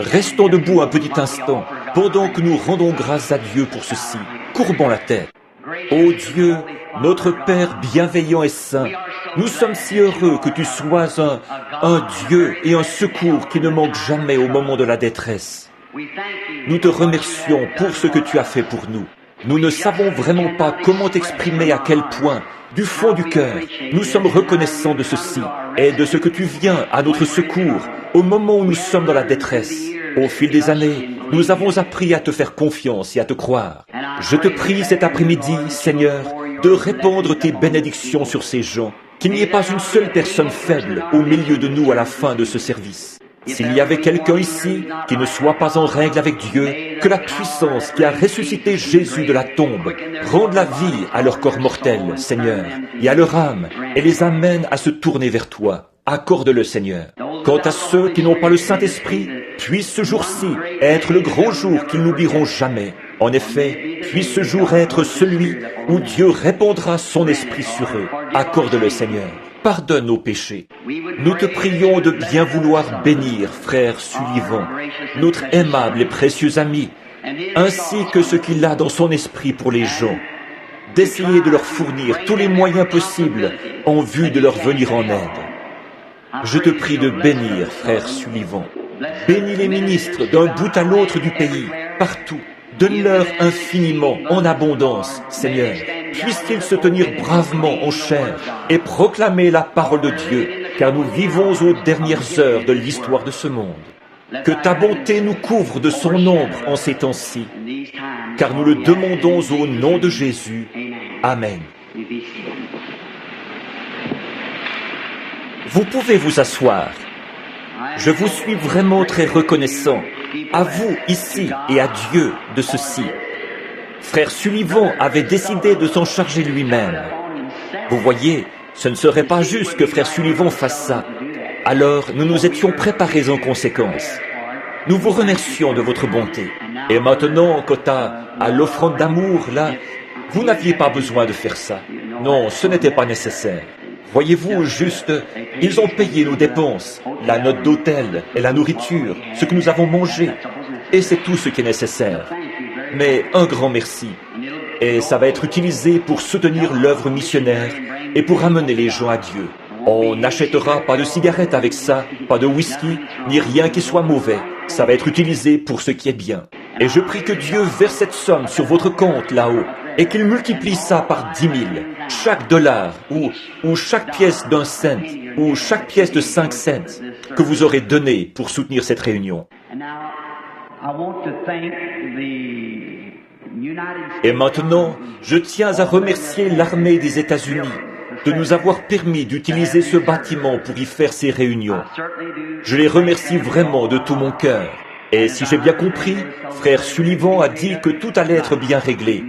Restons debout un petit instant, pendant que nous rendons grâce à Dieu pour ceci. Courbons la tête. Ô Dieu, notre Père bienveillant et saint, nous sommes si heureux que tu sois un Dieu et un secours qui ne manque jamais au moment de la détresse. Nous te remercions pour ce que tu as fait pour nous. Nous ne savons vraiment pas comment t'exprimer à quel point, du fond du cœur, nous sommes reconnaissants de ceci et de ce que tu viens à notre secours au moment où nous sommes dans la détresse. Au fil des années, nous avons appris à te faire confiance et à te croire. Je te prie cet après-midi, Seigneur, de répandre tes bénédictions sur ces gens, qu'il n'y ait pas une seule personne faible au milieu de nous à la fin de ce service. S'il y avait quelqu'un ici qui ne soit pas en règle avec Dieu, que la puissance qui a ressuscité Jésus de la tombe rende la vie à leur corps mortel, Seigneur, et à leur âme, et les amène à se tourner vers toi. Accorde-le, Seigneur. Quant à ceux qui n'ont pas le Saint-Esprit, puisse ce jour-ci être le grand jour qu'ils n'oublieront jamais. En effet, puisse ce jour être celui où Dieu répandra son esprit sur eux. Accorde-le, Seigneur. Pardonne nos péchés. Nous te prions de bien vouloir bénir frère Sullivan, notre aimable et précieux ami, ainsi que ce qu'il a dans son esprit pour les gens, d'essayer de leur fournir tous les moyens possibles en vue de leur venir en aide. Je te prie de bénir frère Sullivan. Bénis les ministres d'un bout à l'autre du pays, partout. Donne-leur infiniment, en abondance, Seigneur. Puisse-t-il se tenir bravement en chair et proclamer la parole de Dieu, car nous vivons aux dernières heures de l'histoire de ce monde. Que ta bonté nous couvre de son ombre en ces temps-ci, car nous le demandons au nom de Jésus. Amen. Vous pouvez vous asseoir. Je vous suis vraiment très reconnaissant, à vous ici et à Dieu de ceci. Frère Sullivan avait décidé de s'en charger lui-même. Vous voyez, ce ne serait pas juste que Frère Sullivan fasse ça. Alors, nous nous étions préparés en conséquence. Nous vous remercions de votre bonté. Et maintenant, quant à l'offrande d'amour, là, vous n'aviez pas besoin de faire ça. Non, ce n'était pas nécessaire. Voyez-vous, juste, ils ont payé nos dépenses, la note d'hôtel et la nourriture, ce que nous avons mangé. Et c'est tout ce qui est nécessaire. Mais un grand merci. Et ça va être utilisé pour soutenir l'œuvre missionnaire et pour amener les gens à Dieu. On n'achètera pas de cigarettes avec ça, pas de whisky, ni rien qui soit mauvais. Ça va être utilisé pour ce qui est bien. Et je prie que Dieu verse cette somme sur votre compte là-haut et qu'il multiplie ça par 10 000. Chaque dollar ou chaque pièce d'1 cent ou chaque pièce de 5 cents que vous aurez donné pour soutenir cette réunion. Et maintenant, je tiens à remercier l'armée des États-Unis de nous avoir permis d'utiliser ce bâtiment pour y faire ces réunions. Je les remercie vraiment de tout mon cœur. Et si j'ai bien compris, frère Sullivan a dit que tout allait être bien réglé.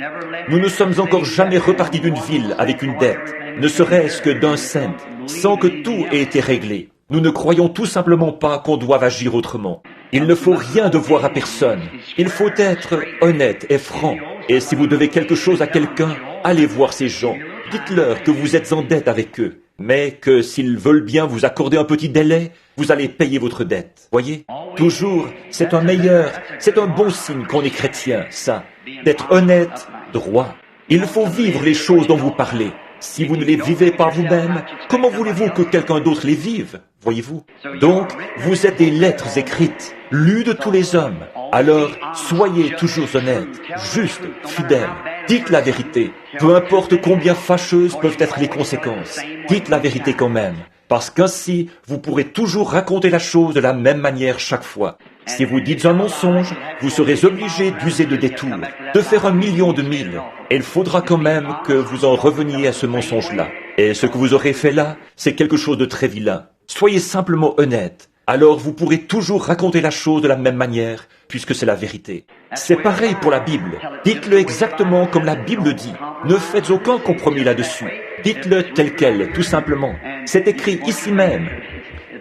Nous ne sommes encore jamais repartis d'une ville avec une dette, ne serait-ce que d'1 cent, sans que tout ait été réglé. Nous ne croyons tout simplement pas qu'on doive agir autrement. Il ne faut rien devoir à personne. Il faut être honnête et franc. Et si vous devez quelque chose à quelqu'un, allez voir ces gens. Dites-leur que vous êtes en dette avec eux, mais que s'ils veulent bien vous accorder un petit délai, vous allez payer votre dette. Voyez? Toujours, c'est un bon signe qu'on est chrétien, ça. D'être honnête, droit. Il faut vivre les choses dont vous parlez. Si vous ne les vivez pas vous-même, comment voulez-vous que quelqu'un d'autre les vive? Voyez-vous? Donc, vous êtes des lettres écrites, lues de tous les hommes. Alors, soyez toujours honnêtes, justes, fidèles. Dites la vérité, peu importe combien fâcheuses peuvent être les conséquences. Dites la vérité quand même, parce qu'ainsi, vous pourrez toujours raconter la chose de la même manière chaque fois. Si vous dites un mensonge, vous serez obligé d'user de détours, de faire 1 million de mille. Et il faudra quand même que vous en reveniez à ce mensonge-là. Et ce que vous aurez fait là, c'est quelque chose de très vilain. Soyez simplement honnête. Alors vous pourrez toujours raconter la chose de la même manière, puisque c'est la vérité. C'est pareil pour la Bible. Dites-le exactement comme la Bible dit. Ne faites aucun compromis là-dessus. Dites-le tel quel, tout simplement. C'est écrit ici même.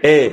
Et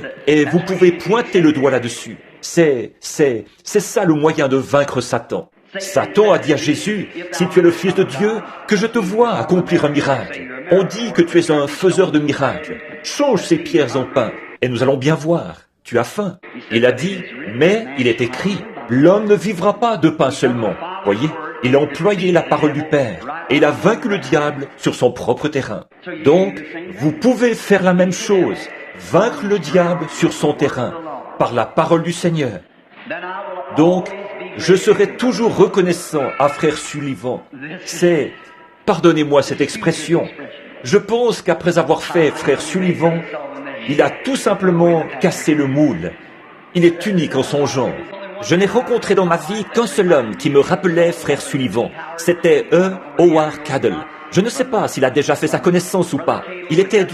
vous pouvez pointer le doigt là-dessus. C'est ça le moyen de vaincre Satan. Satan a dit à Jésus, si tu es le Fils de Dieu, que je te vois accomplir un miracle. On dit que tu es un faiseur de miracles. Change ces pierres en pain, et nous allons bien voir. tu as faim. Il a dit, mais il est écrit, l'homme ne vivra pas de pain seulement. Voyez, il a employé la parole du Père et il a vaincu le diable sur son propre terrain. Donc, vous pouvez faire la même chose, vaincre le diable sur son terrain, par la parole du Seigneur. Donc, je serai toujours reconnaissant à Frère Sullivan. C'est, pardonnez-moi cette expression, je pense qu'après avoir fait Frère Sullivan, il a tout simplement cassé le moule. Il est unique en son genre. Je n'ai rencontré dans ma vie qu'un seul homme qui me rappelait Frère Sullivan. C'était Howard Caddell. Je ne sais pas s'il a déjà fait sa connaissance ou pas. Il était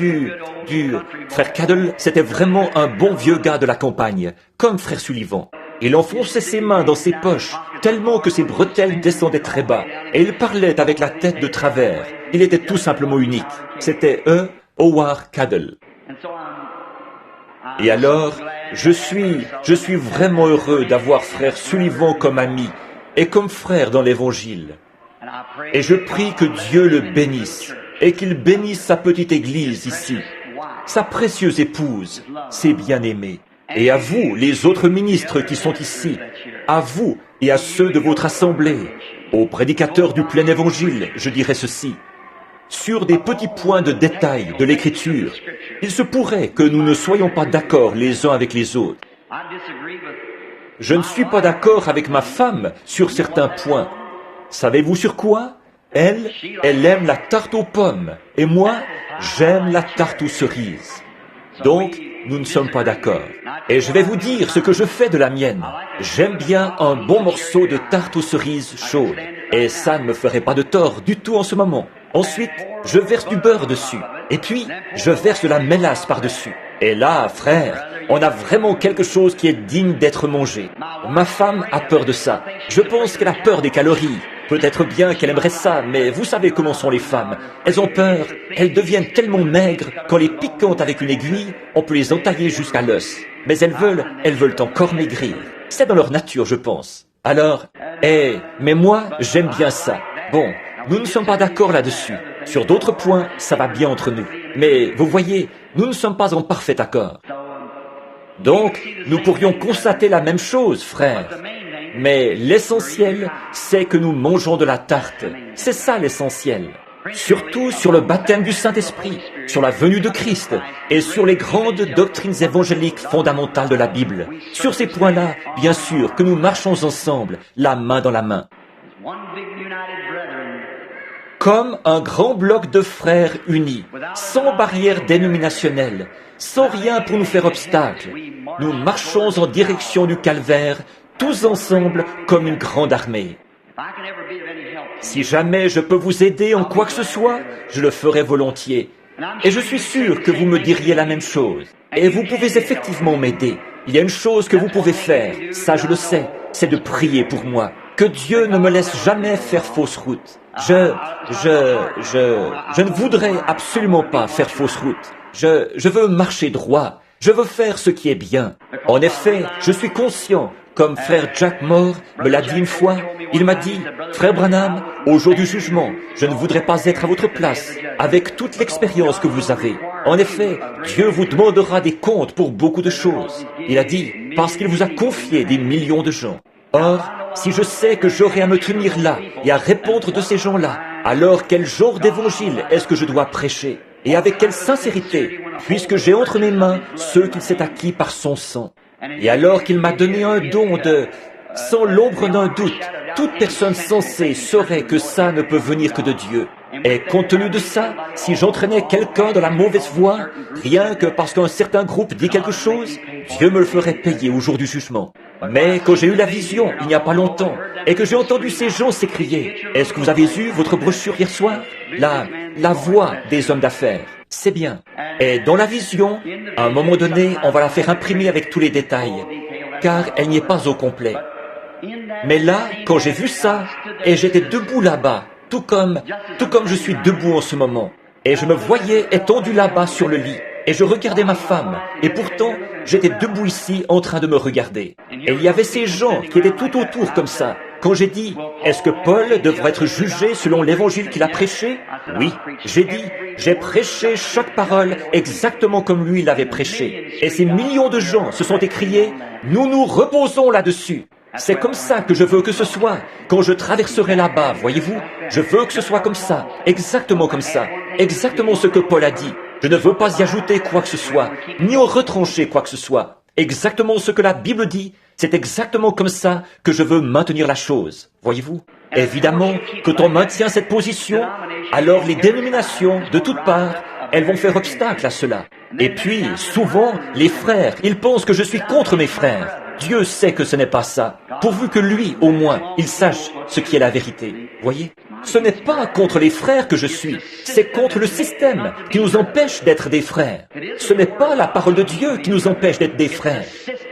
Frère Caddell, c'était vraiment un bon vieux gars de la campagne, comme Frère Sullivan. Il enfonçait ses mains dans ses poches, tellement que ses bretelles descendaient très bas, et il parlait avec la tête de travers. Il était tout simplement unique. C'était Howard Caddell. Et alors, je suis vraiment heureux d'avoir Frère Sullivan comme ami et comme frère dans l'Évangile. Et je prie que Dieu le bénisse et qu'il bénisse sa petite église ici, sa précieuse épouse, ses bien-aimés. Et à vous, les autres ministres qui sont ici, à vous et à ceux de votre assemblée, aux prédicateurs du plein évangile, je dirais ceci. Sur des petits points de détail de l'Écriture, il se pourrait que nous ne soyons pas d'accord les uns avec les autres. Je ne suis pas d'accord avec ma femme sur certains points. Savez-vous sur quoi? Elle aime la tarte aux pommes, et moi, j'aime la tarte aux cerises. Donc, nous ne sommes pas d'accord. Et je vais vous dire ce que je fais de la mienne. J'aime bien un bon morceau de tarte aux cerises chaude. Et ça ne me ferait pas de tort du tout en ce moment. Ensuite, je verse du beurre dessus. Et puis, je verse de la mélasse par-dessus. Et là, frère, on a vraiment quelque chose qui est digne d'être mangé. Ma femme a peur de ça. Je pense qu'elle a peur des calories. Peut-être bien qu'elle aimerait ça, mais vous savez comment sont les femmes. Elles ont peur, elles deviennent tellement maigres qu'en les piquant avec une aiguille, on peut les entailler jusqu'à l'os. Mais elles veulent encore maigrir. C'est dans leur nature, je pense. Alors, mais moi, j'aime bien ça. Bon, nous ne sommes pas d'accord là-dessus. Sur d'autres points, ça va bien entre nous. Mais vous voyez, nous ne sommes pas en parfait accord. Donc, nous pourrions constater la même chose, frère. Mais l'essentiel, c'est que nous mangeons de la tarte. C'est ça l'essentiel. Surtout sur le baptême du Saint-Esprit, sur la venue de Christ et sur les grandes doctrines évangéliques fondamentales de la Bible. Sur ces points-là, bien sûr, que nous marchons ensemble, la main dans la main. Comme un grand bloc de frères unis, sans barrière dénominationnelle, sans rien pour nous faire obstacle. Nous marchons en direction du calvaire, tous ensemble comme une grande armée. Si jamais je peux vous aider en quoi que ce soit, je le ferai volontiers. Et je suis sûr que vous me diriez la même chose. Et vous pouvez effectivement m'aider. Il y a une chose que vous pouvez faire, ça je le sais, c'est de prier pour moi. Que Dieu ne me laisse jamais faire fausse route. Je ne voudrais absolument pas faire fausse route. Je veux marcher droit. Je veux faire ce qui est bien. En effet, je suis conscient, comme frère Jack Moore me l'a dit une fois, il m'a dit, « Frère Branham, au jour du jugement, je ne voudrais pas être à votre place, avec toute l'expérience que vous avez. En effet, Dieu vous demandera des comptes pour beaucoup de choses. » Il a dit, parce qu'il vous a confié des millions de gens. Or, si je sais que j'aurai à me tenir là et à répondre de ces gens-là, alors quel genre d'évangile est-ce que je dois prêcher? Et avec quelle sincérité, puisque j'ai entre mes mains ceux qu'il s'est acquis par son sang. Et alors qu'il m'a donné un don sans l'ombre d'un doute, toute personne sensée saurait que ça ne peut venir que de Dieu. Et compte tenu de ça, si j'entraînais quelqu'un dans la mauvaise voie, rien que parce qu'un certain groupe dit quelque chose, Dieu me le ferait payer au jour du jugement. Mais quand j'ai eu la vision, il n'y a pas longtemps, et que j'ai entendu ces gens s'écrier, « Est-ce que vous avez eu votre brochure hier soir ?» La voix des hommes d'affaires, c'est bien. Et dans la vision, à un moment donné, on va la faire imprimer avec tous les détails, car elle n'y est pas au complet. Mais là, quand j'ai vu ça, et j'étais debout là-bas, tout comme je suis debout en ce moment, et je me voyais étendu là-bas sur le lit, et je regardais ma femme, et pourtant, j'étais debout ici en train de me regarder. Et il y avait ces gens qui étaient tout autour comme ça, Quand j'ai dit, est-ce que Paul devrait être jugé selon l'évangile qu'il a prêché? Oui, j'ai dit, j'ai prêché chaque parole exactement comme lui l'avait prêché. Et ces millions de gens se sont écriés, nous nous reposons là-dessus. C'est comme ça que je veux que ce soit. Quand je traverserai là-bas, voyez-vous, je veux que ce soit comme ça, exactement ce que Paul a dit. Je ne veux pas y ajouter quoi que ce soit, ni en retrancher quoi que ce soit. Exactement ce que la Bible dit, c'est exactement comme ça que je veux maintenir la chose, voyez-vous. Évidemment, quand on maintient cette position, alors les dénominations, de toutes parts, elles vont faire obstacle à cela. Et puis, souvent, les frères, ils pensent que je suis contre mes frères. Dieu sait que ce n'est pas ça, pourvu que lui, au moins, il sache ce qui est la vérité. Voyez? Ce n'est pas contre les frères que je suis, c'est contre le système qui nous empêche d'être des frères. Ce n'est pas la parole de Dieu qui nous empêche d'être des frères.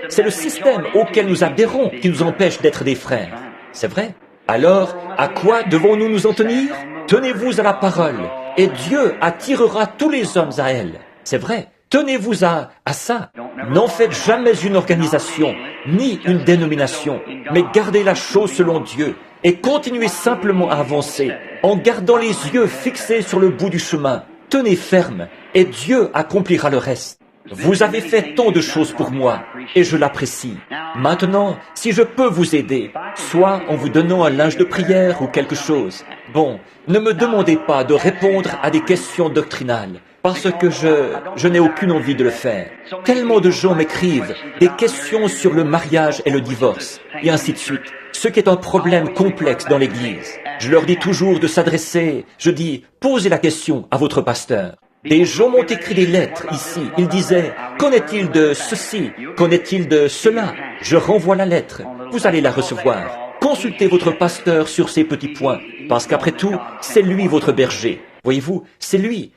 C'est le système auquel nous adhérons qui nous empêche d'être des frères. C'est vrai? Alors, à quoi devons-nous nous en tenir? Tenez-vous à la parole, et Dieu attirera tous les hommes à elle. C'est vrai? Tenez-vous à ça. N'en faites jamais une organisation, ni une dénomination, mais gardez la chose selon Dieu et continuez simplement à avancer en gardant les yeux fixés sur le bout du chemin. Tenez ferme et Dieu accomplira le reste. Vous avez fait tant de choses pour moi et je l'apprécie. Maintenant, si je peux vous aider, soit en vous donnant un linge de prière ou quelque chose, bon, ne me demandez pas de répondre à des questions doctrinales. Parce que je n'ai aucune envie de le faire. Tellement de gens m'écrivent des questions sur le mariage et le divorce, et ainsi de suite, ce qui est un problème complexe dans l'Église. Je leur dis toujours de s'adresser, je dis, posez la question à votre pasteur. Des gens m'ont écrit des lettres ici, ils disaient, qu'en est-il de ceci, qu'en est-il de cela? Je renvoie la lettre, vous allez la recevoir. Consultez votre pasteur sur ces petits points, parce qu'après tout, c'est lui votre berger. Voyez-vous, c'est lui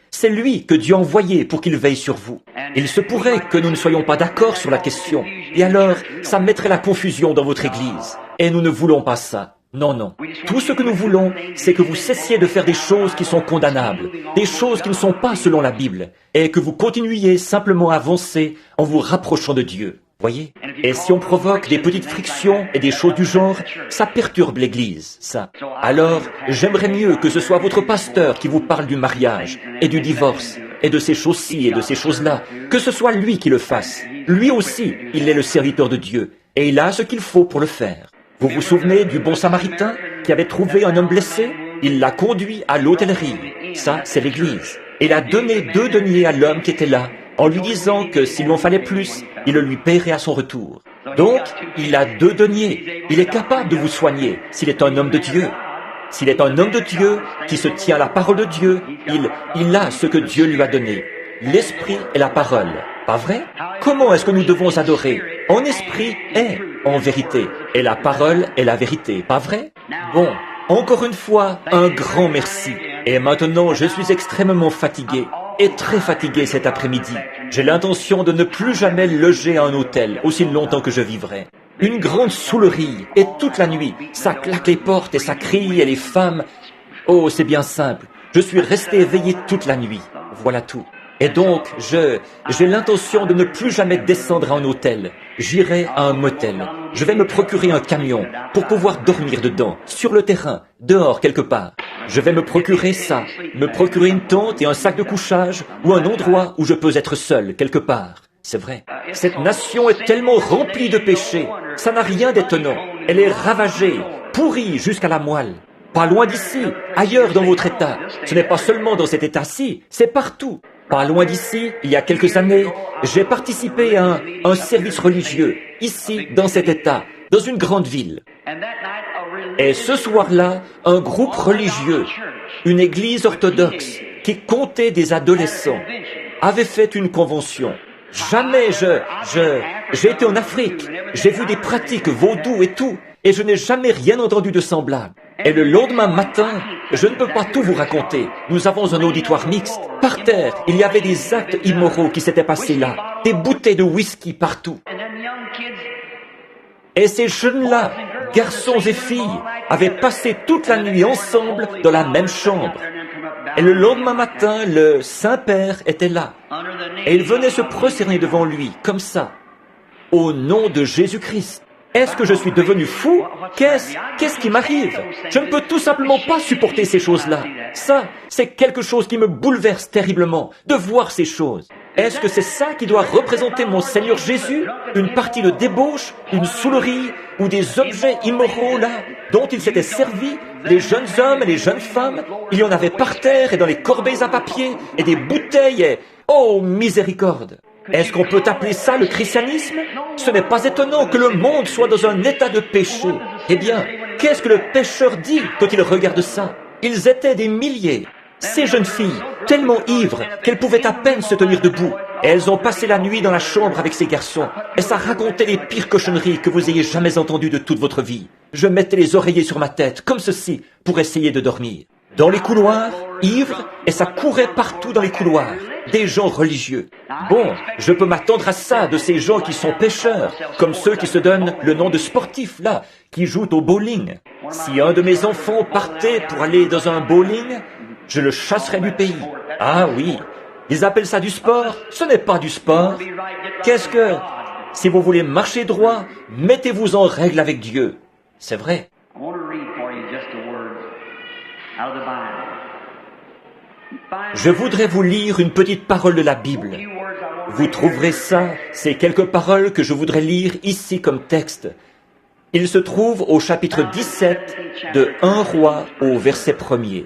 que Dieu a envoyé pour qu'il veille sur vous. Il se pourrait que nous ne soyons pas d'accord sur la question, et alors, ça mettrait la confusion dans votre Église. Et nous ne voulons pas ça. Non, non. Tout ce que nous voulons, c'est que vous cessiez de faire des choses qui sont condamnables, des choses qui ne sont pas selon la Bible, et que vous continuiez simplement à avancer en vous rapprochant de Dieu. Voyez? Et si on provoque des petites frictions et des choses du genre, ça perturbe l'Église, ça. Alors, j'aimerais mieux que ce soit votre pasteur qui vous parle du mariage et du divorce et de ces choses-ci et de ces choses-là, que ce soit lui qui le fasse. Lui aussi, il est le serviteur de Dieu et il a ce qu'il faut pour le faire. Vous vous souvenez du bon samaritain qui avait trouvé un homme blessé? Il l'a conduit à l'hôtellerie. Ça, c'est l'Église. Il a donné 2 deniers à l'homme qui était là, en lui disant que s'il en fallait plus, il le lui paierait à son retour. Donc, il a 2 deniers. Il est capable de vous soigner s'il est un homme de Dieu. S'il est un homme de Dieu qui se tient à la parole de Dieu, il a ce que Dieu lui a donné. L'esprit et la parole. Pas vrai? Comment est-ce que nous devons adorer? En esprit et en vérité. Et la parole est la vérité. Pas vrai? Bon, encore une fois, un grand merci. Et maintenant, je suis extrêmement fatigué. Et très fatigué cet après-midi. J'ai l'intention de ne plus jamais loger à un hôtel aussi longtemps que je vivrai. Une grande saoulerie, et toute la nuit, ça claque les portes et ça crie et les femmes... Oh, c'est bien simple, je suis resté éveillé toute la nuit, voilà tout. Et donc, j'ai l'intention de ne plus jamais descendre à un hôtel. J'irai à un motel. Je vais me procurer un camion pour pouvoir dormir dedans, sur le terrain, dehors quelque part. Je vais me procurer ça, me procurer une tente et un sac de couchage ou un endroit où je peux être seul quelque part. C'est vrai. Cette nation est tellement remplie de péchés. Ça n'a rien d'étonnant. Elle est ravagée, pourrie jusqu'à la moelle. Pas loin d'ici, ailleurs dans votre État. Ce n'est pas seulement dans cet État-ci, c'est partout. Pas loin d'ici, il y a quelques années, j'ai participé à un service religieux, ici, dans cet État, dans une grande ville. Et ce soir-là, un groupe religieux, une église orthodoxe, qui comptait des adolescents, avait fait une convention. Jamais j'ai été en Afrique, j'ai vu des pratiques vaudou et tout, et je n'ai jamais rien entendu de semblable. Et le lendemain matin, je ne peux pas tout vous raconter. Nous avons un auditoire mixte. Par terre, il y avait des actes immoraux qui s'étaient passés là. Des bouteilles de whisky partout. Et ces jeunes-là, garçons et filles, avaient passé toute la nuit ensemble dans la même chambre. Et le lendemain matin, le Saint-Père était là. Et il venait se prosterner devant lui, comme ça, au nom de Jésus-Christ. Est-ce que je suis devenu fou? Qu'est-ce qui m'arrive? Je ne peux tout simplement pas supporter ces choses-là. Ça, c'est quelque chose qui me bouleverse terriblement, de voir ces choses. Est-ce que c'est ça qui doit représenter mon Seigneur Jésus? Une partie de débauche, une soulerie, ou des objets immoraux là, dont il s'était servi, les jeunes hommes et les jeunes femmes, il y en avait par terre et dans les corbeilles à papier, et des bouteilles et... Oh, miséricorde! Est-ce qu'on peut appeler ça le christianisme? Ce n'est pas étonnant que le monde soit dans un état de péché. Eh bien, qu'est-ce que le pécheur dit quand il regarde ça? Ils étaient des milliers. Ces jeunes filles, tellement ivres qu'elles pouvaient à peine se tenir debout. Et elles ont passé la nuit dans la chambre avec ces garçons. Et ça racontait les pires cochonneries que vous ayez jamais entendues de toute votre vie. Je mettais les oreillers sur ma tête, comme ceci, pour essayer de dormir. Dans les couloirs, ivres, et ça courait partout dans les couloirs. Des gens religieux. Bon, je peux m'attendre à ça de ces gens qui sont pécheurs, comme ceux qui se donnent le nom de sportifs, là, qui jouent au bowling. Si un de mes enfants partait pour aller dans un bowling, je le chasserais du pays. Ah oui, ils appellent ça du sport. Ce n'est pas du sport. Qu'est-ce que... Si vous voulez marcher droit, mettez-vous en règle avec Dieu. C'est vrai. Je voudrais vous lire une petite parole de la Bible. Vous trouverez ça, ces quelques paroles que je voudrais lire ici comme texte. Il se trouve au chapitre 17 de 1 Roi au verset 1er.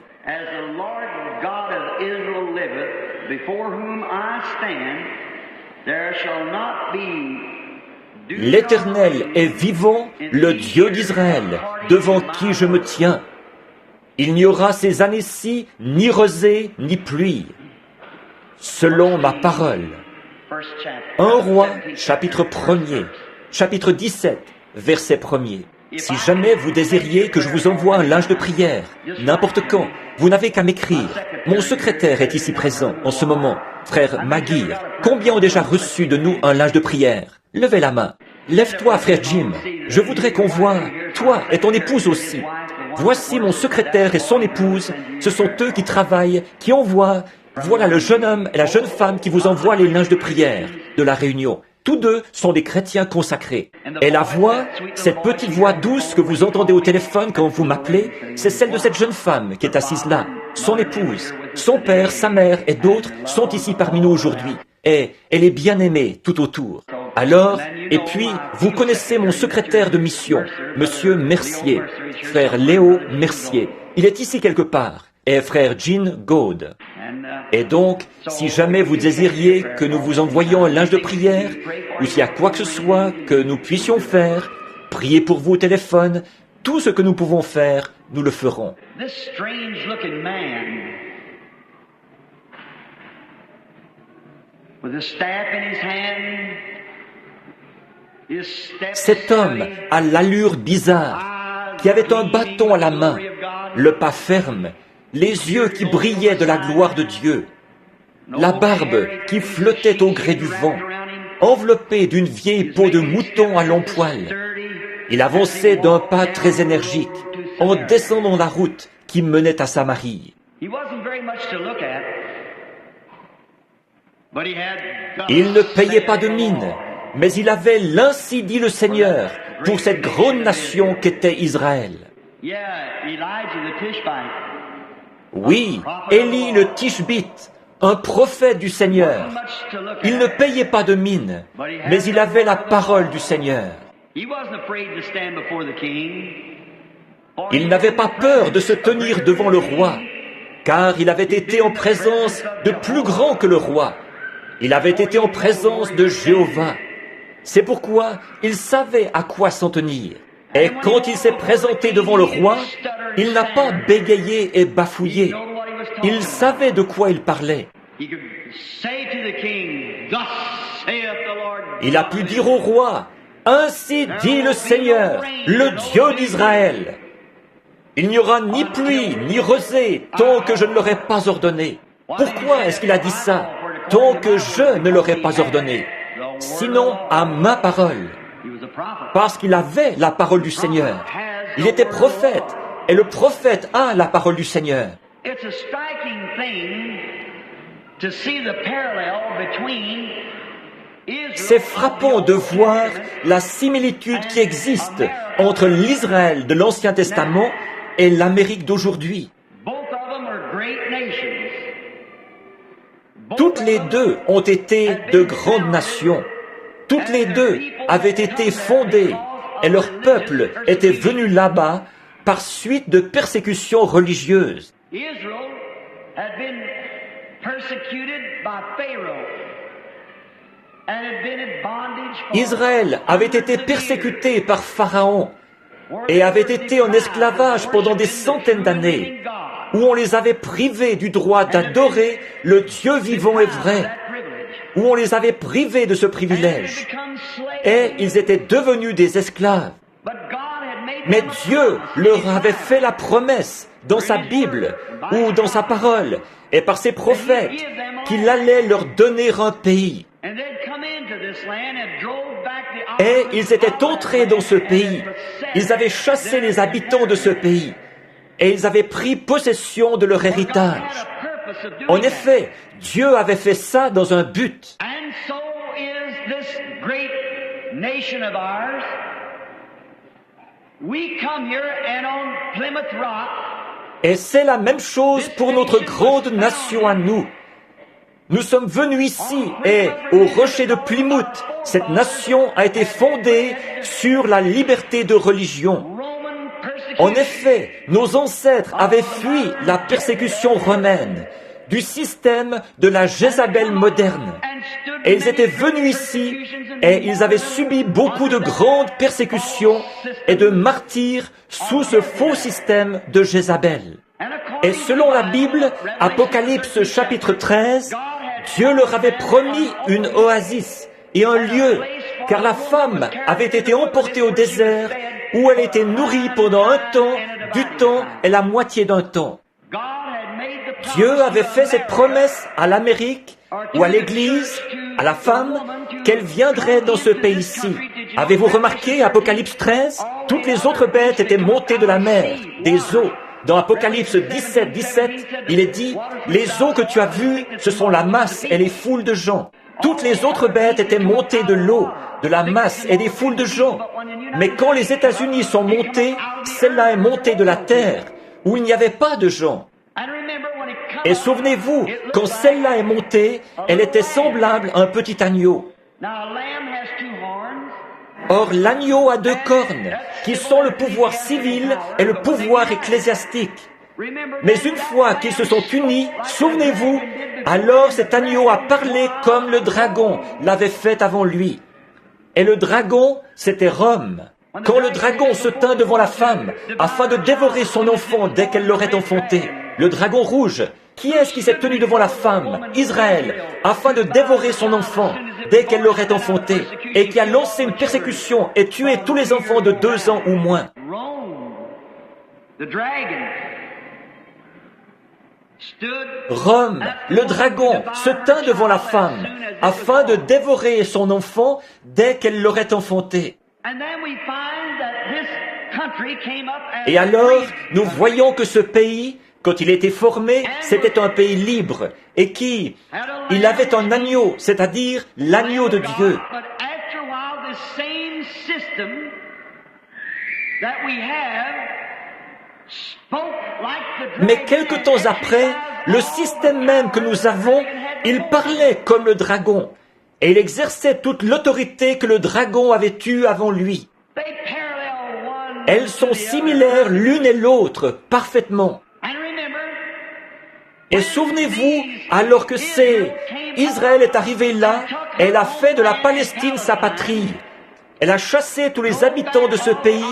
L'Éternel est vivant, le Dieu d'Israël, devant qui je me tiens. Il n'y aura ces années-ci ni rosée ni pluie, selon ma parole. 1 Roi, chapitre 1er, chapitre 17, verset 1er. Si jamais vous désiriez que je vous envoie un linge de prière, n'importe quand, vous n'avez qu'à m'écrire. Mon secrétaire est ici présent en ce moment, frère Maguire. Combien ont déjà reçu de nous un linge de prière? Levez la main. Lève-toi, frère Jim. Je voudrais qu'on voie, toi et ton épouse aussi. Voici mon secrétaire et son épouse. Ce sont eux qui travaillent, qui envoient. Voilà le jeune homme et la jeune femme qui vous envoient les linges de prière de la réunion. Tous deux sont des chrétiens consacrés. Et la voix, cette petite voix douce que vous entendez au téléphone quand vous m'appelez, c'est celle de cette jeune femme qui est assise là. Son épouse, son père, sa mère et d'autres sont ici parmi nous aujourd'hui. Et elle est bien aimée tout autour. Alors, et puis, vous connaissez mon secrétaire de mission, Monsieur Mercier, frère Léo Mercier. Il est ici quelque part. Et frère Jean Gaude. Et donc, si jamais vous désiriez que nous vous envoyions un linge de prière, ou s'il y a quoi que ce soit que nous puissions faire, priez pour vous au téléphone, tout ce que nous pouvons faire, nous le ferons. Cet homme à l'allure bizarre, qui avait un bâton à la main, le pas ferme, les yeux qui brillaient de la gloire de Dieu, la barbe qui flottait au gré du vent, enveloppé d'une vieille peau de mouton à longs poils. Il avançait d'un pas très énergique, en descendant la route qui menait à Samarie. Il ne payait pas de mine, mais il avait l'ainsi dit le Seigneur pour cette grande nation qu'était Israël. Oui, Élie le Tishbite, un prophète du Seigneur. Il ne payait pas de mine, mais il avait la parole du Seigneur. Il n'avait pas peur de se tenir devant le roi, car il avait été en présence de plus grand que le roi. Il avait été en présence de Jéhovah. C'est pourquoi il savait à quoi s'en tenir. Et quand il s'est présenté devant le roi, il n'a pas bégayé et bafouillé. Il savait de quoi il parlait. Il a pu dire au roi, « Ainsi dit le Seigneur, le Dieu d'Israël. Il n'y aura ni pluie, ni rosée, tant que je ne l'aurai pas ordonné. » Pourquoi est-ce qu'il a dit ça? Tant que je ne l'aurai pas ordonné. Sinon, à ma parole. Parce qu'il avait la parole du Seigneur. Il était prophète, et le prophète a la parole du Seigneur. C'est frappant de voir la similitude qui existe entre l'Israël de l'Ancien Testament et l'Amérique d'aujourd'hui. Toutes les deux ont été de grandes nations. Toutes les deux avaient été fondées et leur peuple était venu là-bas par suite de persécutions religieuses. Israël avait été persécuté par Pharaon et avait été en esclavage pendant des centaines d'années, où on les avait privés du droit d'adorer le Dieu vivant et vrai, où on les avait privés de ce privilège, et ils étaient devenus des esclaves. Mais Dieu leur avait fait la promesse dans sa Bible ou dans sa parole et par ses prophètes qu'il allait leur donner un pays. Et ils étaient entrés dans ce pays. Ils avaient chassé les habitants de ce pays. Et ils avaient pris possession de leur héritage. En effet, Dieu avait fait ça dans un but. Et c'est la même chose pour notre grande nation à nous. Nous sommes venus ici et au rocher de Plymouth, cette nation a été fondée sur la liberté de religion. En effet, nos ancêtres avaient fui la persécution romaine, du système de la Jézabel moderne. Et ils étaient venus ici et ils avaient subi beaucoup de grandes persécutions et de martyrs sous ce faux système de Jézabel. Et selon la Bible, Apocalypse chapitre 13, Dieu leur avait promis une oasis et un lieu, car la femme avait été emportée au désert où elle était nourrie pendant un temps, du temps et la moitié d'un temps. Dieu avait fait cette promesse à l'Amérique ou à l'Église, à la femme, qu'elle viendrait dans ce pays-ci. Avez-vous remarqué, Apocalypse 13, toutes les autres bêtes étaient montées de la mer, des eaux. Dans Apocalypse 17, il est dit, « Les eaux que tu as vues, ce sont la masse et les foules de gens. » Toutes les autres bêtes étaient montées de l'eau, de la masse et des foules de gens. Mais quand les États-Unis sont montés, celle-là est montée de la terre, où il n'y avait pas de gens. Et souvenez-vous, quand celle-là est montée, elle était semblable à un petit agneau. Or, l'agneau a 2 cornes, qui sont le pouvoir civil et le pouvoir ecclésiastique. Mais une fois qu'ils se sont unis, souvenez-vous, alors cet agneau a parlé comme le dragon l'avait fait avant lui. Et le dragon, c'était Rome. Quand le dragon se tint devant la femme, afin de dévorer son enfant dès qu'elle l'aurait enfanté, le dragon rouge, qui est-ce qui s'est tenu devant la femme, Israël, afin de dévorer son enfant dès qu'elle l'aurait enfanté, et qui a lancé une persécution et tué tous les enfants de 2 ans ou moins? Rome, le dragon, se tint devant la femme, afin de dévorer son enfant dès qu'elle l'aurait enfanté. Et alors, nous voyons que ce pays, quand il était formé, c'était un pays libre, et qui, il avait un agneau, c'est-à-dire l'agneau de Dieu. Mais quelque temps après, le système même que nous avons, il parlait comme le dragon, et il exerçait toute l'autorité que le dragon avait eue avant lui. Elles sont similaires l'une et l'autre, parfaitement. Et souvenez-vous, alors que Israël est arrivé là, elle a fait de la Palestine sa patrie. Elle a chassé tous les habitants de ce pays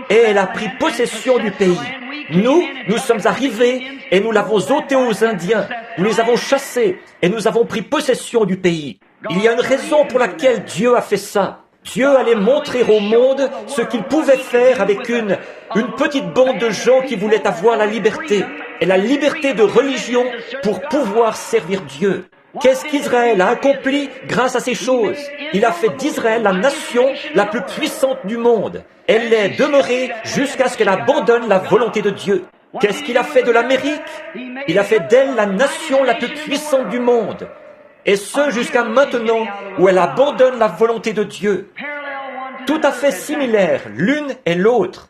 et elle a pris possession du pays. Nous sommes arrivés et nous l'avons ôté aux Indiens. Nous les avons chassés et nous avons pris possession du pays. Il y a une raison pour laquelle Dieu a fait ça. Dieu allait montrer au monde ce qu'il pouvait faire avec une petite bande de gens qui voulaient avoir la liberté, et la liberté de religion pour pouvoir servir Dieu. Qu'est-ce qu'Israël a accompli grâce à ces choses? Il a fait d'Israël la nation la plus puissante du monde. Elle l'est demeurée jusqu'à ce qu'elle abandonne la volonté de Dieu. Qu'est-ce qu'il a fait de l'Amérique? Il a fait d'elle la nation la plus puissante du monde. et ce jusqu'à maintenant où elle abandonne la volonté de Dieu. Tout à fait similaires l'une et l'autre.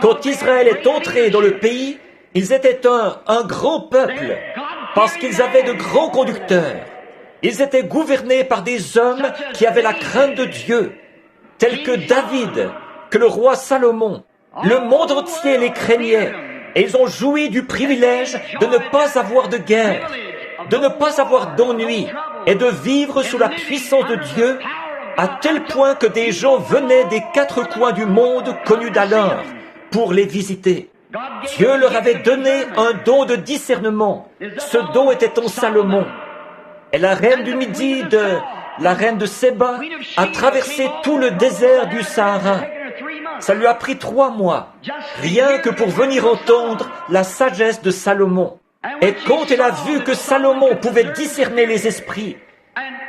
Quand Israël est entré dans le pays, ils étaient un grand peuple, parce qu'ils avaient de grands conducteurs. Ils étaient gouvernés par des hommes qui avaient la crainte de Dieu, tels que David, que le roi Salomon. Le monde entier les craignait, et ils ont joui du privilège de ne pas avoir de guerre, de ne pas avoir d'ennui, et de vivre sous la puissance de Dieu, à tel point que des gens venaient des quatre coins du monde connus d'alors pour les visiter. Dieu leur avait donné un don de discernement. Ce don était en Salomon. Et la reine du Midi, la reine de Séba, a traversé tout le désert du Sahara. Ça lui a pris 3 mois, rien que pour venir entendre la sagesse de Salomon. Et quand elle a vu que Salomon pouvait discerner les esprits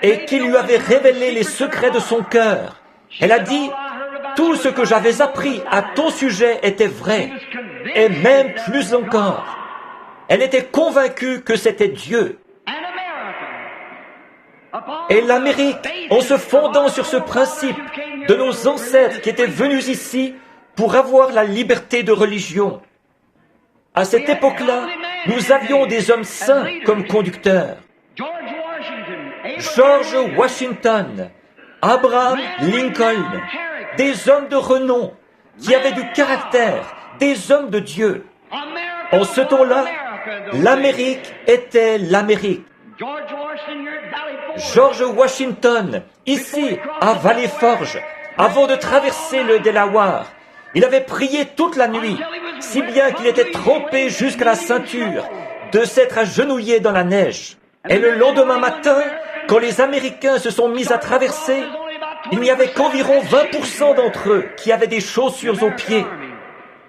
et qu'il lui avait révélé les secrets de son cœur, elle a dit, « Tout ce que j'avais appris à ton sujet était vrai, et même plus encore. » Elle était convaincue que c'était Dieu. Et l'Amérique, en se fondant sur ce principe de nos ancêtres qui étaient venus ici pour avoir la liberté de religion. À cette époque-là, nous avions des hommes saints comme conducteurs. George Washington, Abraham Lincoln, des hommes de renom qui avaient du caractère, des hommes de Dieu. En ce temps-là, l'Amérique était l'Amérique. George Washington, ici, à Valley Forge, avant de traverser le Delaware, il avait prié toute la nuit, si bien qu'il était trempé jusqu'à la ceinture, de s'être agenouillé dans la neige. Et le lendemain matin, quand les Américains se sont mis à traverser, il n'y avait qu'environ 20% d'entre eux qui avaient des chaussures aux pieds.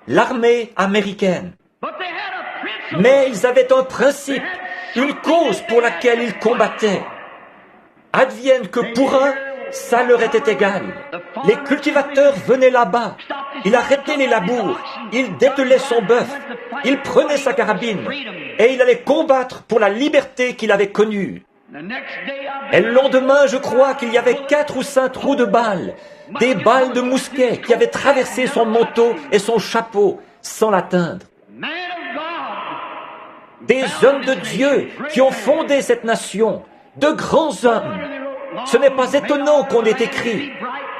L'armée américaine. Mais ils avaient un principe, une cause pour laquelle ils combattaient. Advienne que pour un, ça leur était égal. Les cultivateurs venaient là-bas. Il arrêtait les labours. Il dételait son bœuf. Il prenait sa carabine. Et il allait combattre pour la liberté qu'il avait connue. Et le lendemain, je crois qu'il y avait 4 ou 5 trous de balles. Des balles de mousquet qui avaient traversé son manteau et son chapeau sans l'atteindre. Des hommes de Dieu qui ont fondé cette nation. De grands hommes. Ce n'est pas étonnant qu'on ait écrit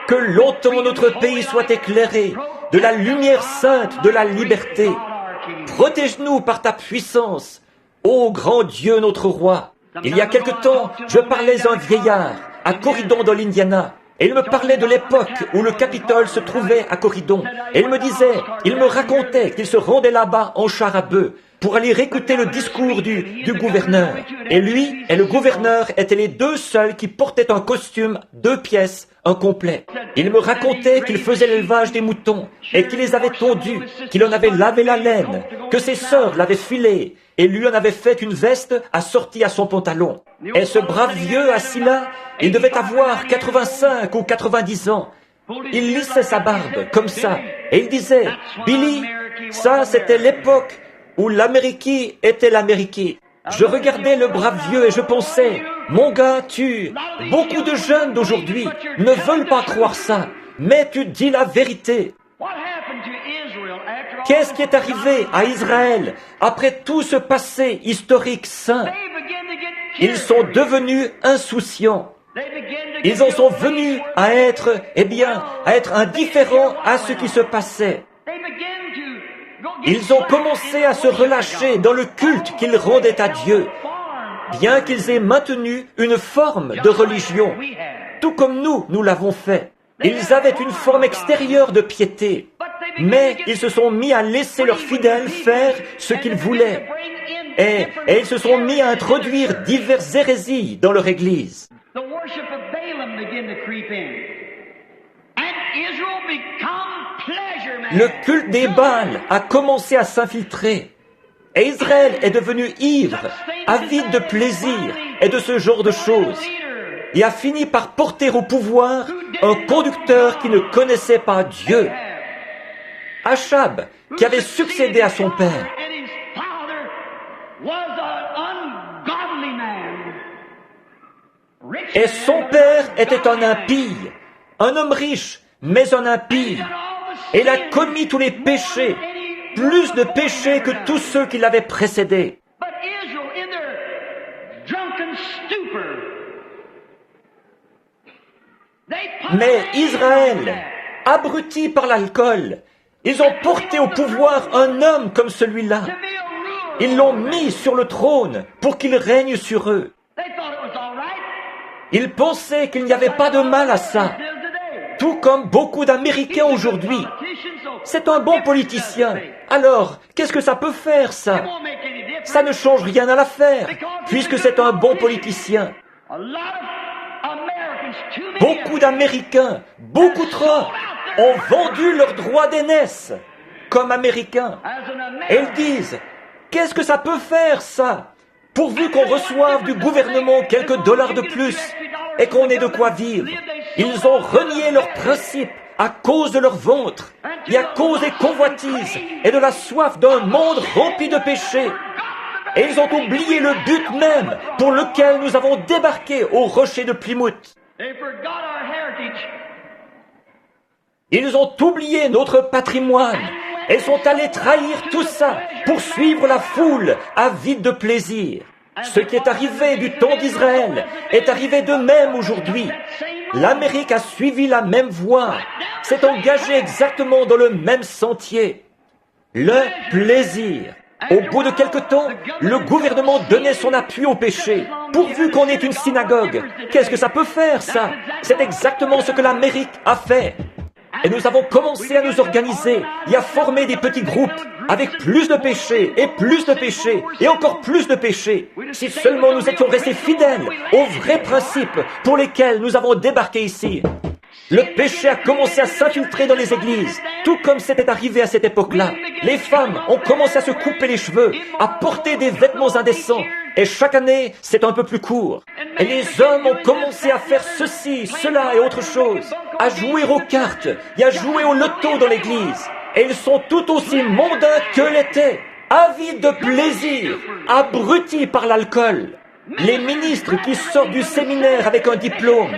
que longtemps notre pays soit éclairé de la lumière sainte de la liberté. Protège-nous par ta puissance, ô grand Dieu notre roi. Il y a quelque temps, je parlais à un vieillard à Corridon dans l'Indiana. Et il me parlait de l'époque où le Capitole se trouvait à Corridon. Et il me racontait qu'il se rendait là-bas en char à bœuf pour aller écouter le discours du gouverneur. Et lui et le gouverneur étaient les 2 seuls qui portaient un costume 2 pièces, un complet. Il me racontait qu'il faisait l'élevage des moutons et qu'il les avait tondus, qu'il en avait lavé la laine, que ses sœurs l'avaient filé et lui en avait fait une veste assortie à son pantalon. Et ce brave vieux assis là, il devait avoir 85 ou 90 ans. Il lissait sa barbe comme ça et il disait, « Billy, ça c'était l'époque où l'Amérique était l'Amérique. » Je regardais le brave vieux et je pensais, mon gars, beaucoup de jeunes d'aujourd'hui ne veulent pas croire ça, mais tu dis la vérité. Qu'est-ce qui est arrivé à Israël après tout ce passé historique saint? Ils sont devenus insouciants. Ils en sont venus à être indifférents à ce qui se passait. Ils ont commencé à se relâcher dans le culte qu'ils rendaient à Dieu, bien qu'ils aient maintenu une forme de religion, tout comme nous l'avons fait. Ils avaient une forme extérieure de piété, mais ils se sont mis à laisser leurs fidèles faire ce qu'ils voulaient. Et ils se sont mis à introduire diverses hérésies dans leur église. Le culte des Baals a commencé à s'infiltrer. Et Israël est devenu ivre, avide de plaisir et de ce genre de choses. Et a fini par porter au pouvoir un conducteur qui ne connaissait pas Dieu. Achab, qui avait succédé à son père. Et son père était un impie, un homme riche, mais un impie. Et il a commis tous les péchés, plus de péchés que tous ceux qui l'avaient précédé. Mais Israël, abruti par l'alcool, ils ont porté au pouvoir un homme comme celui-là. Ils l'ont mis sur le trône pour qu'il règne sur eux. Ils pensaient qu'il n'y avait pas de mal à ça, tout comme beaucoup d'Américains aujourd'hui. C'est un bon politicien. Alors, qu'est-ce que ça peut faire, ça? Ça ne change rien à l'affaire, puisque c'est un bon politicien. Beaucoup d'Américains, beaucoup trop, ont vendu leurs droits d'aînesse comme Américains. Et ils disent, qu'est-ce que ça peut faire, ça? Pourvu qu'on reçoive du gouvernement quelques dollars de plus et qu'on ait de quoi vivre. Ils ont renié leurs principes à cause de leur ventre et à cause des convoitises et de la soif d'un monde rempli de péchés. Et ils ont oublié le but même pour lequel nous avons débarqué au rocher de Plymouth. Ils ont oublié notre patrimoine et sont allés trahir tout ça pour suivre la foule avide de plaisir. Ce qui est arrivé du temps d'Israël est arrivé de même aujourd'hui. L'Amérique a suivi la même voie, s'est engagée exactement dans le même sentier. Le plaisir. Au bout de quelque temps, le gouvernement donnait son appui au péché, pourvu qu'on ait une synagogue. Qu'est-ce que ça peut faire, ça? C'est exactement ce que l'Amérique a fait. Et nous avons commencé à nous organiser et à former des petits groupes avec plus de péchés et encore plus de péchés. Si seulement nous étions restés fidèles aux vrais principes pour lesquels nous avons débarqué ici. Le péché a commencé à s'infiltrer dans les églises, tout comme c'était arrivé à cette époque-là. Les femmes ont commencé à se couper les cheveux, à porter des vêtements indécents, et chaque année, c'est un peu plus court. Et les hommes ont commencé à faire ceci, cela et autre chose, à jouer aux cartes et à jouer au loto dans l'église. Et ils sont tout aussi mondains que l'étaient, avides de plaisir, abrutis par l'alcool. Les ministres qui sortent du séminaire avec un diplôme,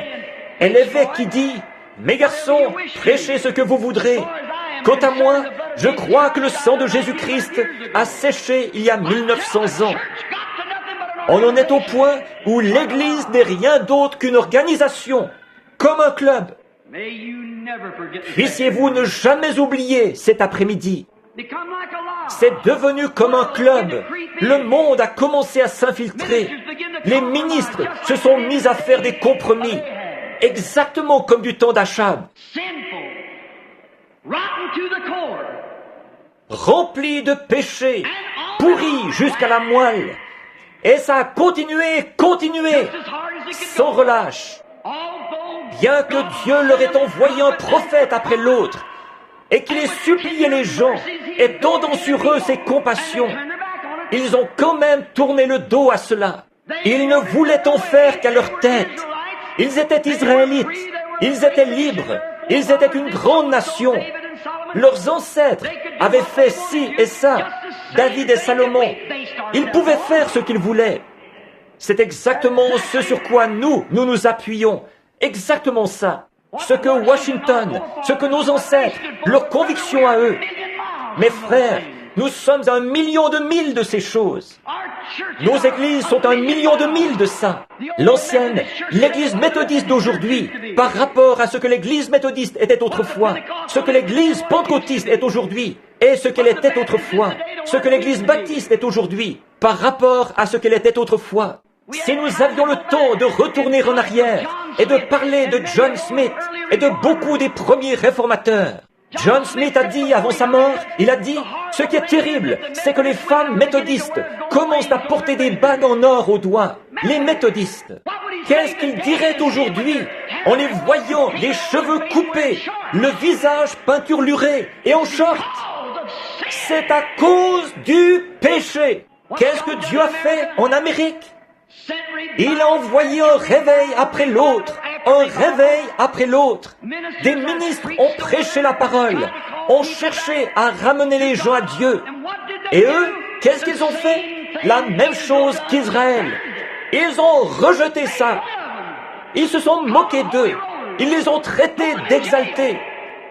et l'évêque qui dit « Mes garçons, prêchez ce que vous voudrez. Quant à moi, je crois que le sang de Jésus-Christ a séché il y a 1900 ans. » On en est au point où l'Église n'est rien d'autre qu'une organisation, comme un club. Puissiez-vous ne jamais oublier cet après-midi. C'est devenu comme un club. Le monde a commencé à s'infiltrer. Les ministres se sont mis à faire des compromis. Exactement comme du temps d'Achab. Rempli de péché, pourri jusqu'à la moelle. Et ça a continué, sans relâche. Bien que Dieu leur ait envoyé un prophète après l'autre, et qu'il ait supplié les gens, et tendant sur eux ses compassions, ils ont quand même tourné le dos à cela. Ils ne voulaient en faire qu'à leur tête. Ils étaient Israélites, ils étaient libres, ils étaient une grande nation. Leurs ancêtres avaient fait ci et ça, David et Salomon. Ils pouvaient faire ce qu'ils voulaient. C'est exactement ce sur quoi nous nous appuyons. Exactement ça. Ce que Washington, ce que nos ancêtres, leurs convictions à eux. Mes frères, nous sommes à 1 million de milles de ces choses. Nos églises sont à 1 million de milles de ça. L'ancienne, l'église méthodiste d'aujourd'hui, par rapport à ce que l'église méthodiste était autrefois, ce que l'église pentecôtiste est aujourd'hui, et ce qu'elle était autrefois, ce que l'église baptiste est aujourd'hui, par rapport à ce qu'elle était autrefois. Si nous avions le temps de retourner en arrière et de parler de John Smith et de beaucoup des premiers réformateurs, John Smith a dit avant sa mort, il a dit, ce qui est terrible, c'est que les femmes méthodistes commencent à porter des bagues en or aux doigts. Les méthodistes. Qu'est-ce qu'ils diraient aujourd'hui en les voyant les cheveux coupés, le visage peinturluré et en short? C'est à cause du péché. Qu'est-ce que Dieu a fait en Amérique? Il a envoyé un réveil après l'autre, un réveil après l'autre. Des ministres ont prêché la parole, ont cherché à ramener les gens à Dieu. Et eux, qu'est-ce qu'ils ont fait? La même chose qu'Israël. Ils ont rejeté ça. Ils se sont moqués d'eux. Ils les ont traités d'exaltés.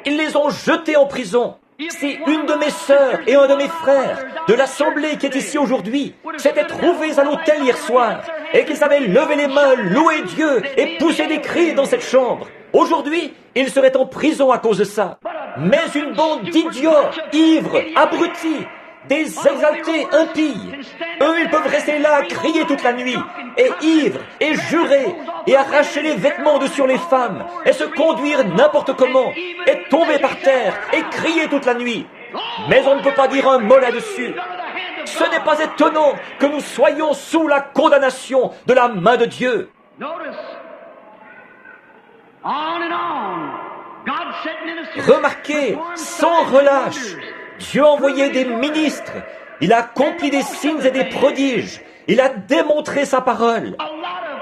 Ils les ont jetés en prison. Si une de mes sœurs et un de mes frères de l'assemblée qui est ici aujourd'hui s'étaient trouvés à l'hôtel hier soir et qu'ils avaient levé les mains, loué Dieu et poussé des cris dans cette chambre, aujourd'hui, ils seraient en prison à cause de ça. Mais une bande d'idiots, ivres, abrutis, des exaltés impies, eux, ils peuvent rester là à crier toute la nuit, et ivres, et jurer, et arracher les vêtements de sur les femmes, et se conduire n'importe comment, et tomber par terre, et crier toute la nuit. Mais on ne peut pas dire un mot là-dessus. Ce n'est pas étonnant que nous soyons sous la condamnation de la main de Dieu. Remarquez, sans relâche, Dieu a envoyé des ministres, il a accompli des signes et des prodiges, il a démontré sa parole.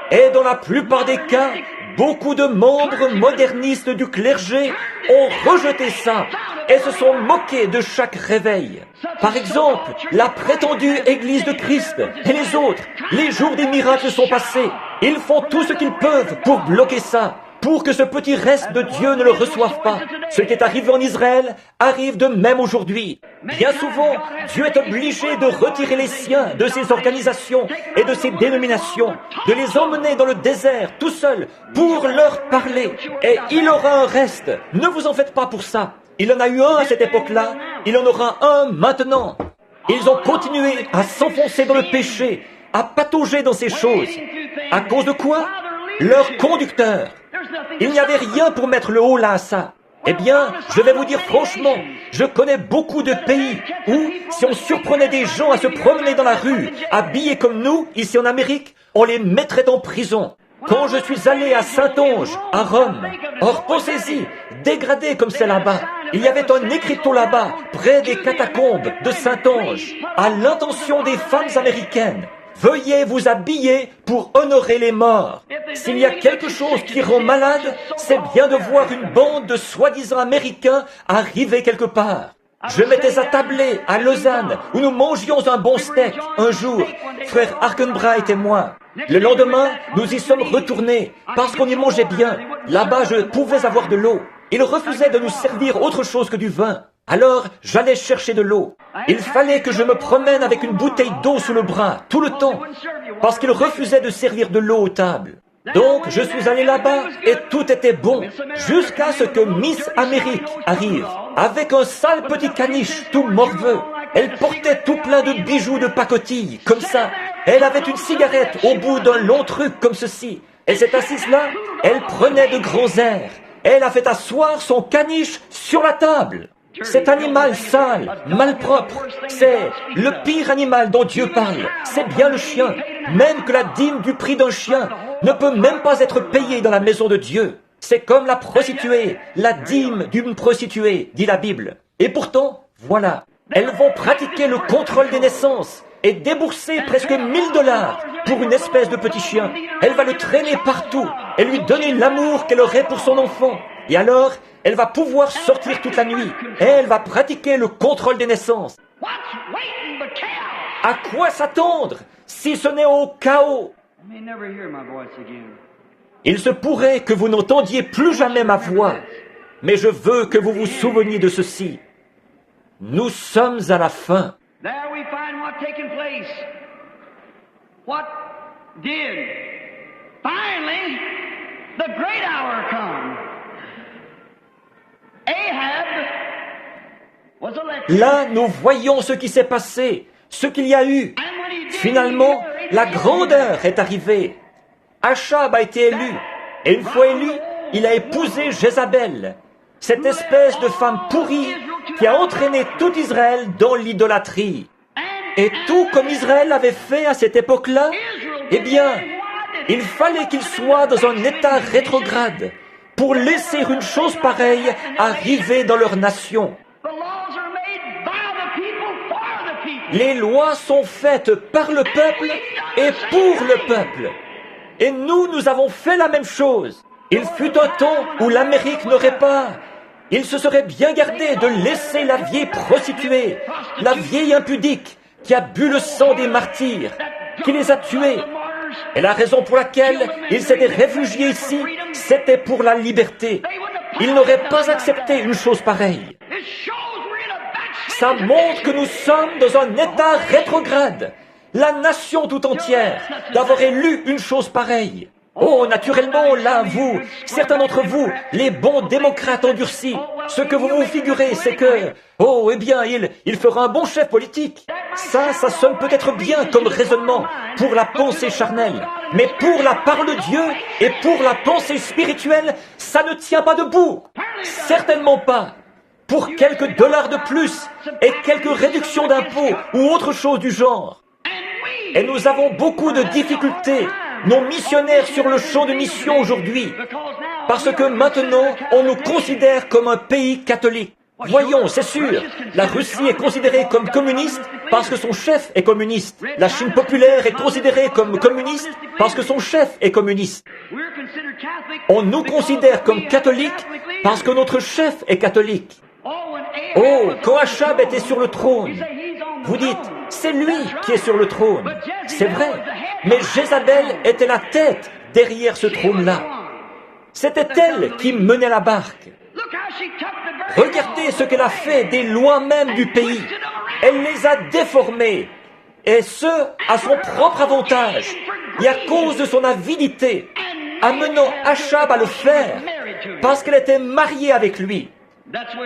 Et dans la plupart des cas, beaucoup de membres modernistes du clergé ont rejeté ça et se sont moqués de chaque réveil. Par exemple, la prétendue Église de Christ et les autres, les jours des miracles sont passés. Ils font tout ce qu'ils peuvent pour bloquer ça, pour que ce petit reste de Dieu ne le reçoive pas. Ce qui est arrivé en Israël arrive de même aujourd'hui. Bien souvent, Dieu est obligé de retirer les siens de ces organisations et de ces dénominations, de les emmener dans le désert tout seuls pour leur parler. Et il aura un reste. Ne vous en faites pas pour ça. Il en a eu un à cette époque-là, il en aura un maintenant. Ils ont continué à s'enfoncer dans le péché, à patauger dans ces choses. À cause de quoi? Leur conducteur. Il n'y avait rien pour mettre le haut là à ça. Eh bien, je vais vous dire franchement, je connais beaucoup de pays où, si on surprenait des gens à se promener dans la rue, habillés comme nous, ici en Amérique, on les mettrait en prison. Quand je suis allé à Saint-Onge, à Rome, or pensez-y, dégradé comme c'est là-bas, il y avait un écriteau là-bas, près des catacombes de Saint-Onge, à l'intention des femmes américaines. Veuillez vous habiller pour honorer les morts. S'il y a quelque chose qui rend malade, c'est bien de voir une bande de soi-disant Américains arriver quelque part. Je m'étais attablé à Lausanne, où nous mangions un bon steak, un jour, frère Arkenbright et moi. Le lendemain, nous y sommes retournés, parce qu'on y mangeait bien. Là-bas, je pouvais avoir de l'eau. Ils refusaient de nous servir autre chose que du vin. Alors, j'allais chercher de l'eau. Il fallait que je me promène avec une bouteille d'eau sous le bras, tout le temps, parce qu'ils refusaient de servir de l'eau aux tables. Donc, je suis allé là-bas et tout était bon, jusqu'à ce que Miss Amérique arrive, avec un sale petit caniche tout morveux. Elle portait tout plein de bijoux de pacotille, comme ça. Elle avait une cigarette au bout d'un long truc comme ceci. Elle s'est assise là, elle prenait de grands airs. Elle a fait asseoir son caniche sur la table. Cet animal sale, malpropre, c'est le pire animal dont Dieu parle. C'est bien le chien. Même que la dîme du prix d'un chien ne peut même pas être payée dans la maison de Dieu. C'est comme la prostituée, la dîme d'une prostituée, dit la Bible. Et pourtant, voilà, elles vont pratiquer le contrôle des naissances et débourser presque $1000 pour une espèce de petit chien. Elle va le traîner partout et lui donner l'amour qu'elle aurait pour son enfant. Et alors, elle va pouvoir sortir toute la nuit et elle va pratiquer le contrôle des naissances. À quoi s'attendre si ce n'est au chaos? Il se pourrait que vous n'entendiez plus jamais ma voix, mais je veux que vous vous souveniez de ceci. Nous sommes à la fin. There we find what taken place. What did? Finally, the great hour come. Ahab was elected. Là, nous voyons ce qui s'est passé, ce qu'il y a eu. Finalement, la grande heure est arrivée. Achab a été élu, et une fois élu, il a épousé Jézabel, cette espèce de femme pourrie qui a entraîné tout Israël dans l'idolâtrie. Et tout comme Israël avait fait à cette époque-là, eh bien, il fallait qu'il soit dans un état rétrograde pour laisser une chose pareille arriver dans leur nation. Les lois sont faites par le peuple et pour le peuple. Et nous avons fait la même chose. Il fut un temps où l'Amérique n'aurait pas Il se serait bien gardé de laisser la vieille prostituée, la vieille impudique, qui a bu le sang des martyrs, qui les a tués. Et la raison pour laquelle il s'était réfugié ici, c'était pour la liberté. Il n'aurait pas accepté une chose pareille. Ça montre que nous sommes dans un état rétrograde. La nation tout entière, d'avoir élu une chose pareille. Oh, naturellement, là, vous, certains d'entre vous, les bons démocrates endurcis, ce que vous vous figurez, c'est que, oh, eh bien, il fera un bon chef politique. Ça sonne peut-être bien comme raisonnement pour la pensée charnelle, mais pour la parole de Dieu et pour la pensée spirituelle, ça ne tient pas debout. Certainement pas. Pour quelques dollars de plus et quelques réductions d'impôts ou autre chose du genre. Et nous avons beaucoup de difficultés, nos missionnaires sur le champ de mission aujourd'hui, parce que maintenant, on nous considère comme un pays catholique. Voyons, c'est sûr, la Russie est considérée comme communiste parce que son chef est communiste. La Chine populaire est considérée comme communiste parce que son chef est communiste. On nous considère comme catholiques parce que notre chef est catholique. Oh, quand Achab était sur le trône, vous dites, c'est lui qui est sur le trône. C'est vrai, mais Jézabel était la tête derrière ce trône-là. C'était elle qui menait la barque. Regardez ce qu'elle a fait des lois même du pays. Elle les a déformés, et ce, à son propre avantage, et à cause de son avidité, amenant Achab à le faire, parce qu'elle était mariée avec lui.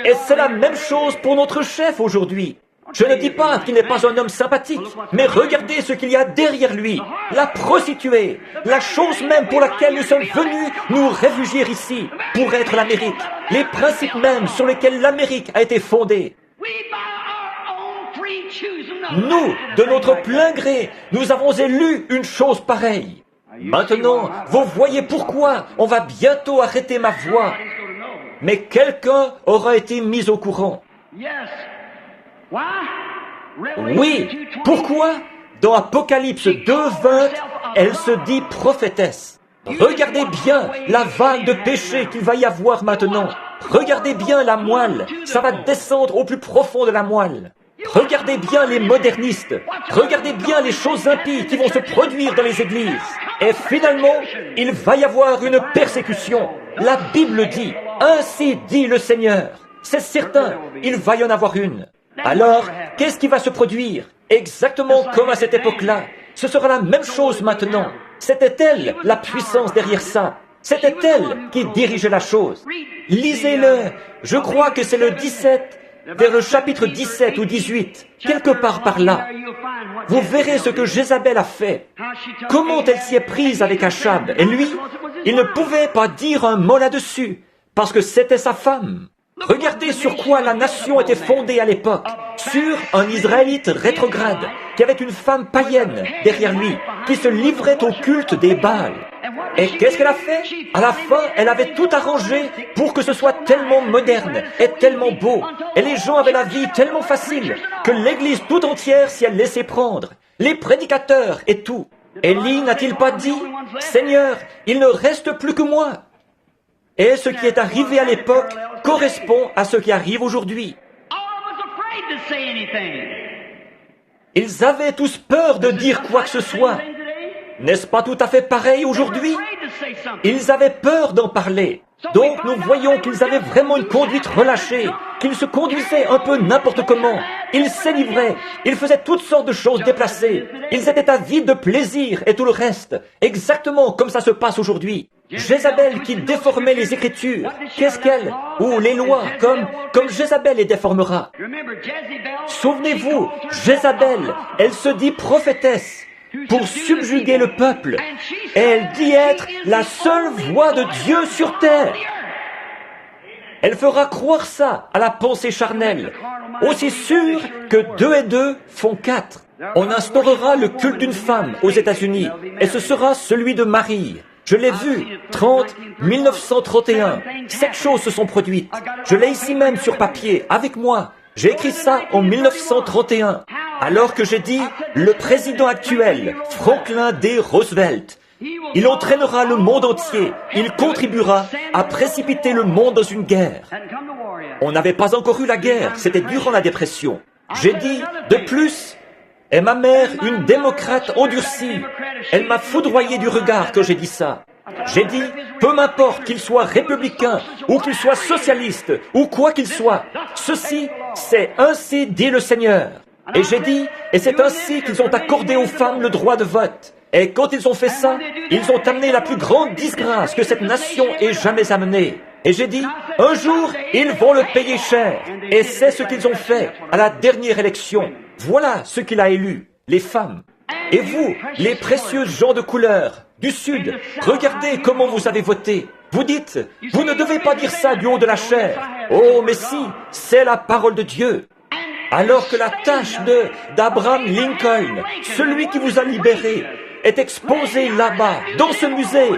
Et c'est la même chose pour notre chef aujourd'hui. Je ne dis pas qu'il n'est pas un homme sympathique, mais regardez ce qu'il y a derrière lui. La prostituée, la chose même pour laquelle nous sommes venus nous réfugier ici, pour être l'Amérique. Les principes mêmes sur lesquels l'Amérique a été fondée. Nous, de notre plein gré, nous avons élu une chose pareille. Maintenant, vous voyez pourquoi on va bientôt arrêter ma voix. Mais quelqu'un aura été mis au courant. Oui, pourquoi? Dans Apocalypse 2:20, elle se dit prophétesse. Regardez bien la vague de péché qu'il va y avoir maintenant. Regardez bien la moelle, ça va descendre au plus profond de la moelle. Regardez bien les modernistes, regardez bien les choses impies qui vont se produire dans les églises. Et finalement, il va y avoir une persécution. La Bible dit, ainsi dit le Seigneur. C'est certain, il va y en avoir une. Alors, qu'est-ce qui va se produire? Exactement comme à cette époque-là. Ce sera la même chose maintenant. C'était elle, la puissance derrière ça. C'était elle qui dirigeait la chose. Lisez-le. Je crois que c'est le 17, vers le chapitre 17 ou 18, quelque part par là. Vous verrez ce que Jézabel a fait. Comment elle s'y est prise avec Achab. Et lui, il ne pouvait pas dire un mot là-dessus, parce que c'était sa femme. Regardez sur quoi la nation était fondée à l'époque. Sur un Israélite rétrograde, qui avait une femme païenne derrière lui, qui se livrait au culte des Baals. Et qu'est-ce qu'elle a fait? À la fin, elle avait tout arrangé pour que ce soit tellement moderne et tellement beau. Et les gens avaient la vie tellement facile que l'Église tout entière s'y a laissé prendre. Les prédicateurs et tout. Élie n'a-t-il pas dit, « Seigneur, il ne reste plus que moi ». Et ce qui est arrivé à l'époque correspond à ce qui arrive aujourd'hui. Ils avaient tous peur de dire quoi que ce soit. N'est-ce pas tout à fait pareil aujourd'hui? Ils avaient peur d'en parler. Donc nous voyons qu'ils avaient vraiment une conduite relâchée, qu'ils se conduisaient un peu n'importe comment. Ils s'enivraient, ils faisaient toutes sortes de choses déplacées. Ils étaient avides de plaisir et tout le reste, exactement comme ça se passe aujourd'hui. Jézabel qui déformait les Écritures, qu'est-ce qu'elle? Ou les lois, comme Jézabel les déformera. Souvenez-vous, Jézabel, elle se dit prophétesse pour subjuguer le peuple. Et elle dit être la seule voix de Dieu sur terre. Elle fera croire ça à la pensée charnelle, aussi sûr que 2 et 2 font 4. On instaurera le culte d'une femme aux États-Unis, et ce sera celui de Marie. Je l'ai vu, 1931. 7 choses se sont produites. Je l'ai ici même sur papier, avec moi. J'ai écrit ça en 1931, alors que j'ai dit le président actuel, Franklin D. Roosevelt, Il entraînera le monde entier. Il contribuera à précipiter le monde dans une guerre. On n'avait pas encore eu la guerre, c'était durant la dépression. J'ai dit, de plus, et ma mère, une démocrate endurcie, elle m'a foudroyé du regard que j'ai dit ça. J'ai dit, peu m'importe qu'il soit républicain, ou qu'il soit socialiste, ou quoi qu'il soit, ceci, c'est ainsi dit le Seigneur. Et j'ai dit, et c'est ainsi qu'ils ont accordé aux femmes le droit de vote. Et quand ils ont fait ça, ils ont amené la plus grande disgrâce que cette nation ait jamais amenée. Et j'ai dit, un jour, ils vont le payer cher. Et c'est ce qu'ils ont fait à la dernière élection. Voilà ce qu'il a élu, les femmes. Et vous, les précieux gens de couleur, du Sud, regardez comment vous avez voté. Vous dites, vous ne devez pas dire ça du haut de la chair. Oh, mais si, c'est la parole de Dieu. Alors que la tache d'Abraham Lincoln, celui qui vous a libéré, est exposée là-bas, dans ce musée,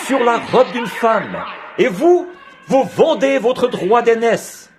sur la robe d'une femme. Et vous, vous vendez votre droit d'aînesse.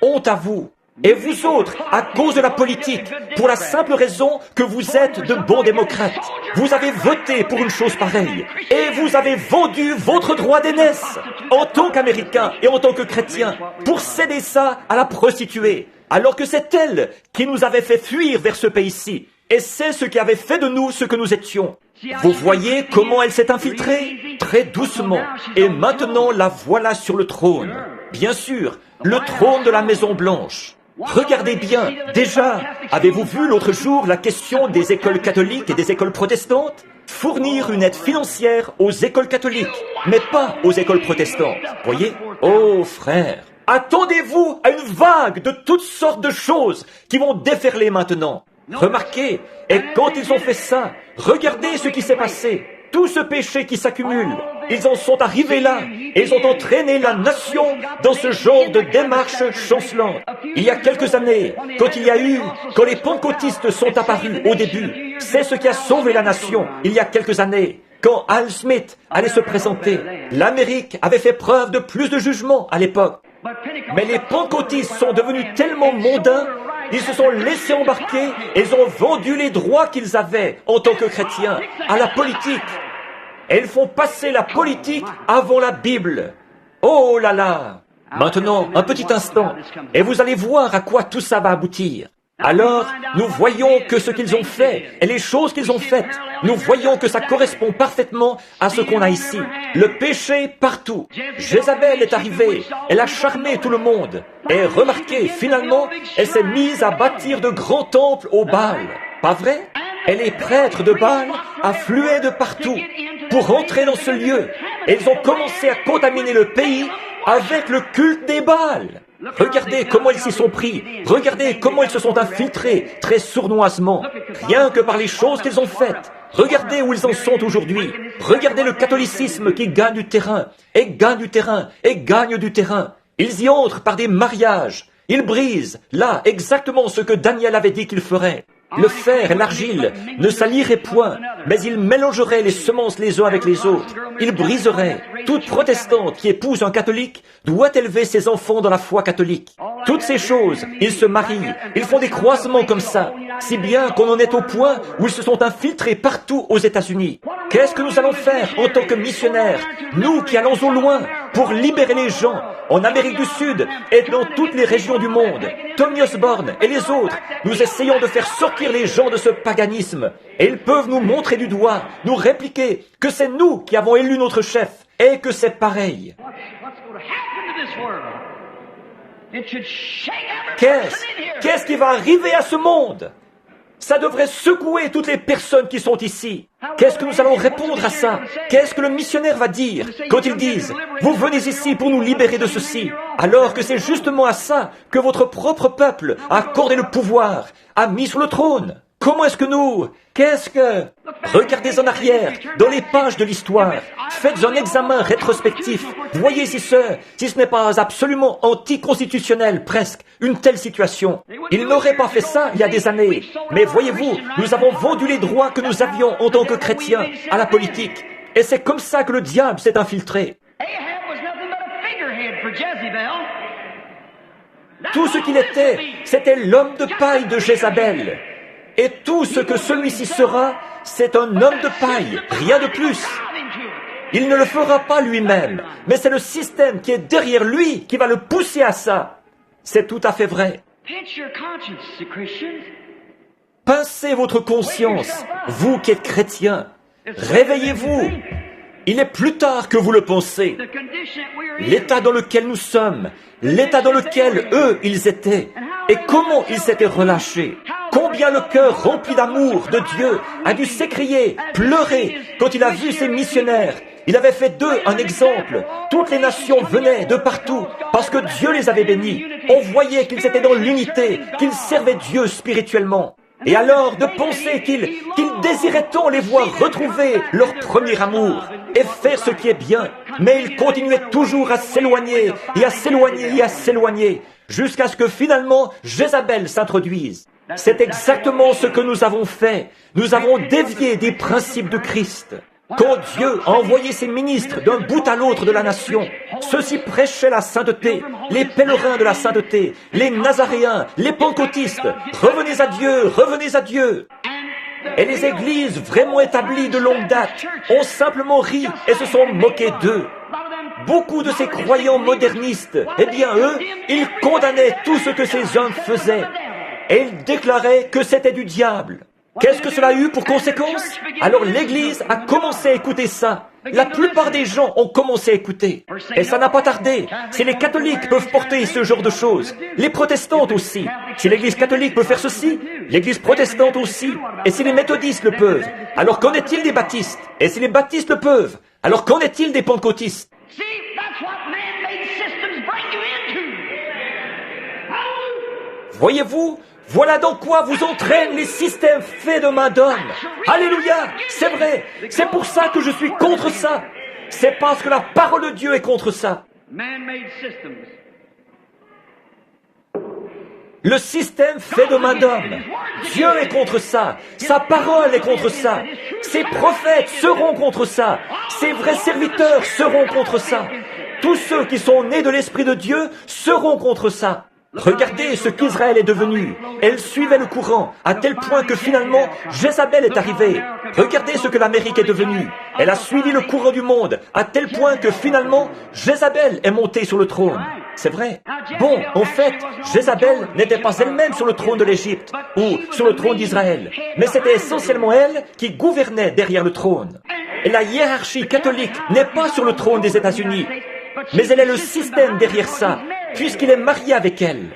Honte à vous. Et vous autres, à cause de la politique, pour la simple raison que vous êtes de bons démocrates, vous avez voté pour une chose pareille, et vous avez vendu votre droit d'aînesse, en tant qu'Américain et en tant que chrétien, pour céder ça à la prostituée, alors que c'est elle qui nous avait fait fuir vers ce pays-ci, et c'est ce qui avait fait de nous ce que nous étions. Vous voyez comment elle s'est infiltrée? Très doucement, et maintenant la voilà sur le trône. Bien sûr, le trône de la Maison Blanche. Regardez bien, déjà, avez-vous vu l'autre jour la question des écoles catholiques et des écoles protestantes? Fournir une aide financière aux écoles catholiques, mais pas aux écoles protestantes. Voyez? Oh, frère, attendez-vous à une vague de toutes sortes de choses qui vont déferler maintenant. Remarquez, et quand ils ont fait ça, regardez ce qui s'est passé. Tout ce péché qui s'accumule, ils en sont arrivés là, et ils ont entraîné la nation dans ce genre de démarche chancelante. Il y a quelques années, quand les pentecôtistes sont apparus au début, c'est ce qui a sauvé la nation, il y a quelques années. Quand Al Smith allait se présenter, l'Amérique avait fait preuve de plus de jugement à l'époque. Mais les pentecôtistes sont devenus tellement mondains, ils se sont laissés embarquer et ils ont vendu les droits qu'ils avaient en tant que chrétiens à la politique. Et ils font passer la politique avant la Bible. Oh là là! Maintenant, un petit instant, et vous allez voir à quoi tout ça va aboutir. Alors, nous voyons que ce qu'ils ont fait et les choses qu'ils ont faites, nous voyons que ça correspond parfaitement à ce qu'on a ici. Le péché partout. Jézabel est arrivée, elle a charmé tout le monde. Et remarquez, finalement, elle s'est mise à bâtir de grands temples au Baal. Pas vrai? Et les prêtres de Baal affluaient de partout pour entrer dans ce lieu. Et ils ont commencé à contaminer le pays avec le culte des Baals. Regardez comment ils s'y sont pris. Regardez comment ils se sont infiltrés très sournoisement, rien que par les choses qu'ils ont faites. Regardez où ils en sont aujourd'hui. Regardez le catholicisme qui gagne du terrain, et gagne du terrain, et gagne du terrain. Ils y entrent par des mariages. Ils brisent, là, exactement ce que Daniel avait dit qu'il ferait. Le fer et l'argile ne s'allieraient point, mais ils mélangeraient les semences les uns avec les autres. Ils briseraient. Toute protestante qui épouse un catholique doit élever ses enfants dans la foi catholique. Toutes ces choses, ils se marient, ils font des croisements comme ça, si bien qu'on en est au point où ils se sont infiltrés partout aux États-Unis. Qu'est-ce que nous allons faire en tant que missionnaires, nous qui allons au loin, pour libérer les gens, en Amérique du Sud et dans toutes les régions du monde? Tommy Osborne et les autres, nous essayons de faire sortir les gens de ce paganisme. Et ils peuvent nous montrer du doigt, nous répliquer que c'est nous qui avons élu notre chef et que c'est pareil. Qu'est-ce qui va arriver à ce monde? Ça devrait secouer toutes les personnes qui sont ici. Qu'est-ce que nous allons répondre à ça? Qu'est-ce que le missionnaire va dire quand ils disent « Vous venez ici pour nous libérer de ceci », alors que c'est justement à ça que votre propre peuple a accordé le pouvoir, a mis sur le trône? Comment est-ce que nous... Regardez en arrière, dans les pages de l'histoire. Faites un examen rétrospectif. Voyez si ce n'est pas absolument anticonstitutionnel, presque, une telle situation. Ils n'auraient pas fait ça il y a des années. Mais voyez-vous, nous avons vendu les droits que nous avions en tant que chrétiens à la politique. Et c'est comme ça que le diable s'est infiltré. Tout ce qu'il était, c'était l'homme de paille de Jézabel. Et tout ce que celui-ci sera, c'est un homme de paille, rien de plus. Il ne le fera pas lui-même, mais c'est le système qui est derrière lui qui va le pousser à ça. C'est tout à fait vrai. Pincez votre conscience, vous qui êtes chrétiens. Réveillez-vous. Il est plus tard que vous le pensez. L'état dans lequel nous sommes, l'état dans lequel eux, ils étaient, et comment ils s'étaient relâchés. Combien le cœur rempli d'amour de Dieu a dû s'écrier, pleurer, quand il a vu ces missionnaires. Il avait fait d'eux un exemple. Toutes les nations venaient de partout, parce que Dieu les avait bénis. On voyait qu'ils étaient dans l'unité, qu'ils servaient Dieu spirituellement. Et alors de penser qu'ils désiraient tant les voir retrouver leur premier amour et faire ce qui est bien. Mais ils continuaient toujours à s'éloigner et à s'éloigner et à s'éloigner jusqu'à ce que finalement Jézabel s'introduise. C'est exactement ce que nous avons fait. Nous avons dévié des principes de Christ. Quand Dieu a envoyé ses ministres d'un bout à l'autre de la nation, ceux-ci prêchaient la sainteté, les pèlerins de la sainteté, les nazaréens, les pentecôtistes. Revenez à Dieu, revenez à Dieu. Et les églises vraiment établies de longue date ont simplement ri et se sont moqués d'eux. Beaucoup de ces croyants modernistes, eh bien eux, ils condamnaient tout ce que ces hommes faisaient. Et ils déclaraient que c'était du diable. Qu'est-ce que cela a eu pour conséquence? Alors l'Église a commencé à écouter ça. La plupart des gens ont commencé à écouter. Et ça n'a pas tardé. Si les catholiques peuvent porter ce genre de choses, les protestantes aussi. Si l'Église catholique peut faire ceci, l'Église protestante aussi. Et si les méthodistes le peuvent, alors qu'en est-il des baptistes? Et si les baptistes le peuvent, alors qu'en est-il des pentecôtistes? Voyez-vous? Voilà dans quoi vous entraînent les systèmes faits de main d'homme. Alléluia, c'est vrai. C'est pour ça que je suis contre ça. C'est parce que la parole de Dieu est contre ça. Le système fait de main d'homme. Dieu est contre ça. Sa parole est contre ça. Ses prophètes seront contre ça. Ses vrais serviteurs seront contre ça. Tous ceux qui sont nés de l'Esprit de Dieu seront contre ça. Regardez ce qu'Israël est devenu. Elle suivait le courant, à tel point que finalement, Jézabel est arrivée. Regardez ce que l'Amérique est devenue. Elle a suivi le courant du monde, à tel point que finalement, Jézabel est montée sur le trône. C'est vrai. Bon, en fait, Jézabel n'était pas elle-même sur le trône de l'Égypte, ou sur le trône d'Israël, mais c'était essentiellement elle qui gouvernait derrière le trône. Et la hiérarchie catholique n'est pas sur le trône des États-Unis, mais elle est le système derrière ça, puisqu'il est marié avec elle.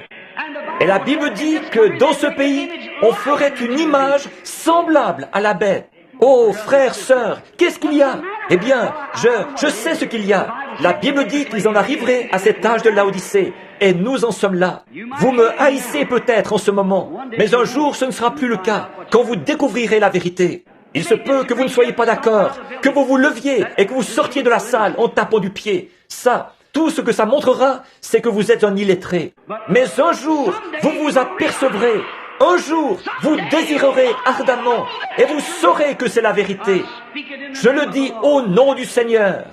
Et la Bible dit que dans ce pays, on ferait une image semblable à la bête. Oh, frères, sœurs, qu'est-ce qu'il y a? Eh bien, je sais ce qu'il y a. La Bible dit qu'ils en arriveraient à cet âge de Laodicée. Et nous en sommes là. Vous me haïssez peut-être en ce moment, mais un jour ce ne sera plus le cas, quand vous découvrirez la vérité. Il se peut que vous ne soyez pas d'accord, que vous vous leviez et que vous sortiez de la salle en tapant du pied. Ça, tout ce que ça montrera, c'est que vous êtes un illettré. Mais un jour, vous vous apercevrez. Un jour, vous désirerez ardemment et vous saurez que c'est la vérité. Je le dis au nom du Seigneur.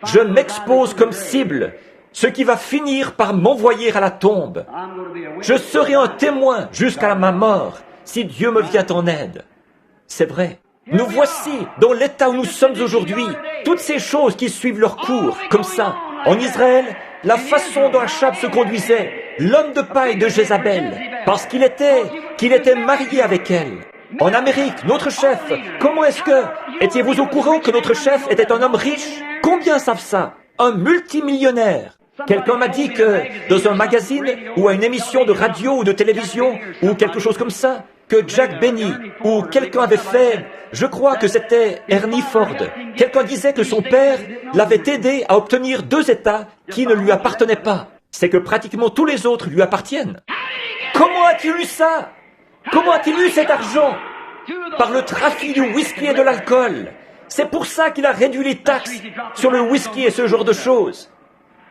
Je m'expose comme cible, ce qui va finir par m'envoyer à la tombe. Je serai un témoin jusqu'à ma mort, si Dieu me vient en aide. C'est vrai. Nous voici dans l'état où nous sommes aujourd'hui. Toutes ces choses qui suivent leur cours, comme ça. En Israël, la façon dont Achab se conduisait, l'homme de paille de Jézabel, parce qu'il était marié avec elle. En Amérique, notre chef, comment est-ce que... Étiez-vous au courant que notre chef était un homme riche? Combien savent ça? Un multimillionnaire. Quelqu'un m'a dit que dans un magazine ou à une émission de radio ou de télévision ou quelque chose comme ça, que Jack Benny ou quelqu'un avait fait, je crois que c'était Ernie Ford. Quelqu'un disait que son père l'avait aidé à obtenir 2 États qui ne lui appartenaient pas. C'est que pratiquement tous les autres lui appartiennent. Comment a-t-il eu ça? Comment a-t-il eu cet argent? Par le trafic du whisky et de l'alcool. C'est pour ça qu'il a réduit les taxes sur le whisky et ce genre de choses.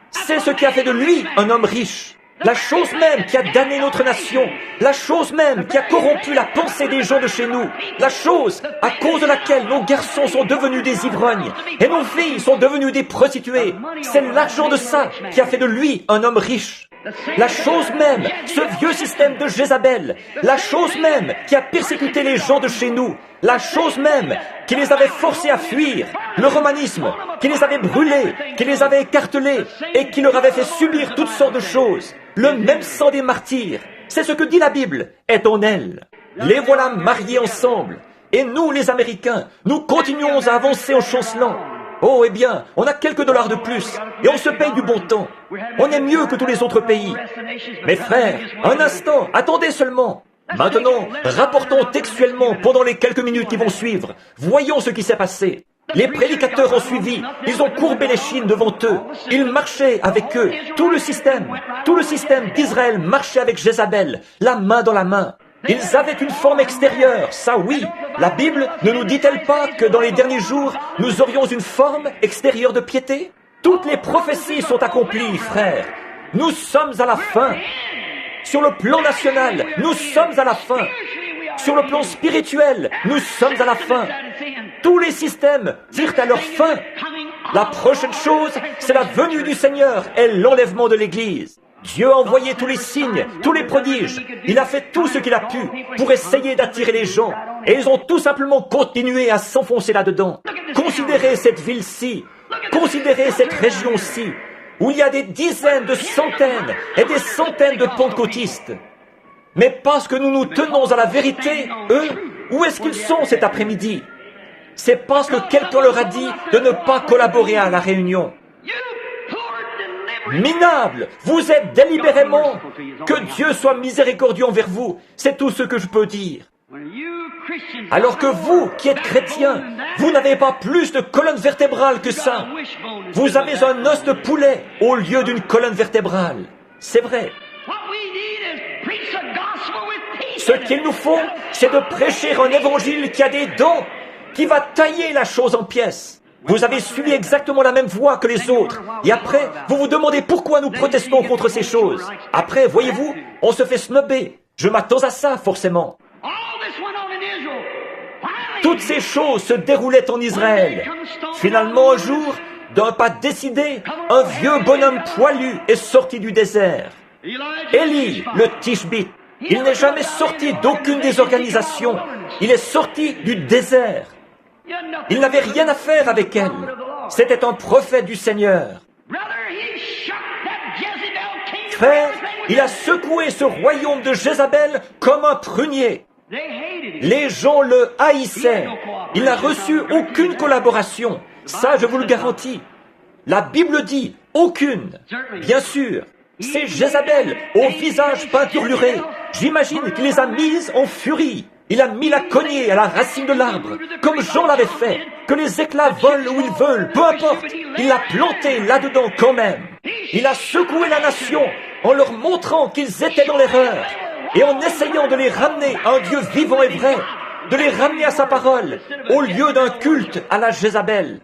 C'est ce qui a fait de lui un homme riche. La chose même qui a damné notre nation, la chose même qui a corrompu la pensée des gens de chez nous, la chose à cause de laquelle nos garçons sont devenus des ivrognes et nos filles sont devenues des prostituées, c'est l'argent de ça qui a fait de lui un homme riche. La chose même, ce vieux système de Jézabel, la chose même qui a persécuté les gens de chez nous, la chose même qui les avait forcés à fuir, le romanisme, qui les avait brûlés, qui les avait écartelés et qui leur avait fait subir toutes sortes de choses, le même sang des martyrs, c'est ce que dit la Bible, est en elle. Les voilà mariés ensemble. Et nous, les Américains, nous continuons à avancer en chancelant. Oh, eh bien, on a quelques dollars de plus, et on se paye du bon temps. On est mieux que tous les autres pays. Mes frères, un instant, attendez seulement. Maintenant, rapportons textuellement pendant les quelques minutes qui vont suivre. Voyons ce qui s'est passé. Les prédicateurs ont suivi, ils ont courbé les chines devant eux, ils marchaient avec eux. Tout le système d'Israël marchait avec Jézabel, la main dans la main. Ils avaient une forme extérieure, ça oui. La Bible ne nous dit-elle pas que dans les derniers jours, nous aurions une forme extérieure de piété? Toutes les prophéties sont accomplies, frères. Nous sommes à la fin. Sur le plan national, nous sommes à la fin. Sur le plan spirituel, nous sommes à la fin. Tous les systèmes tirent à leur fin. La prochaine chose, c'est la venue du Seigneur et l'enlèvement de l'Église. Dieu a envoyé tous les signes, tous les prodiges. Il a fait tout ce qu'il a pu pour essayer d'attirer les gens. Et ils ont tout simplement continué à s'enfoncer là-dedans. Considérez cette ville-ci, considérez cette région-ci, où il y a des dizaines de centaines et des centaines de pentecôtistes. Mais parce que nous nous tenons à la vérité, eux, où est-ce qu'ils sont cet après-midi? C'est parce que quelqu'un leur a dit de ne pas collaborer à la réunion. Minables, vous êtes délibérément. Que Dieu soit miséricordieux envers vous, c'est tout ce que je peux dire. Alors que vous, qui êtes chrétiens, vous n'avez pas plus de colonne vertébrale que ça. Vous avez un os de poulet au lieu d'une colonne vertébrale. C'est vrai. Ce qu'il nous faut, c'est de prêcher un évangile qui a des dents, qui va tailler la chose en pièces. Vous avez suivi exactement la même voie que les autres. Et après, vous vous demandez pourquoi nous protestons contre ces choses. Après, voyez-vous, on se fait snobber. Je m'attends à ça, forcément. Toutes ces choses se déroulaient en Israël. Finalement, un jour, d'un pas décidé, un vieux bonhomme poilu est sorti du désert. Élie, le Tishbite. Il n'est jamais sorti d'aucune des organisations. Il est sorti du désert. Il n'avait rien à faire avec elle. C'était un prophète du Seigneur. Frère, il a secoué ce royaume de Jézabel comme un prunier. Les gens le haïssaient. Il n'a reçu aucune collaboration. Ça, je vous le garantis. La Bible dit aucune. Bien sûr, c'est Jézabel au visage peinturluré. J'imagine qu'il les a mises en furie. Il a mis la cognée à la racine de l'arbre, comme Jean l'avait fait. Que les éclats volent où ils veulent, peu importe. Il l'a planté là-dedans quand même. Il a secoué la nation en leur montrant qu'ils étaient dans l'erreur et en essayant de les ramener à un Dieu vivant et vrai, de les ramener à sa parole, au lieu d'un culte à la Jézabel.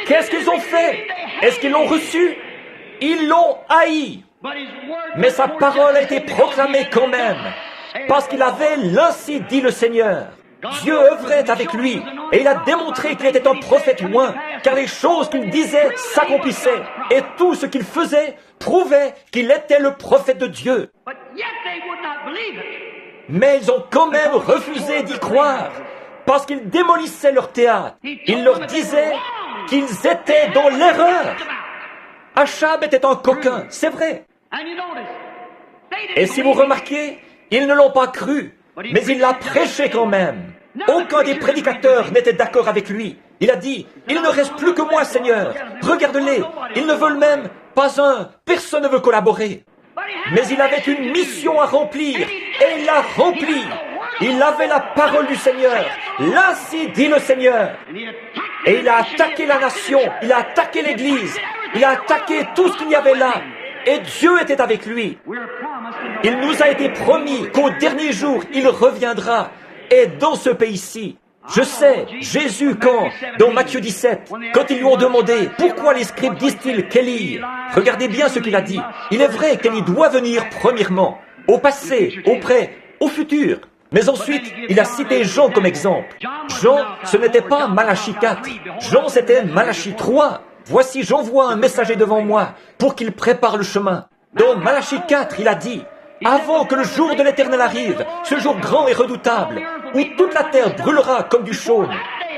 Qu'est-ce qu'ils ont fait? Est-ce qu'ils l'ont reçu? Ils l'ont haï. Mais sa parole a été proclamée quand même, parce qu'il avait l'ainsi dit le Seigneur. Dieu œuvrait avec lui, et il a démontré qu'il était un prophète loin, car les choses qu'il disait s'accomplissaient, et tout ce qu'il faisait prouvait qu'il était le prophète de Dieu. Mais ils ont quand même refusé d'y croire, parce qu'ils démolissaient leur théâtre. Il leur disait qu'ils étaient dans l'erreur. Achab était un coquin, c'est vrai. Et si vous remarquez, ils ne l'ont pas cru, mais il l'a prêché quand même. Aucun des prédicateurs n'était d'accord avec lui. Il a dit, il ne reste plus que moi, Seigneur. Regarde-les, ils ne veulent même pas un. Personne ne veut collaborer. Mais il avait une mission à remplir, et il l'a remplie. Il avait la parole du Seigneur. L'ainsi dit le Seigneur. Et il a attaqué la nation, il a attaqué l'Église, il a attaqué tout ce qu'il y avait là. Et Dieu était avec lui. Il nous a été promis qu'au dernier jour, il reviendra. Et dans ce pays-ci, je sais, Jésus, dans Matthieu 17, quand ils lui ont demandé « Pourquoi les scribes disent-ils qu'Élie ?» Regardez bien ce qu'il a dit. Il est vrai qu'Élie doit venir premièrement, au passé, au près, au futur. Mais ensuite, il a cité Jean comme exemple. Jean, ce n'était pas Malachie 4. Jean, c'était Malachie 3. Voici, j'envoie un messager devant moi pour qu'il prépare le chemin. Dans Malachie 4, il a dit, avant que le jour de l'Éternel arrive, ce jour grand et redoutable, où toute la terre brûlera comme du chaume.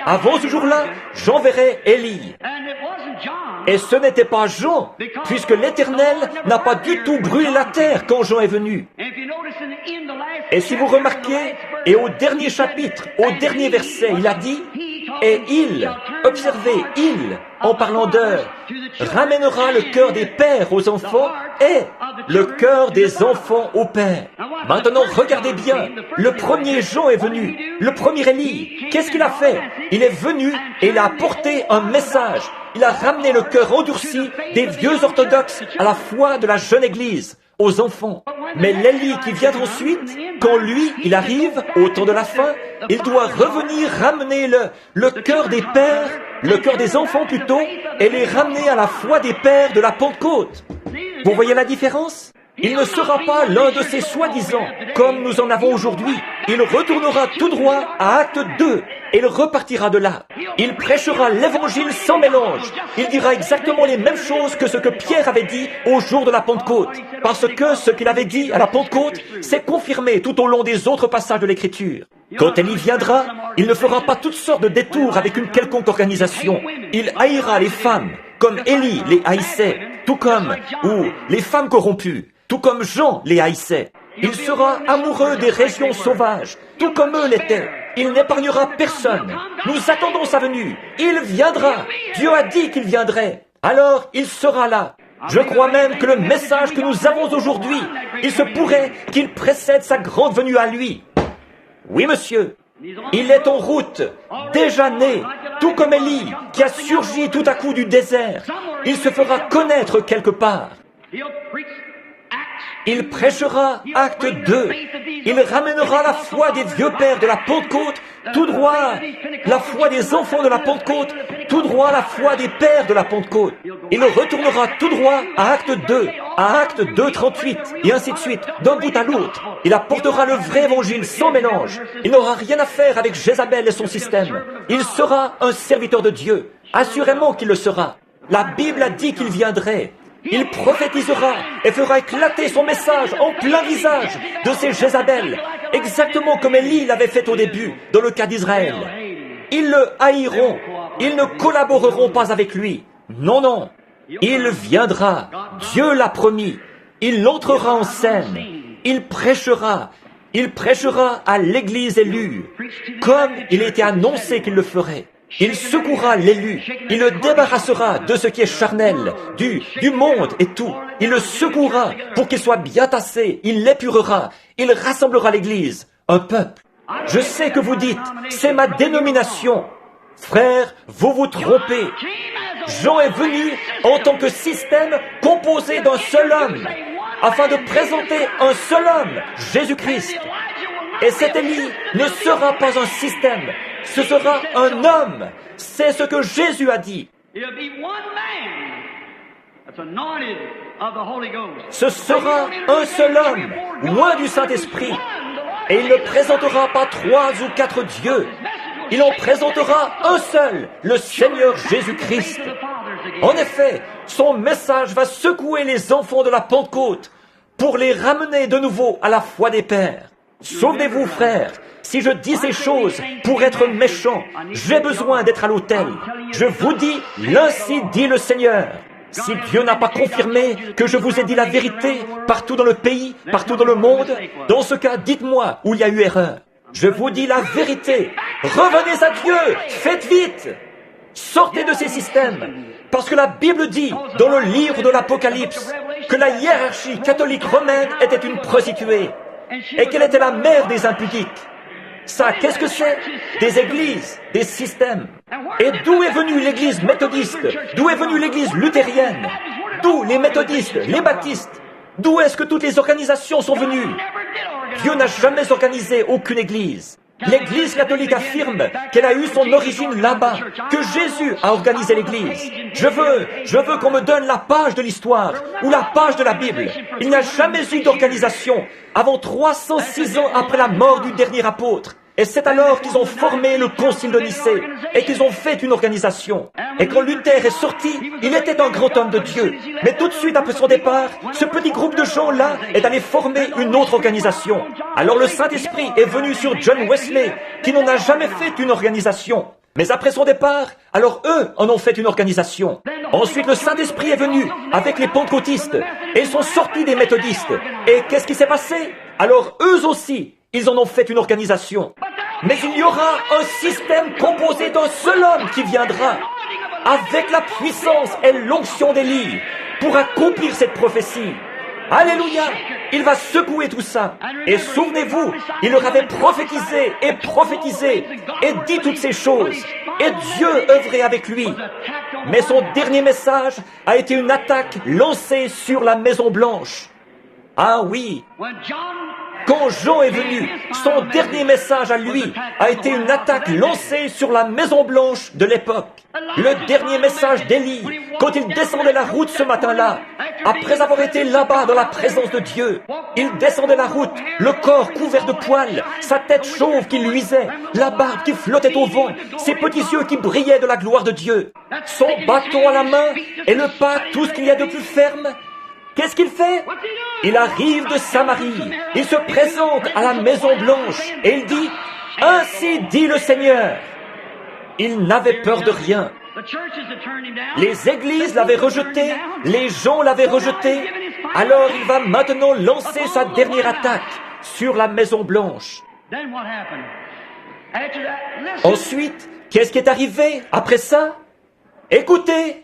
Avant ce jour-là, j'enverrai Élie. Et ce n'était pas Jean, puisque l'Éternel n'a pas du tout brûlé la terre quand Jean est venu. Et si vous remarquez, et au dernier chapitre, au dernier verset, il a dit, et il, observez, il, en parlant d'heure, ramènera le cœur des pères aux enfants et le cœur des enfants aux pères. Maintenant, regardez bien, le premier Jean est venu, le premier Élie. Qu'est-ce qu'il a fait? Il est venu et il a apporté un message. Il a ramené le cœur endurci des vieux orthodoxes à la foi de la jeune Église, aux enfants. Mais l'Élie qui vient ensuite, quand lui, il arrive au temps de la fin, il doit revenir ramener le cœur des pères, le cœur des enfants plutôt, et les ramener à la foi des pères de la Pentecôte. Vous voyez la différence? Il ne sera pas l'un de ces soi-disant, comme nous en avons aujourd'hui. Il retournera tout droit à Acte 2, et il repartira de là. Il prêchera l'évangile sans mélange. Il dira exactement les mêmes choses que ce que Pierre avait dit au jour de la Pentecôte. Parce que ce qu'il avait dit à la Pentecôte s'est confirmé tout au long des autres passages de l'Écriture. Quand Élie viendra, il ne fera pas toutes sortes de détours avec une quelconque organisation. Il haïra les femmes, comme Élie les haïssait, tout comme, ou les femmes corrompues, tout comme Jean les haïssait. Il sera amoureux des régions sauvages, tout comme eux l'étaient. Il n'épargnera personne. Nous attendons sa venue. Il viendra. Dieu a dit qu'il viendrait. Alors, il sera là. Je crois même que le message que nous avons aujourd'hui, il se pourrait qu'il précède sa grande venue à lui. Oui, monsieur. Il est en route, déjà né, tout comme Élie, qui a surgi tout à coup du désert. Il se fera connaître quelque part. Il prêchera Acte 2. Il ramènera la foi des vieux pères de la Pentecôte, tout droit, la foi des enfants de la Pentecôte, tout droit la foi des pères de la Pentecôte. Il retournera tout droit à Acte 2, à Acte 2, 38, et ainsi de suite, d'un bout à l'autre. Il apportera le vrai évangile sans mélange. Il n'aura rien à faire avec Jézabel et son système. Il sera un serviteur de Dieu. Assurément qu'il le sera. La Bible a dit qu'il viendrait. Il prophétisera et fera éclater son message en plein visage de ces Jézabel, exactement comme Élie l'avait fait au début, dans le cas d'Israël. Ils le haïront, ils ne collaboreront pas avec lui. Non, non, il viendra, Dieu l'a promis, il entrera en scène, il prêchera à l'Église élue, comme il était annoncé qu'il le ferait. Il secouera l'élu, il le débarrassera de ce qui est charnel, du monde et tout. Il le secouera pour qu'il soit bien tassé, il l'épurera, il rassemblera l'Église, un peuple. Je sais que vous dites, c'est ma dénomination. Frère, vous vous trompez. Jean est venu en tant que système composé d'un seul homme, afin de présenter un seul homme, Jésus-Christ. Et cet Élie ne sera pas un système, ce sera un homme. C'est ce que Jésus a dit. Ce sera un seul homme, loin du Saint-Esprit. Et il ne présentera pas 3 ou 4 dieux. Il en présentera un seul, le Seigneur Jésus-Christ. En effet, son message va secouer les enfants de la Pentecôte pour les ramener de nouveau à la foi des pères. Souvenez-vous, frères, si je dis ces choses pour être méchant, j'ai besoin d'être à l'autel. Je vous dis, l'ainsi dit le Seigneur. Si Dieu n'a pas confirmé que je vous ai dit la vérité partout dans le pays, partout dans le monde, dans ce cas, dites-moi où il y a eu erreur. Je vous dis la vérité. Revenez à Dieu. Faites vite. Sortez de ces systèmes. Parce que la Bible dit, dans le livre de l'Apocalypse, que la hiérarchie catholique romaine était une prostituée et qu'elle était la mère des impudiques. Ça, qu'est-ce que c'est? Des églises, des systèmes. Et d'où est venue l'église méthodiste? D'où est venue l'église luthérienne? D'où les méthodistes, les baptistes? D'où est-ce que toutes les organisations sont venues? Dieu n'a jamais organisé aucune église. L'Église catholique affirme qu'elle a eu son origine là-bas, que Jésus a organisé l'Église. Je veux qu'on me donne la page de l'histoire ou la page de la Bible. Il n'y a jamais eu d'organisation avant 306 ans après la mort du dernier apôtre. Et c'est alors qu'ils ont formé le concile de Nicée et qu'ils ont fait une organisation. Et quand Luther est sorti, il était un grand homme de Dieu. Mais tout de suite après son départ, ce petit groupe de gens-là est allé former une autre organisation. Alors le Saint-Esprit est venu sur John Wesley, qui n'en a jamais fait une organisation. Mais après son départ, alors eux en ont fait une organisation. Ensuite, le Saint-Esprit est venu avec les pentecôtistes et ils sont sortis des méthodistes. Et qu'est-ce qui s'est passé? Alors eux aussi, ils en ont fait une organisation. Mais il y aura un système composé d'un seul homme qui viendra avec la puissance et l'onction d'Élie pour accomplir cette prophétie. Alléluia! Il va secouer tout ça. Et souvenez-vous, il leur avait prophétisé et dit toutes ces choses. Et Dieu œuvrait avec lui. Mais son dernier message a été une attaque lancée sur la Maison Blanche. Ah oui! Quand Jean est venu, son dernier message à lui a été une attaque lancée sur la Maison Blanche de l'époque. Le dernier message d'Élie, quand il descendait la route ce matin-là, après avoir été là-bas dans la présence de Dieu, il descendait la route, le corps couvert de poils, sa tête chauve qui luisait, la barbe qui flottait au vent, ses petits yeux qui brillaient de la gloire de Dieu, son bâton à la main et le pas, tout ce qu'il y a de plus ferme. Qu'est-ce qu'il fait? Il arrive de Samarie, il se présente à la Maison Blanche et il dit « Ainsi dit le Seigneur ». Il n'avait peur de rien. Les églises l'avaient rejeté, les gens l'avaient rejeté, alors il va maintenant lancer sa dernière attaque sur la Maison Blanche. Ensuite, qu'est-ce qui est arrivé après ça? Écoutez!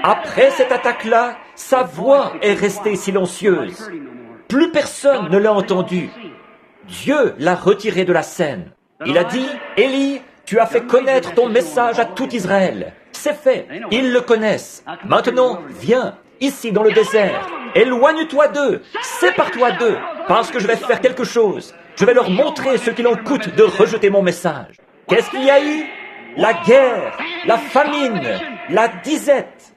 Après cette attaque-là, sa voix est restée silencieuse. Plus personne ne l'a entendu. Dieu l'a retiré de la scène. Il a dit, « Élie, tu as fait connaître ton message à tout Israël. C'est fait, ils le connaissent. Maintenant, viens, ici dans le désert. Éloigne-toi d'eux, sépare-toi d'eux, parce que je vais faire quelque chose. Je vais leur montrer ce qu'il en coûte de rejeter mon message. » Qu'est-ce qu'il y a eu? La guerre, la famine, la disette.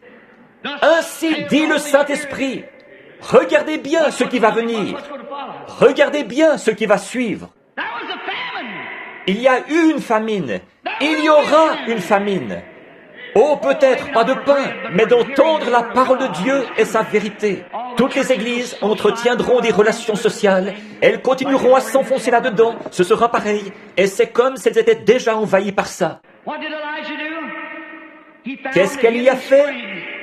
Ainsi dit le Saint-Esprit. Regardez bien ce qui va venir. Regardez bien ce qui va suivre. Il y a eu une famine. Il y aura une famine. Oh, peut-être pas de pain, mais d'entendre la parole de Dieu et sa vérité. Toutes les églises entretiendront des relations sociales. Elles continueront à s'enfoncer là-dedans. Ce sera pareil. Et c'est comme si elles étaient déjà envahies par ça. Qu'est-ce qu'elle y a fait?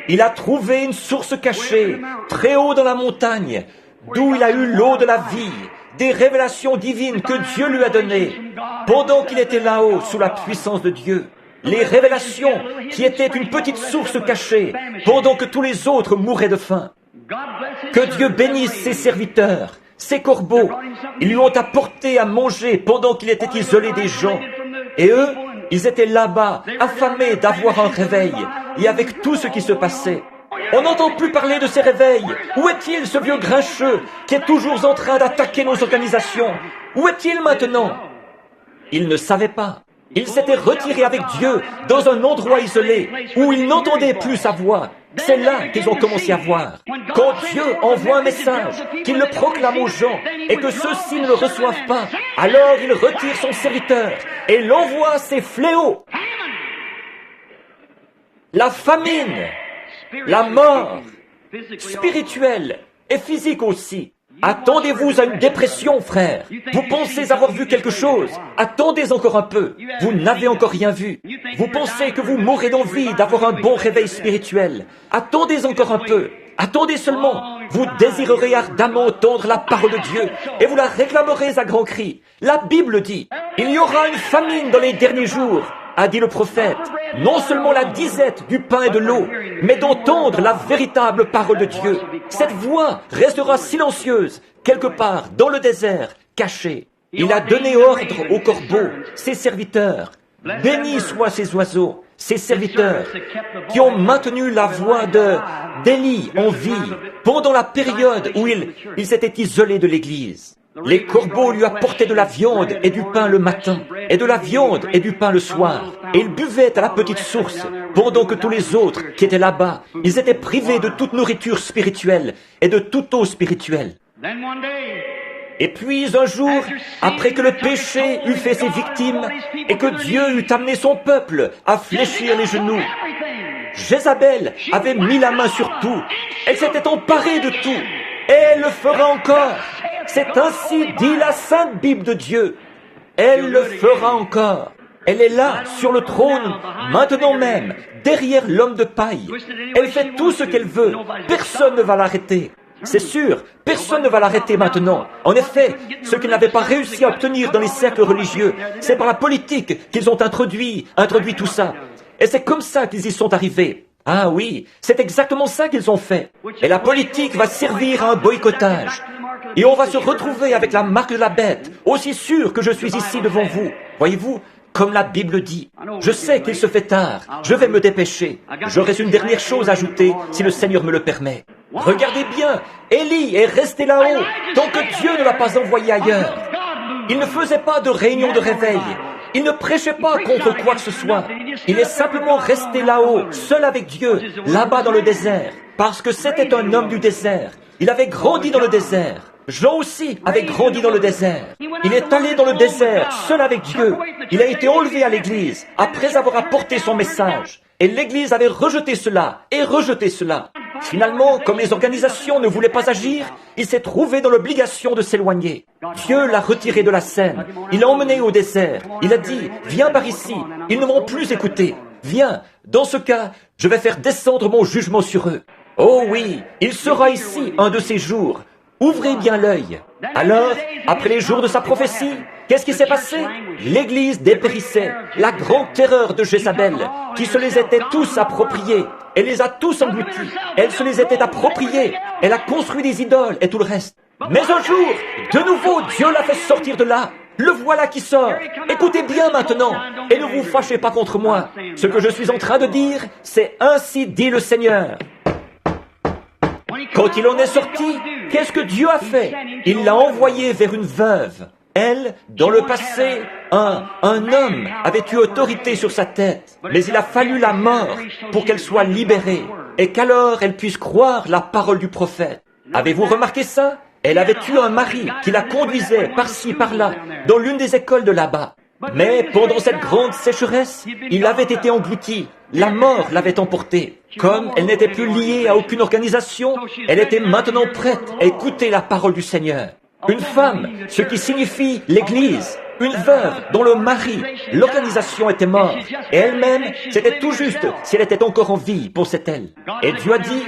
Il a trouvé une source cachée, très haut dans la montagne, d'où il a eu l'eau de la vie, des révélations divines que Dieu lui a données, pendant qu'il était là-haut, sous la puissance de Dieu. Les révélations qui étaient une petite source cachée, pendant que tous les autres mouraient de faim. Que Dieu bénisse ses serviteurs, ses corbeaux. Ils lui ont apporté à manger pendant qu'il était isolé des gens. Et eux, ils étaient là-bas, affamés d'avoir un réveil, et avec tout ce qui se passait. On n'entend plus parler de ces réveils. Où est-il, ce vieux grincheux, qui est toujours en train d'attaquer nos organisations? Où est-il maintenant? Il ne savait pas. Il s'était retiré avec Dieu dans un endroit isolé, où il n'entendait plus sa voix. C'est là qu'ils ont commencé à voir. Quand Dieu envoie un message, qu'il le proclame aux gens, et que ceux-ci ne le reçoivent pas, alors il retire son serviteur, et l'envoie ses fléaux. La famine, la mort, spirituelle et physique aussi. Attendez-vous à une dépression, frère. Vous pensez avoir vu quelque chose. Attendez encore un peu. Vous n'avez encore rien vu. Vous pensez que vous mourrez d'envie d'avoir un bon réveil spirituel. Attendez encore un peu. Attendez seulement. Vous désirerez ardemment entendre la parole de Dieu et vous la réclamerez à grands cris. La Bible dit, il y aura une famine dans les derniers jours, a dit le prophète. Non seulement la disette du pain et de l'eau, mais d'entendre la véritable parole de Dieu. Cette voix restera silencieuse, quelque part dans le désert, cachée. Il a donné ordre aux corbeaux, ses serviteurs. Bénis soient ces oiseaux, ces serviteurs, qui ont maintenu la voix d'Élie en vie pendant la période où il s'était isolé de l'Église. Les corbeaux lui apportaient de la viande et du pain le matin, et de la viande et du pain le soir. Et il buvait à la petite source, pendant que tous les autres qui étaient là-bas, ils étaient privés de toute nourriture spirituelle et de toute eau spirituelle. Et puis un jour, après que le péché eut fait ses victimes, et que Dieu eut amené son peuple à fléchir les genoux, Jézabel avait mis la main sur tout. Elle s'était emparée de tout. Et elle le fera encore. C'est ainsi dit la Sainte Bible de Dieu. Elle le fera encore. Elle est là, sur le trône, maintenant même, derrière l'homme de paille. Elle fait tout ce qu'elle veut. Personne ne va l'arrêter. C'est sûr, personne ne va l'arrêter maintenant. En effet, ce qu'ils n'avaient pas réussi à obtenir dans les cercles religieux, c'est par la politique qu'ils ont introduit tout ça. Et c'est comme ça qu'ils y sont arrivés. Ah oui, c'est exactement ça qu'ils ont fait. Et la politique va servir à un boycottage. Et on va se retrouver avec la marque de la bête, aussi sûr que je suis ici devant vous. Voyez-vous, comme la Bible dit, je sais qu'il se fait tard, je vais me dépêcher. J'aurai une dernière chose à ajouter, si le Seigneur me le permet. Regardez bien, Élie est resté là-haut, tant que Dieu ne l'a pas envoyé ailleurs. Il ne faisait pas de réunion de réveil. Il ne prêchait pas contre quoi que ce soit. Il est simplement resté là-haut, seul avec Dieu, là-bas dans le désert, parce que c'était un homme du désert. Il avait grandi dans le désert. Jean aussi avait grandi dans le désert. Il est allé dans le désert, seul avec Dieu. Il a été enlevé à l'église, après avoir apporté son message. Et l'église avait rejeté cela, et rejeté cela. Finalement, comme les organisations ne voulaient pas agir, il s'est trouvé dans l'obligation de s'éloigner. Dieu l'a retiré de la scène. Il l'a emmené au désert. Il a dit, viens par ici. Ils ne m'ont plus écouté. Viens. Dans ce cas, je vais faire descendre mon jugement sur eux. Oh oui, il sera ici un de ces jours. Ouvrez bien l'œil. Alors, après les jours de sa prophétie, qu'est-ce qui s'est passé? L'Église dépérissait. La grande terreur de Jézabel, qui se les était tous appropriés. Elle les a tous engloutis. Elle se les était appropriés. Elle a construit des idoles et tout le reste. Mais un jour, de nouveau, Dieu l'a fait sortir de là. Le voilà qui sort. Écoutez bien maintenant, et ne vous fâchez pas contre moi. Ce que je suis en train de dire, c'est ainsi dit le Seigneur. Quand il en est sorti, qu'est-ce que Dieu a fait? Il l'a envoyé vers une veuve. Elle, dans le passé, un homme avait eu autorité sur sa tête, mais il a fallu la mort pour qu'elle soit libérée, et qu'alors elle puisse croire la parole du prophète. Avez-vous remarqué ça? Elle avait eu un mari qui la conduisait par-ci, par-là, dans l'une des écoles de là-bas. Mais pendant cette grande sécheresse, il avait été englouti. La mort l'avait emporté. Comme elle n'était plus liée à aucune organisation, elle était maintenant prête à écouter la parole du Seigneur. Une femme, ce qui signifie l'Église. Une veuve dont le mari, l'organisation était mort. Et elle-même, c'était tout juste si elle était encore en vie, pensait-elle. Et Dieu a dit,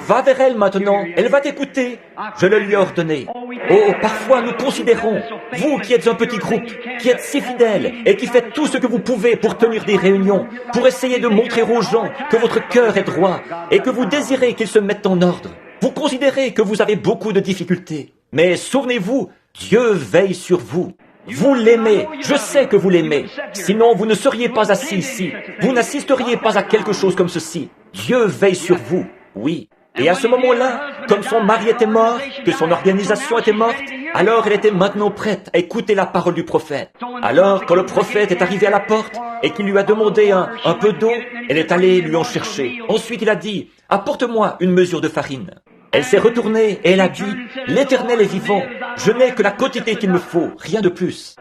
va vers elle maintenant, elle va t'écouter. Je le lui ai ordonné. Oh, parfois nous considérons, vous qui êtes un petit groupe, qui êtes si fidèles et qui faites tout ce que vous pouvez pour tenir des réunions, pour essayer de montrer aux gens que votre cœur est droit et que vous désirez qu'ils se mettent en ordre. Vous considérez que vous avez beaucoup de difficultés. Mais souvenez-vous, Dieu veille sur vous. Vous l'aimez, je sais que vous l'aimez. Sinon, vous ne seriez pas assis ici. Vous n'assisteriez pas à quelque chose comme ceci. Dieu veille sur vous, oui. Et à ce moment-là, comme son mari était mort, que son organisation était morte, alors elle était maintenant prête à écouter la parole du prophète. Alors, quand le prophète est arrivé à la porte et qu'il lui a demandé un peu d'eau, elle est allée lui en chercher. Ensuite, il a dit, apporte-moi une mesure de farine. Elle s'est retournée et elle a dit, l'Éternel est vivant, je n'ai que la quantité qu'il me faut, rien de plus.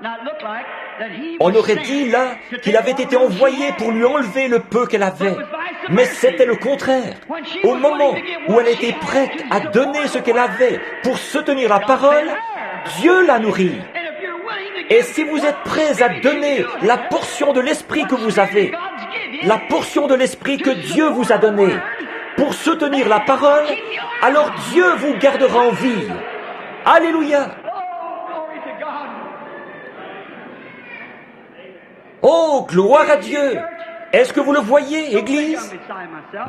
On aurait dit là qu'il avait été envoyé pour lui enlever le peu qu'elle avait. Mais c'était le contraire. Au moment où elle était prête à donner ce qu'elle avait pour soutenir la parole, Dieu la nourrit. Et si vous êtes prêts à donner la portion de l'esprit que vous avez, la portion de l'esprit que Dieu vous a donnée, pour soutenir la parole, alors Dieu vous gardera en vie. Alléluia. Oh, gloire à Dieu. Est-ce que vous le voyez, Église?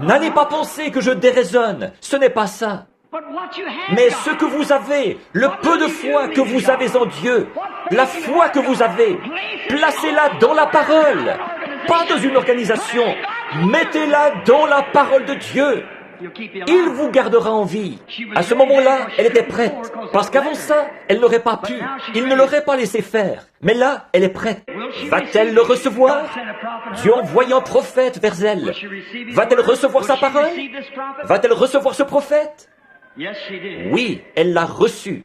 N'allez pas penser que je déraisonne. Ce n'est pas ça. Mais ce que vous avez, le peu de foi que vous avez en Dieu, la foi que vous avez, placez-la dans la parole, pas dans une organisation. Mettez-la dans la parole de Dieu. Il vous gardera en vie. À ce moment-là, elle était prête. Parce qu'avant ça, elle n'aurait pas pu. Il ne l'aurait pas laissé faire. Mais là, elle est prête. Va-t-elle le recevoir? Dieu envoie un prophète vers elle. Va-t-elle recevoir sa parole? Va-t-elle recevoir ce prophète? Oui, elle l'a reçu.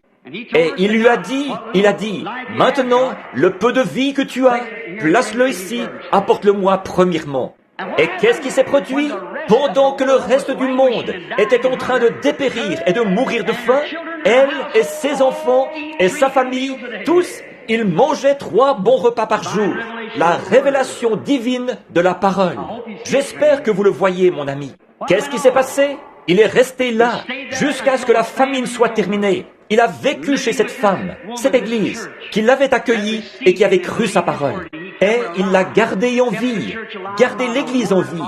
Et il lui a dit, maintenant, le peu de vie que tu as, place-le ici, apporte-le-moi premièrement. Et qu'est-ce qui s'est produit? Pendant que le reste du monde était en train de dépérir et de mourir de faim, elle et ses enfants et sa famille, tous, ils mangeaient 3 bons repas par jour. La révélation divine de la parole. J'espère que vous le voyez, mon ami. Qu'est-ce qui s'est passé? Il est resté là jusqu'à ce que la famine soit terminée. Il a vécu chez cette femme, cette église, qui l'avait accueilli et qui avait cru sa parole. Et il l'a gardée en vie, gardé l'église en vie,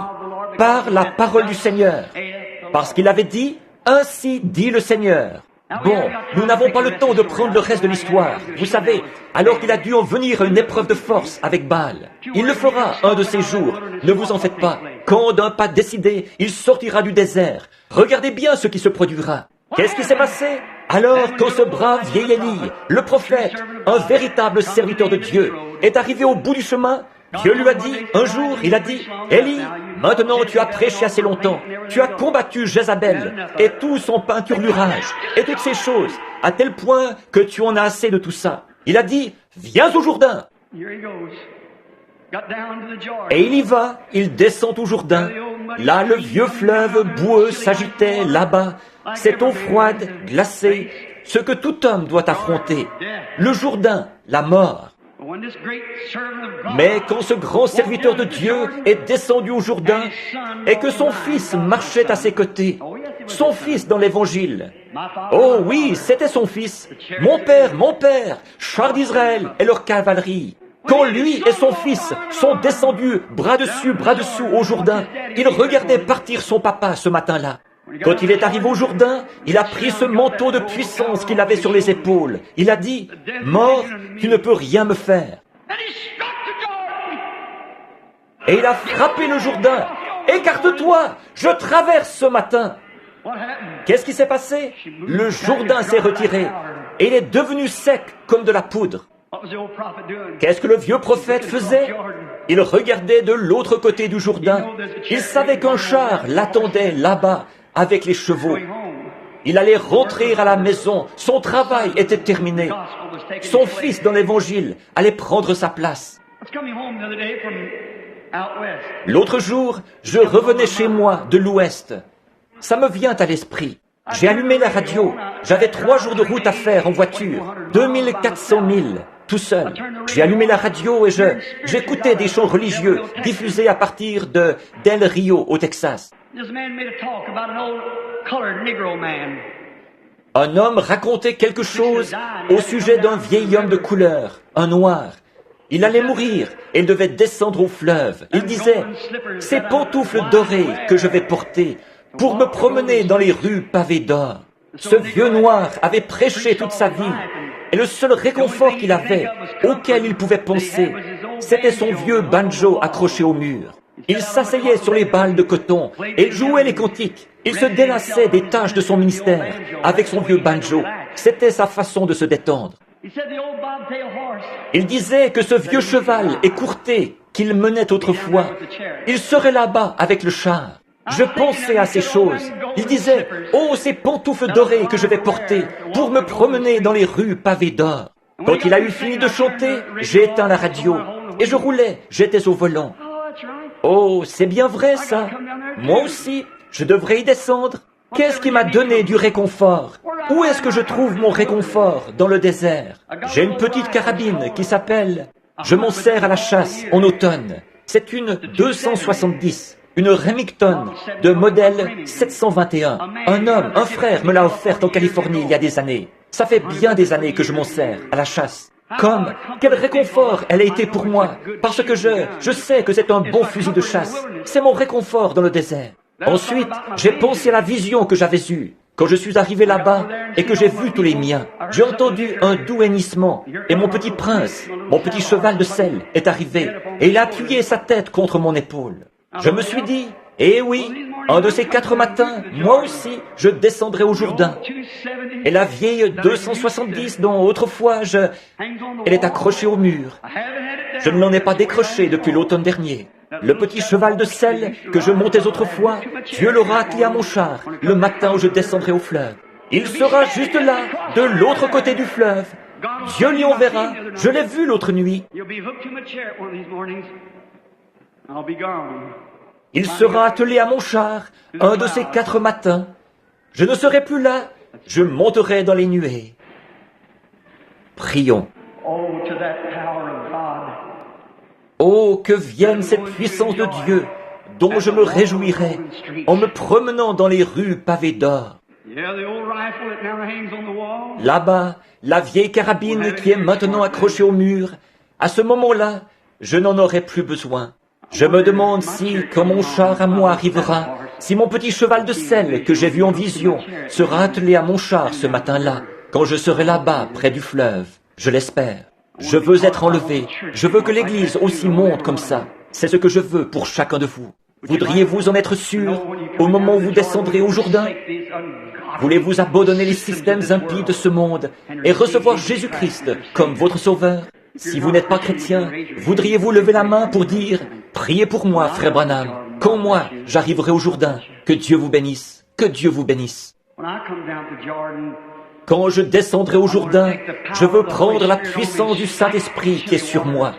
par la parole du Seigneur. Parce qu'il avait dit, ainsi dit le Seigneur. Bon, nous n'avons pas le temps de prendre le reste de l'histoire. Vous savez, alors qu'il a dû en venir à une épreuve de force avec Baal. Il le fera un de ces jours. Ne vous en faites pas. Quand d'un pas décidé, il sortira du désert. Regardez bien ce qui se produira. Qu'est-ce qui s'est passé? Alors, quand ce brave vieil Élie, le prophète, un véritable serviteur de Dieu, est arrivé au bout du chemin, Dieu lui a dit, un jour, il a dit, Élie, maintenant tu as prêché assez longtemps, tu as combattu Jézabel et tout son peinturlurage et toutes ces choses, à tel point que tu en as assez de tout ça. Il a dit, viens au Jourdain. Et il y va, il descend au Jourdain. Là, le vieux fleuve boueux s'agitait là-bas, cette eau froide, glacée, ce que tout homme doit affronter. Le Jourdain, la mort. Mais quand ce grand serviteur de Dieu est descendu au Jourdain et que son fils marchait à ses côtés, son fils dans l'Évangile, oh oui, c'était son fils, mon père, chars d'Israël et leur cavalerie. Quand lui et son fils sont descendus bras dessus, bras dessous au Jourdain, il regardait partir son papa ce matin-là. Quand il est arrivé au Jourdain, il a pris ce manteau de puissance qu'il avait sur les épaules. Il a dit, « Mort, tu ne peux rien me faire. » Et il a frappé le Jourdain. « Écarte-toi, je traverse ce matin. » Qu'est-ce qui s'est passé? Le Jourdain s'est retiré et il est devenu sec comme de la poudre. Qu'est-ce que le vieux prophète faisait? Il regardait de l'autre côté du Jourdain. Il savait qu'un char l'attendait là-bas avec les chevaux. Il allait rentrer à la maison. Son travail était terminé. Son fils dans l'Évangile allait prendre sa place. L'autre jour, je revenais chez moi de l'Ouest. Ça me vient à l'esprit. J'ai allumé la radio. J'avais 3 jours de route à faire en voiture. 2400 milles. Tout seul. J'ai allumé la radio et j'écoutais des chants religieux diffusés à partir de Del Rio, au Texas. Un homme racontait quelque chose au sujet d'un vieil homme de couleur, un noir. Il allait mourir et il devait descendre au fleuve. Il disait, « Ces pantoufles dorées que je vais porter pour me promener dans les rues pavées d'or. » Ce vieux noir avait prêché toute sa vie. Et le seul réconfort qu'il avait, auquel il pouvait penser, c'était son vieux banjo accroché au mur. Il s'asseyait sur les balles de coton et il jouait les cantiques. Il se délassait des tâches de son ministère avec son vieux banjo. C'était sa façon de se détendre. Il disait que ce vieux cheval écourté qu'il menait autrefois, il serait là-bas avec le char. Je pensais à ces choses. Il disait, « Oh, ces pantoufles dorées que je vais porter pour me promener dans les rues pavées d'or. » Quand il a eu fini de chanter, j'ai éteint la radio et je roulais, j'étais au volant. Oh, c'est bien vrai ça. Moi aussi, je devrais y descendre. Qu'est-ce qui m'a donné du réconfort? Où est-ce que je trouve mon réconfort dans le désert? J'ai une petite carabine qui s'appelle « Je m'en sers à la chasse en automne ». C'est une 270. Une Remington de modèle 721. Un homme, un frère me l'a offerte en Californie il y a des années. Ça fait bien des années que je m'en sers à la chasse. Quel réconfort elle a été pour moi, parce que je sais que c'est un bon fusil de chasse. C'est mon réconfort dans le désert. Ensuite, j'ai pensé à la vision que j'avais eue. Quand je suis arrivé là-bas et que j'ai vu tous les miens, j'ai entendu un doux hennissement et mon petit prince, mon petit cheval de selle, est arrivé et il a appuyé sa tête contre mon épaule. Je me suis dit, eh oui, Un de ces 4 matins, moi aussi, je descendrai au Jourdain. Et la vieille 270 dont autrefois elle est accrochée au mur. Je ne l'en ai pas décroché depuis l'automne dernier. Le petit cheval de sel que je montais autrefois, Dieu l'aura attelé à mon char le matin où je descendrai au fleuve. Il sera juste là, de l'autre côté du fleuve. Dieu l'y enverra. Je l'ai vu l'autre nuit. Il sera attelé à mon char un de ces 4 matins. Je ne serai plus là. Je monterai dans les nuées. Prions. Oh, que vienne cette puissance de Dieu dont je me réjouirai en me promenant dans les rues pavées d'or. Là-bas, la vieille carabine qui est maintenant accrochée au mur, à ce moment-là, je n'en aurai plus besoin. Je me demande si, quand mon char à moi arrivera, si mon petit cheval de sel que j'ai vu en vision sera attelé à mon char ce matin-là, quand je serai là-bas, près du fleuve. Je l'espère. Je veux être enlevé. Je veux que l'Église aussi monte comme ça. C'est ce que je veux pour chacun de vous. Voudriez-vous en être sûr au moment où vous descendrez au Jourdain? Voulez-vous abandonner les systèmes impies de ce monde et recevoir Jésus-Christ comme votre sauveur? Si vous n'êtes pas chrétien, voudriez-vous lever la main pour dire « Priez pour moi, frère Branham, quand moi j'arriverai au Jourdain, que Dieu vous bénisse, que Dieu vous bénisse. » Quand je descendrai au Jourdain, je veux prendre la puissance du Saint-Esprit qui est sur moi,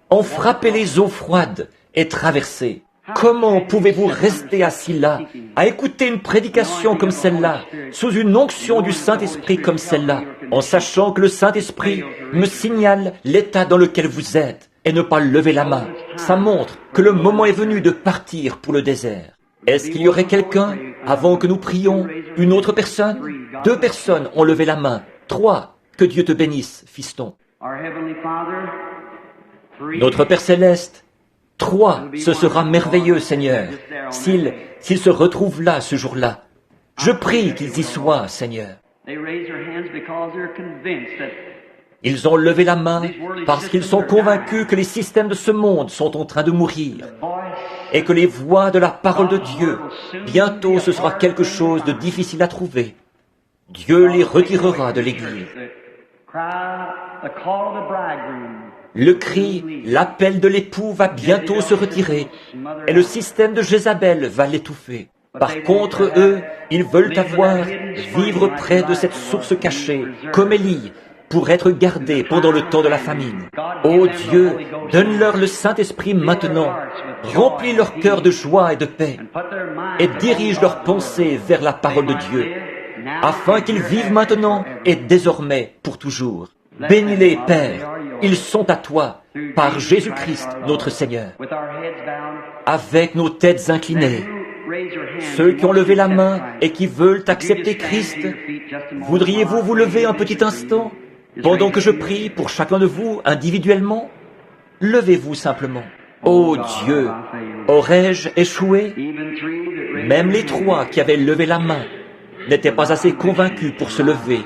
en frapper les eaux froides et traverser. Comment pouvez-vous rester assis là, à écouter une prédication comme celle-là, sous une onction du Saint-Esprit comme celle-là, en sachant que le Saint-Esprit me signale l'état dans lequel vous êtes, et ne pas lever la main? Ça montre que le moment est venu de partir pour le désert. Est-ce qu'il y aurait quelqu'un, avant que nous prions, une autre personne? 2 personnes ont levé la main. 3, que Dieu te bénisse, fiston. Notre Père Céleste, 3, ce sera merveilleux, Seigneur, s'ils se retrouvent là ce jour-là. Je prie qu'ils y soient, Seigneur. Ils ont levé la main parce qu'ils sont convaincus que les systèmes de ce monde sont en train de mourir et que les voix de la parole de Dieu, bientôt ce sera quelque chose de difficile à trouver. Dieu les retirera de l'Église. Le cri, l'appel de l'époux va bientôt se retirer et le système de Jézabel va l'étouffer. Par contre, eux, ils veulent vivre près de cette source cachée, comme Élie, pour être gardés pendant le temps de la famine. Ô Dieu, donne-leur le Saint-Esprit maintenant, remplis leur cœur de joie et de paix, et dirige leurs pensées vers la parole de Dieu, afin qu'ils vivent maintenant et désormais pour toujours. Bénis-les, Père, ils sont à toi, par Jésus-Christ, notre Seigneur. Avec nos têtes inclinées, ceux qui ont levé la main et qui veulent accepter Christ, voudriez-vous vous lever un petit instant, pendant que je prie pour chacun de vous individuellement? Levez-vous simplement. Ô Dieu, aurais-je échoué? Même les 3 qui avaient levé la main n'étaient pas assez convaincus pour se lever,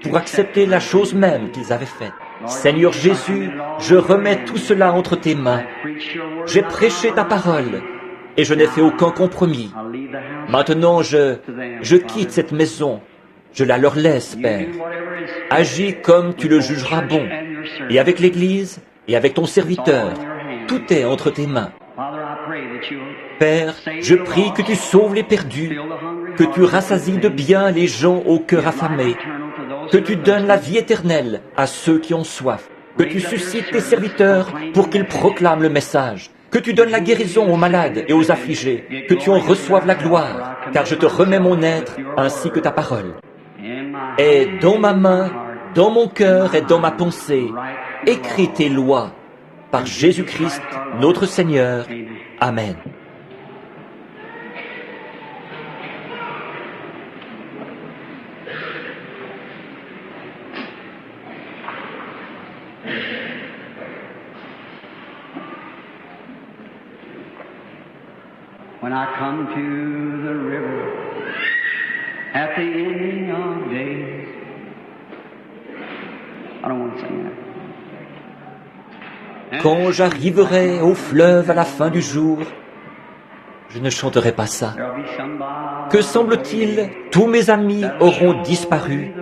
pour accepter la chose même qu'ils avaient faite. Seigneur Jésus, je remets tout cela entre tes mains. J'ai prêché ta parole et je n'ai fait aucun compromis. Maintenant, je quitte cette maison. Je la leur laisse, Père. Agis comme tu le jugeras bon. Et avec l'Église et avec ton serviteur, tout est entre tes mains. Père, je prie que tu sauves les perdus, que tu rassasies de bien les gens au cœur affamé, que tu donnes la vie éternelle à ceux qui ont soif, que tu suscites tes serviteurs pour qu'ils proclament le message, que tu donnes la guérison aux malades et aux affligés, que tu en reçoives la gloire, car je te remets mon être ainsi que ta parole. Et dans ma main, dans mon cœur et dans ma pensée, écris tes lois, par Jésus-Christ, notre Seigneur. Amen. When I come to the river at the ending of days. I don't want to sing that. Quand j'arriverai au fleuve à la fin du jour, Je ne chanterai pas ça. There'll be somebody. Que semble-t-il? Tous mes amis auront disparu.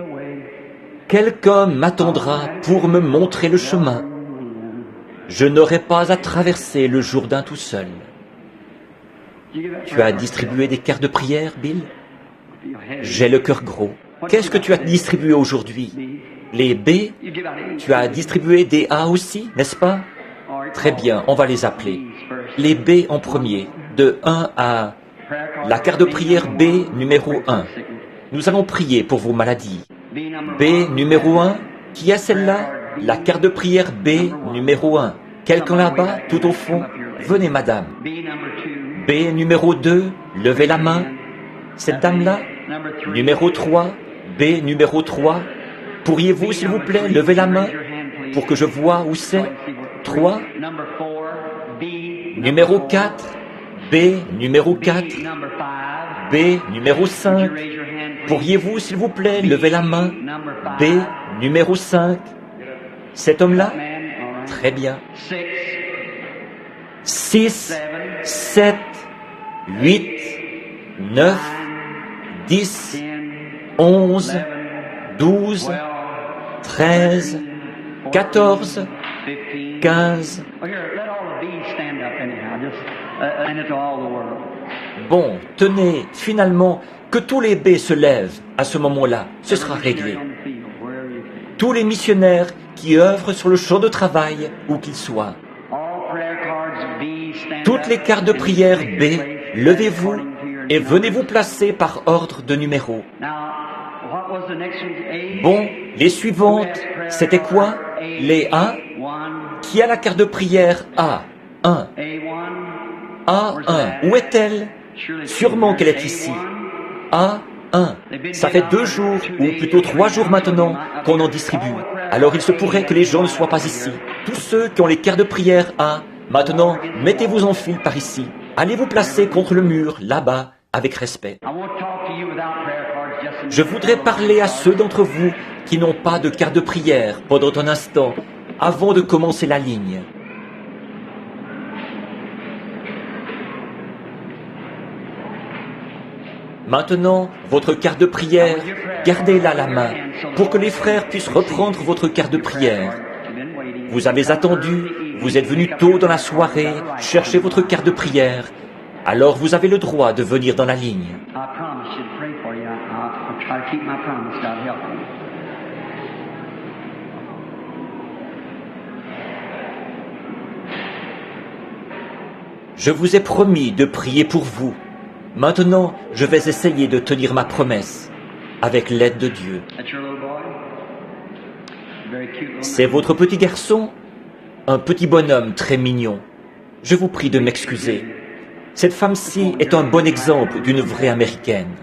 Quelqu'un m'attendra pour me montrer le chemin. Je n'aurai pas à traverser le Jourdain tout seul. Tu as distribué des cartes de prière, Bill? J'ai le cœur gros. Qu'est-ce que tu as distribué aujourd'hui? Les B? Tu as distribué des A aussi, n'est-ce pas? Très bien, on va les appeler. Les B en premier, de 1 à... La carte de prière B numéro 1. Nous allons prier pour vos maladies. B numéro 1, qui a celle-là? La carte de prière B numéro 1. Quelqu'un là-bas, tout au fond? Venez, madame. B numéro 2, levez la main. Cette dame-là? Numéro 3, B numéro 3. Pourriez-vous, s'il vous plaît, lever la main pour que je vois où c'est? 3. Numéro 4, B numéro 4. B numéro 5. Pourriez-vous, s'il vous plaît, lever la main? B numéro 5. Cet homme-là? Très bien. 6, 7, 8, 9, 10, 11, 12, 13, 14, 15. Bon, tenez, finalement, que tous les B se lèvent à ce moment-là, ce sera réglé. Tous les missionnaires qui œuvrent sur le champ de travail, où qu'ils soient. Toutes les cartes de prière B, levez-vous et venez vous placer par ordre de numéro. Bon, les suivantes, c'était quoi? Les A? Qui a la carte de prière A? 1. A1, où est-elle? Sûrement qu'elle est ici. A1. Ça fait 2 jours, ou plutôt 3 jours maintenant, qu'on en distribue. Alors il se pourrait que les gens ne soient pas ici. Tous ceux qui ont les cartes de prière A, maintenant, mettez-vous en file par ici. Allez vous placer contre le mur, là-bas, avec respect. Je voudrais parler à ceux d'entre vous qui n'ont pas de carte de prière pendant un instant, avant de commencer la ligne. Maintenant, votre carte de prière, gardez-la à la main pour que les frères puissent reprendre votre carte de prière. Vous avez attendu, vous êtes venu tôt dans la soirée, chercher votre carte de prière. Alors vous avez le droit de venir dans la ligne. Je vous ai promis de prier pour vous. Maintenant, je vais essayer de tenir ma promesse, avec l'aide de Dieu. C'est votre petit garçon? Un petit bonhomme très mignon. Je vous prie de m'excuser. Cette femme-ci est un bon exemple d'une vraie américaine.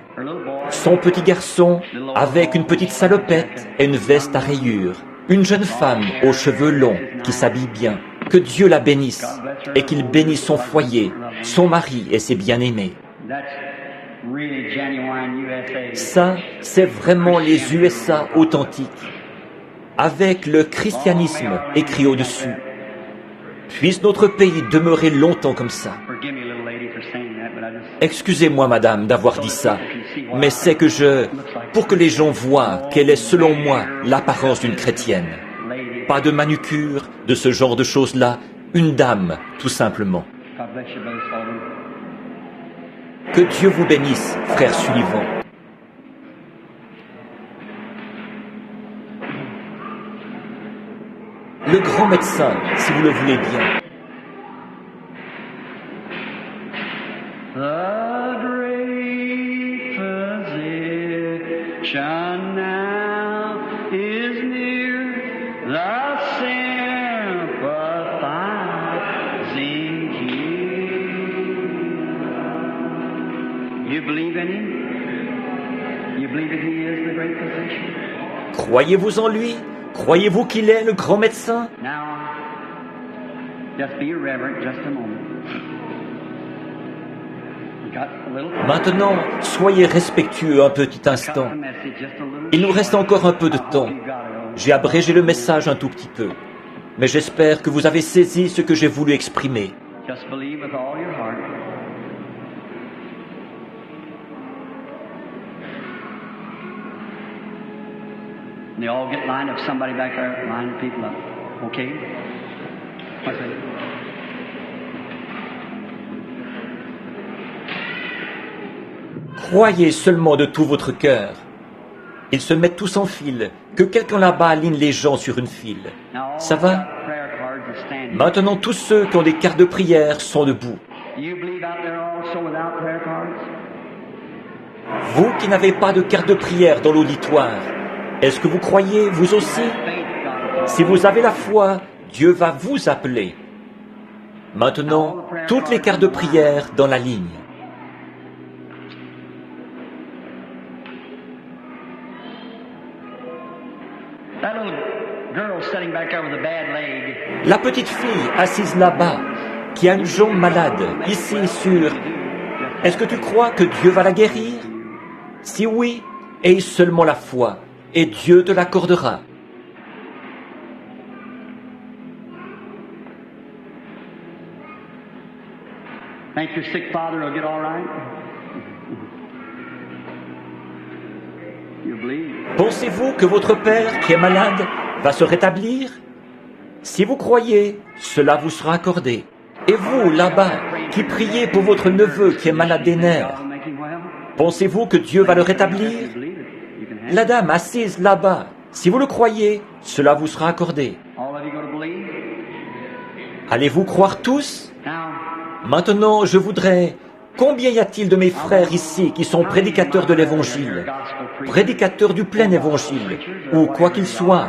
Son petit garçon, avec une petite salopette et une veste à rayures. Une jeune femme aux cheveux longs qui s'habille bien. Que Dieu la bénisse et qu'il bénisse son foyer, son mari et ses bien-aimés. Ça, c'est vraiment les USA authentiques, avec le christianisme écrit au-dessus. Puisse notre pays demeurer longtemps comme ça. Excusez-moi, madame, d'avoir dit ça, mais c'est que pour que les gens voient quelle est, selon moi, l'apparence d'une chrétienne. Pas de manucure, de ce genre de choses-là, une dame, tout simplement. Que Dieu vous bénisse, frère Sullivan. Le grand médecin, si vous le voulez bien. The great physician now is near, the sympathizing King. You believe in him? You believe that he is the great physician? Croyez-vous en lui? Croyez-vous qu'il est le grand médecin? Now, just be reverent just a moment. Maintenant, soyez respectueux un petit instant. Il nous reste encore un peu de temps. J'ai abrégé le message un tout petit peu. Mais j'espère que vous avez saisi ce que j'ai voulu exprimer. they all get lined up. Somebody back there line the people up. Okay? What's that? Croyez seulement de tout votre cœur. Ils se mettent tous en file, que quelqu'un là-bas aligne les gens sur une file. Ça va? Maintenant, tous ceux qui ont des cartes de prière sont debout. Vous qui n'avez pas de carte de prière dans l'auditoire, est-ce que vous croyez, vous aussi? Si vous avez la foi, Dieu va vous appeler. Maintenant, toutes les cartes de prière dans la ligne. La petite fille assise là-bas, qui a une jambe malade, ici sur... Est-ce que tu crois que Dieu va la guérir? Si oui, aie seulement la foi, et Dieu te l'accordera. Pensez-vous que votre père qui est malade va se rétablir? Si vous croyez, cela vous sera accordé. Et vous, là-bas, qui priez pour votre neveu qui est malade des nerfs, pensez-vous que Dieu va le rétablir? La dame assise là-bas, si vous le croyez, cela vous sera accordé. Allez-vous croire tous? Maintenant, je voudrais... Combien y a-t-il de mes frères ici qui sont prédicateurs de l'Évangile, prédicateurs du plein Évangile, ou quoi qu'il soit,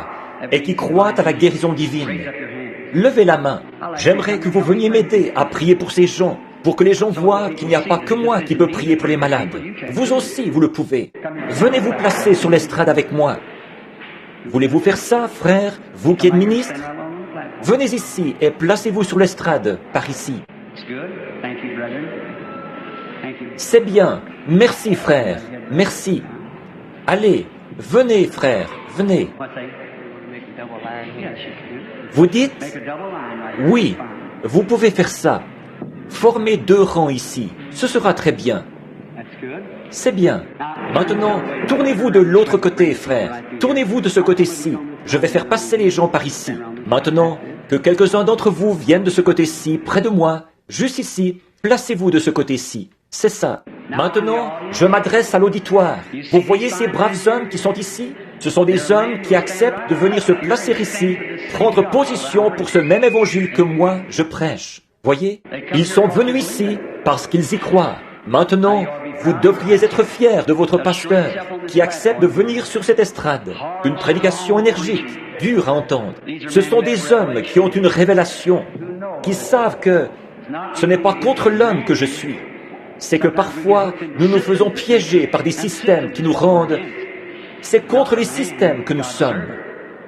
et qui croient à la guérison divine? Levez la main. J'aimerais que vous veniez m'aider à prier pour ces gens, pour que les gens voient qu'il n'y a pas que moi qui peux prier pour les malades. Vous aussi, vous le pouvez. Venez vous placer sur l'estrade avec moi. Voulez-vous faire ça, frère, vous qui êtes ministre? Venez ici et placez-vous sur l'estrade, par ici. C'est bien. Merci, frère. Merci. Allez, venez, frère, venez. Vous dites? Oui, vous pouvez faire ça. Formez 2 rangs ici. Ce sera très bien. C'est bien. Maintenant, tournez-vous de l'autre côté, frère. Tournez-vous de ce côté-ci. Je vais faire passer les gens par ici. Maintenant, que quelques-uns d'entre vous viennent de ce côté-ci, près de moi, juste ici. Placez-vous de ce côté-ci. C'est ça. Maintenant, je m'adresse à l'auditoire. Vous voyez ces braves hommes qui sont ici? Ce sont des hommes qui acceptent de venir se placer ici, prendre position pour ce même évangile que moi, je prêche. Voyez? Ils sont venus ici parce qu'ils y croient. Maintenant, vous devriez être fiers de votre pasteur qui accepte de venir sur cette estrade. Une prédication énergique, dure à entendre. Ce sont des hommes qui ont une révélation, qui savent que ce n'est pas contre l'homme que je suis. C'est que parfois, nous nous faisons piéger par des systèmes qui nous rendent... C'est contre les systèmes que nous sommes,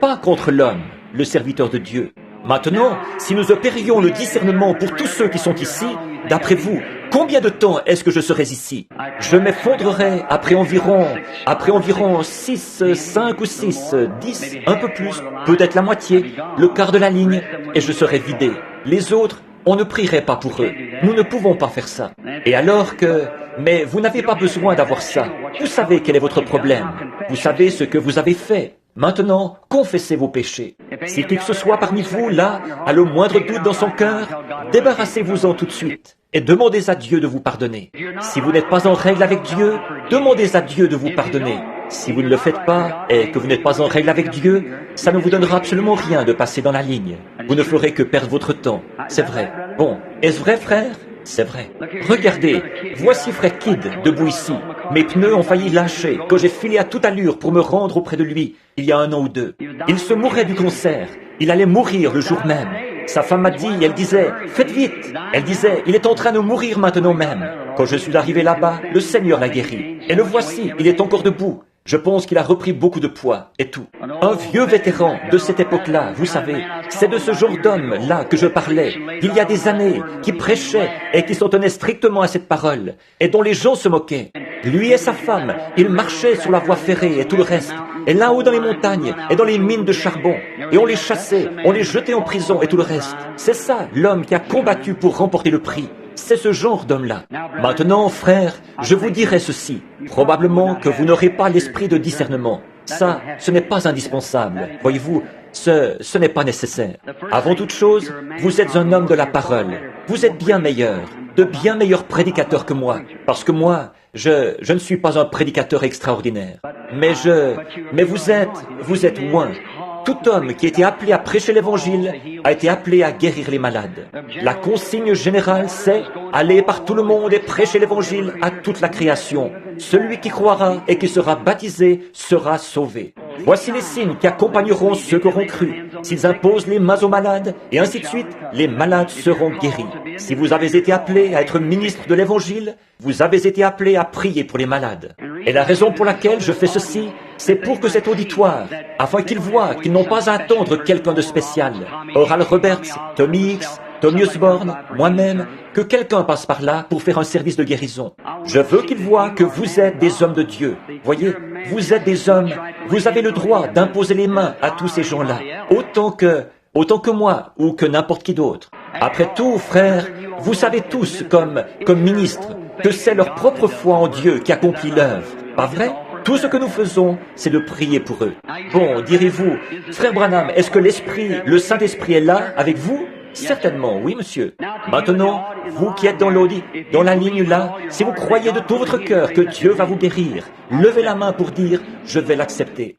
pas contre l'homme, le serviteur de Dieu. Maintenant, si nous opérions le discernement pour tous ceux qui sont ici, d'après vous, combien de temps est-ce que je serai ici? Je m'effondrerai après environ 6, 5 ou 6, 10, un peu plus, peut-être la moitié, le quart de la ligne, et je serai vidé. Les autres, on ne prierait pas pour eux. Nous ne pouvons pas faire ça. Et alors que... Mais vous n'avez pas besoin d'avoir ça. Vous savez quel est votre problème. Vous savez ce que vous avez fait. Maintenant, confessez vos péchés. Si qui que ce soit parmi vous, là, a le moindre doute dans son cœur, débarrassez-vous-en tout de suite et demandez à Dieu de vous pardonner. Si vous n'êtes pas en règle avec Dieu, demandez à Dieu de vous pardonner. Si vous ne le faites pas et que vous n'êtes pas en règle avec Dieu, ça ne vous donnera absolument rien de passer dans la ligne. Vous ne ferez que perdre votre temps. C'est vrai. Bon, est-ce vrai, frère? C'est vrai. Regardez, voici frère Kidd, debout ici. Mes pneus ont failli lâcher quand j'ai filé à toute allure pour me rendre auprès de lui, il y a 1 an ou 2. Il se mourait du cancer. Il allait mourir le jour même. Sa femme m'a dit, elle disait, faites vite. Elle disait, il est en train de mourir maintenant même. Quand je suis arrivé là-bas, le Seigneur l'a guéri. Et le voici, il est encore debout. Je pense qu'il a repris beaucoup de poids et tout. Un vieux vétéran de cette époque-là, vous savez, c'est de ce genre d'homme-là que je parlais, il y a des années, qui prêchait et qui s'en tenait strictement à cette parole, et dont les gens se moquaient. Lui et sa femme, ils marchaient sur la voie ferrée et tout le reste, et là-haut dans les montagnes et dans les mines de charbon, et on les chassait, on les jetait en prison et tout le reste. C'est ça, l'homme qui a combattu pour remporter le prix. C'est ce genre d'homme-là. Maintenant, frère, je vous dirai ceci. Probablement que vous n'aurez pas l'esprit de discernement. Ça, ce n'est pas indispensable. Voyez-vous, ce n'est pas nécessaire. Avant toute chose, vous êtes un homme de la parole. Vous êtes bien meilleur, de bien meilleurs prédicateurs que moi. Parce que moi, je ne suis pas un prédicateur extraordinaire. Mais vous êtes loin. Tout homme qui a été appelé à prêcher l'Évangile a été appelé à guérir les malades. La consigne générale, c'est « Allez par tout le monde et prêchez l'Évangile à toute la création. Celui qui croira et qui sera baptisé sera sauvé. » Voici les signes qui accompagneront ceux qui auront cru. S'ils imposent les mains aux malades, et ainsi de suite, les malades seront guéris. Si vous avez été appelé à être ministre de l'Évangile, vous avez été appelé à prier pour les malades. Et la raison pour laquelle je fais ceci, c'est pour que cet auditoire, afin qu'ils voient qu'ils n'ont pas à attendre quelqu'un de spécial, Oral Roberts, Tommy Hicks, Tommy Osborne, moi-même, que quelqu'un passe par là pour faire un service de guérison. Je veux qu'ils voient que vous êtes des hommes de Dieu. Voyez, vous êtes des hommes, vous avez le droit d'imposer les mains à tous ces gens-là, autant que moi ou que n'importe qui d'autre. Après tout, frères, vous savez tous, comme ministres, que c'est leur propre foi en Dieu qui accomplit l'œuvre. Pas vrai? Tout ce que nous faisons, c'est de prier pour eux. Bon, direz-vous, frère Branham, est-ce que le Saint-Esprit est là avec vous? Certainement, oui, monsieur. Maintenant, vous qui êtes dans la ligne là, si vous croyez de tout votre cœur que Dieu va vous guérir, levez la main pour dire « Je vais l'accepter ».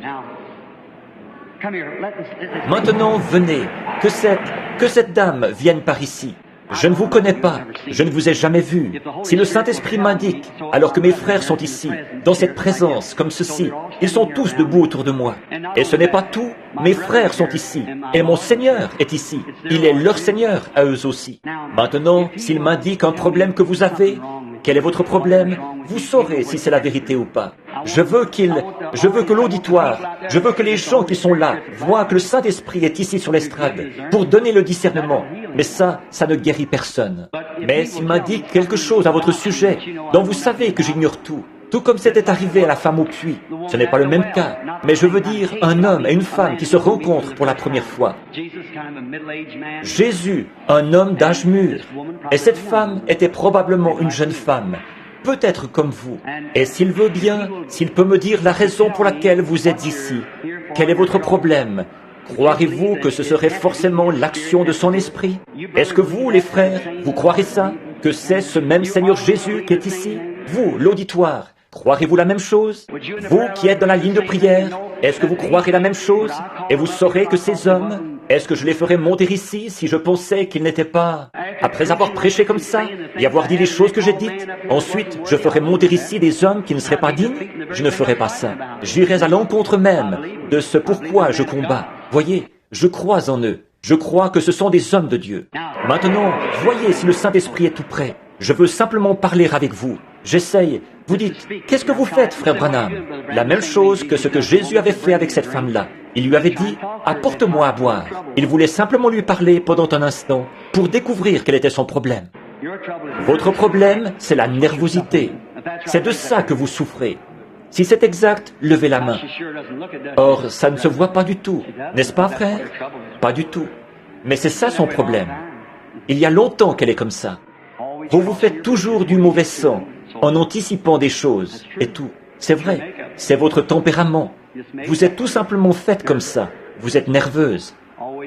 Maintenant, venez, que cette dame vienne par ici. Je ne vous connais pas, je ne vous ai jamais vu. Si le Saint-Esprit m'indique, alors que mes frères sont ici, dans cette présence, comme ceci, ils sont tous debout autour de moi. Et ce n'est pas tout, mes frères sont ici, et mon Seigneur est ici. Il est leur Seigneur à eux aussi. Maintenant, s'il m'indique un problème que vous avez, quel est votre problème? Vous saurez si c'est la vérité ou pas. Je veux que l'auditoire, je veux que les gens qui sont là voient que le Saint-Esprit est ici sur l'estrade pour donner le discernement. Mais ça ne guérit personne. Mais s'il m'indique quelque chose à votre sujet, dont vous savez que j'ignore tout comme c'était arrivé à la femme au puits, ce n'est pas le même cas, mais je veux dire un homme et une femme qui se rencontrent pour la première fois. Jésus, un homme d'âge mûr, et cette femme était probablement une jeune femme, peut-être comme vous. Et s'il veut bien, s'il peut me dire la raison pour laquelle vous êtes ici, quel est votre problème? Croirez-vous que ce serait forcément l'action de son esprit? Est-ce que vous, les frères, vous croirez ça? Que c'est ce même Seigneur Jésus qui est ici? Vous, l'auditoire, croirez-vous la même chose? Vous qui êtes dans la ligne de prière, est-ce que vous croirez la même chose? Et vous saurez que ces hommes, est-ce que je les ferais monter ici si je pensais qu'ils n'étaient pas... Après avoir prêché comme ça, et avoir dit les choses que j'ai dites, ensuite je ferais monter ici des hommes qui ne seraient pas dignes? Je ne ferais pas ça. J'irais à l'encontre même de ce pourquoi je combats. Voyez, je crois en eux. Je crois que ce sont des hommes de Dieu. Maintenant, voyez si le Saint-Esprit est tout près. Je veux simplement parler avec vous. J'essaye. Vous dites, qu'est-ce que vous faites, frère Branham? La même chose que ce que Jésus avait fait avec cette femme-là. Il lui avait dit, apporte-moi à boire. Il voulait simplement lui parler pendant un instant pour découvrir quel était son problème. Votre problème, c'est la nervosité. C'est de ça que vous souffrez. Si c'est exact, levez la main. Or, ça ne se voit pas du tout, n'est-ce pas, frère? Pas du tout. Mais c'est ça son problème. Il y a longtemps qu'elle est comme ça. Vous vous faites toujours du mauvais sang, en anticipant des choses, et tout. C'est vrai, c'est votre tempérament. Vous êtes tout simplement faite comme ça. Vous êtes nerveuse.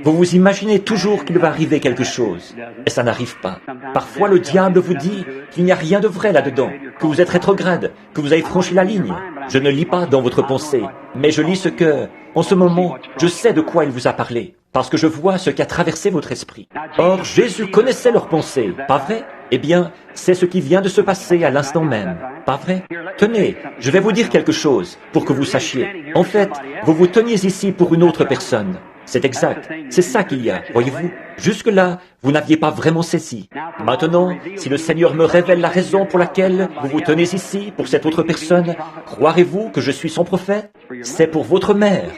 Vous vous imaginez toujours qu'il va arriver quelque chose, et ça n'arrive pas. Parfois, le diable vous dit qu'il n'y a rien de vrai là-dedans, que vous êtes rétrograde, que vous avez franchi la ligne. Je ne lis pas dans votre pensée, mais je lis ce que, en ce moment, je sais de quoi il vous a parlé, parce que je vois ce qui a traversé votre esprit. Or, Jésus connaissait leurs pensées, pas vrai? Eh bien, c'est ce qui vient de se passer à l'instant même, pas vrai? Tenez, je vais vous dire quelque chose, pour que vous sachiez. En fait, vous vous teniez ici pour une autre personne. C'est exact, c'est ça qu'il y a, voyez-vous. Jusque-là, vous n'aviez pas vraiment saisi. Maintenant, si le Seigneur me révèle la raison pour laquelle vous vous tenez ici, pour cette autre personne, croirez-vous que je suis son prophète? C'est pour votre mère.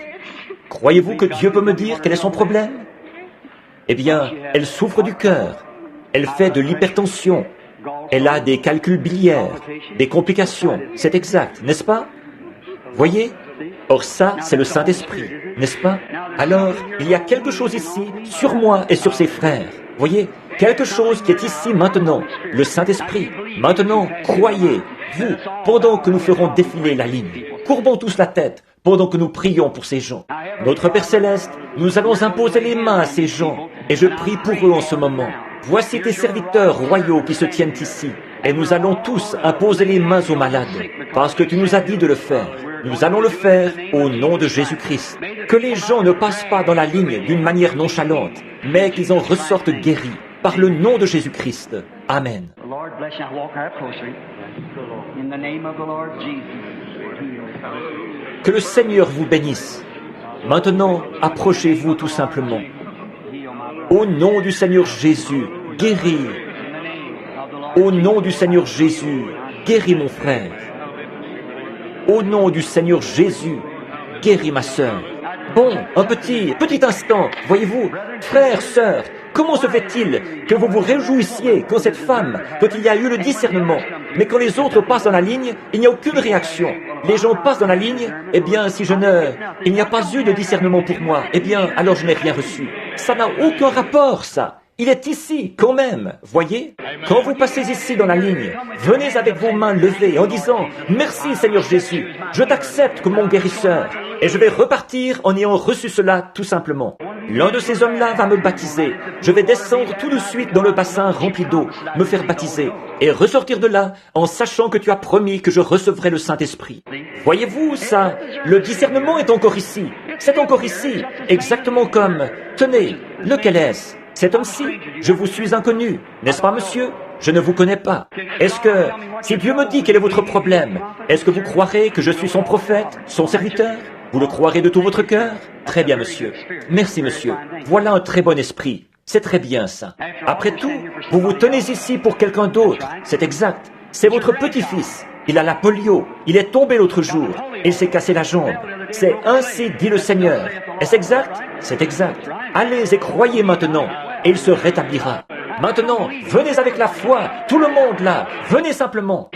Croyez-vous que Dieu peut me dire quel est son problème? Eh bien, elle souffre du cœur. Elle fait de l'hypertension. Elle a des calculs biliaires, des complications. C'est exact, n'est-ce pas? Voyez? Or ça, c'est le Saint-Esprit, n'est-ce pas? Alors, il y a quelque chose ici, sur moi et sur ses frères. Voyez? Quelque chose qui est ici maintenant, le Saint-Esprit. Maintenant, croyez, vous, pendant que nous ferons défiler la ligne. Courbons tous la tête, pendant que nous prions pour ces gens. Notre Père Céleste, nous allons imposer les mains à ces gens, et je prie pour eux en ce moment. Voici tes serviteurs royaux qui se tiennent ici, et nous allons tous imposer les mains aux malades, parce que tu nous as dit de le faire. Nous allons le faire au nom de Jésus-Christ. Que les gens ne passent pas dans la ligne d'une manière nonchalante, mais qu'ils en ressortent guéris, par le nom de Jésus-Christ. Amen. The Lord bless you. Now walk right closer. In the name of the Lord Jesus. Que le Seigneur vous bénisse. Maintenant, approchez-vous tout simplement. Au nom du Seigneur Jésus, guéris. Au nom du Seigneur Jésus, guéris mon frère. Au nom du Seigneur Jésus, guéris ma sœur. Bon, un petit instant, voyez-vous, frères, sœurs, comment se fait-il que vous vous réjouissiez quand cette femme, dont il y a eu le discernement, mais quand les autres passent dans la ligne, il n'y a aucune réaction. Les gens passent dans la ligne, eh bien, il n'y a pas eu de discernement pour moi, eh bien, alors je n'ai rien reçu. Ça n'a aucun rapport, ça. Il est ici, quand même, voyez? Quand vous passez ici dans la ligne, venez avec vos mains levées en disant « Merci Seigneur Jésus, je t'accepte comme mon guérisseur. » Et je vais repartir en ayant reçu cela tout simplement. L'un de ces hommes-là va me baptiser. Je vais descendre tout de suite dans le bassin rempli d'eau, me faire baptiser, et ressortir de là en sachant que tu as promis que je recevrai le Saint-Esprit. Voyez-vous ça? Le discernement est encore ici. C'est encore ici, exactement comme... Tenez, lequel est-ce? Cet homme-ci, je vous suis inconnu, n'est-ce pas, monsieur? Je ne vous connais pas. Est-ce que, si Dieu me dit quel est votre problème, est-ce que vous croirez que je suis son prophète, son serviteur? Vous le croirez de tout votre cœur? Très bien, monsieur. Merci, monsieur. Voilà un très bon esprit. C'est très bien, ça. Après tout, vous vous tenez ici pour quelqu'un d'autre. C'est exact. C'est votre petit-fils. Il a la polio. Il est tombé l'autre jour. Il s'est cassé la jambe. C'est ainsi dit le Seigneur. Est-ce exact? C'est exact. Allez et croyez maintenant, et il se rétablira. Maintenant, venez avec la foi, tout le monde là, venez simplement.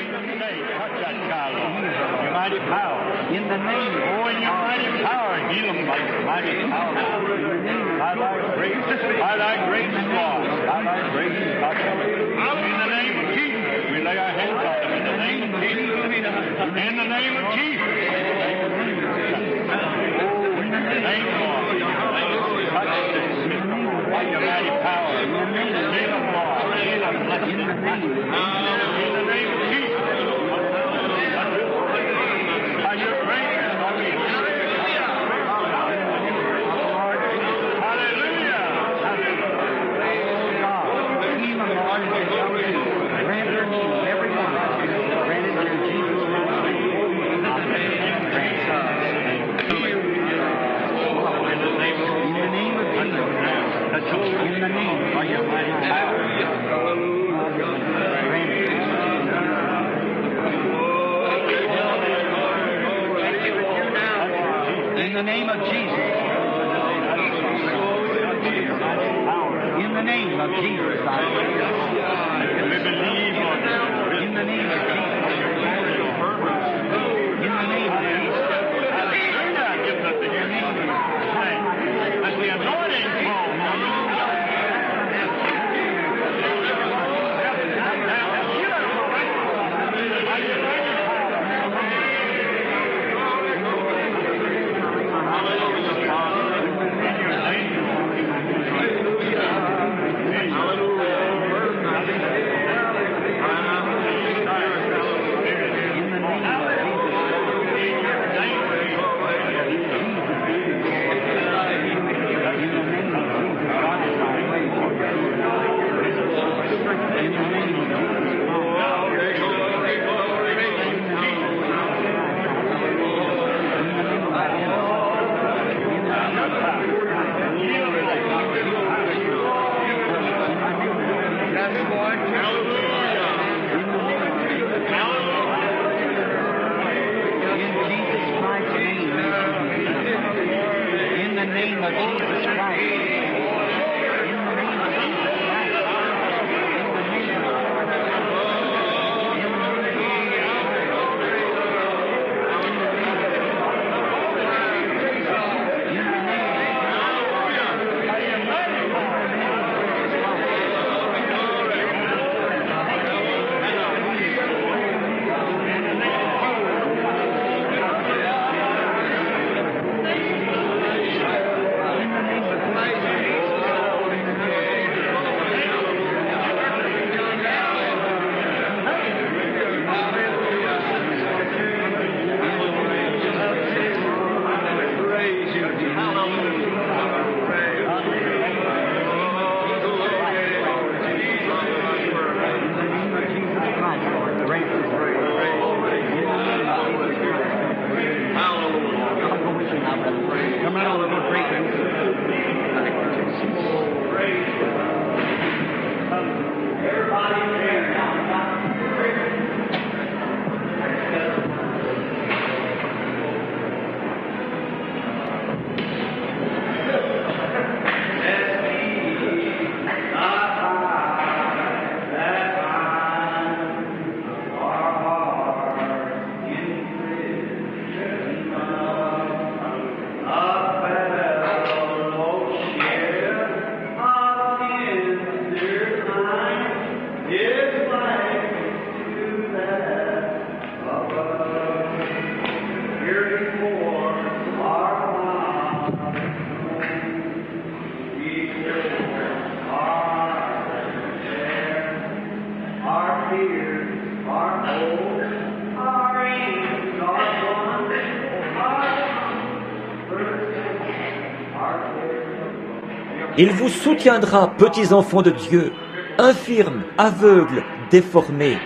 Il vous soutiendra, petits enfants de Dieu, infirmes, aveugles, déformés.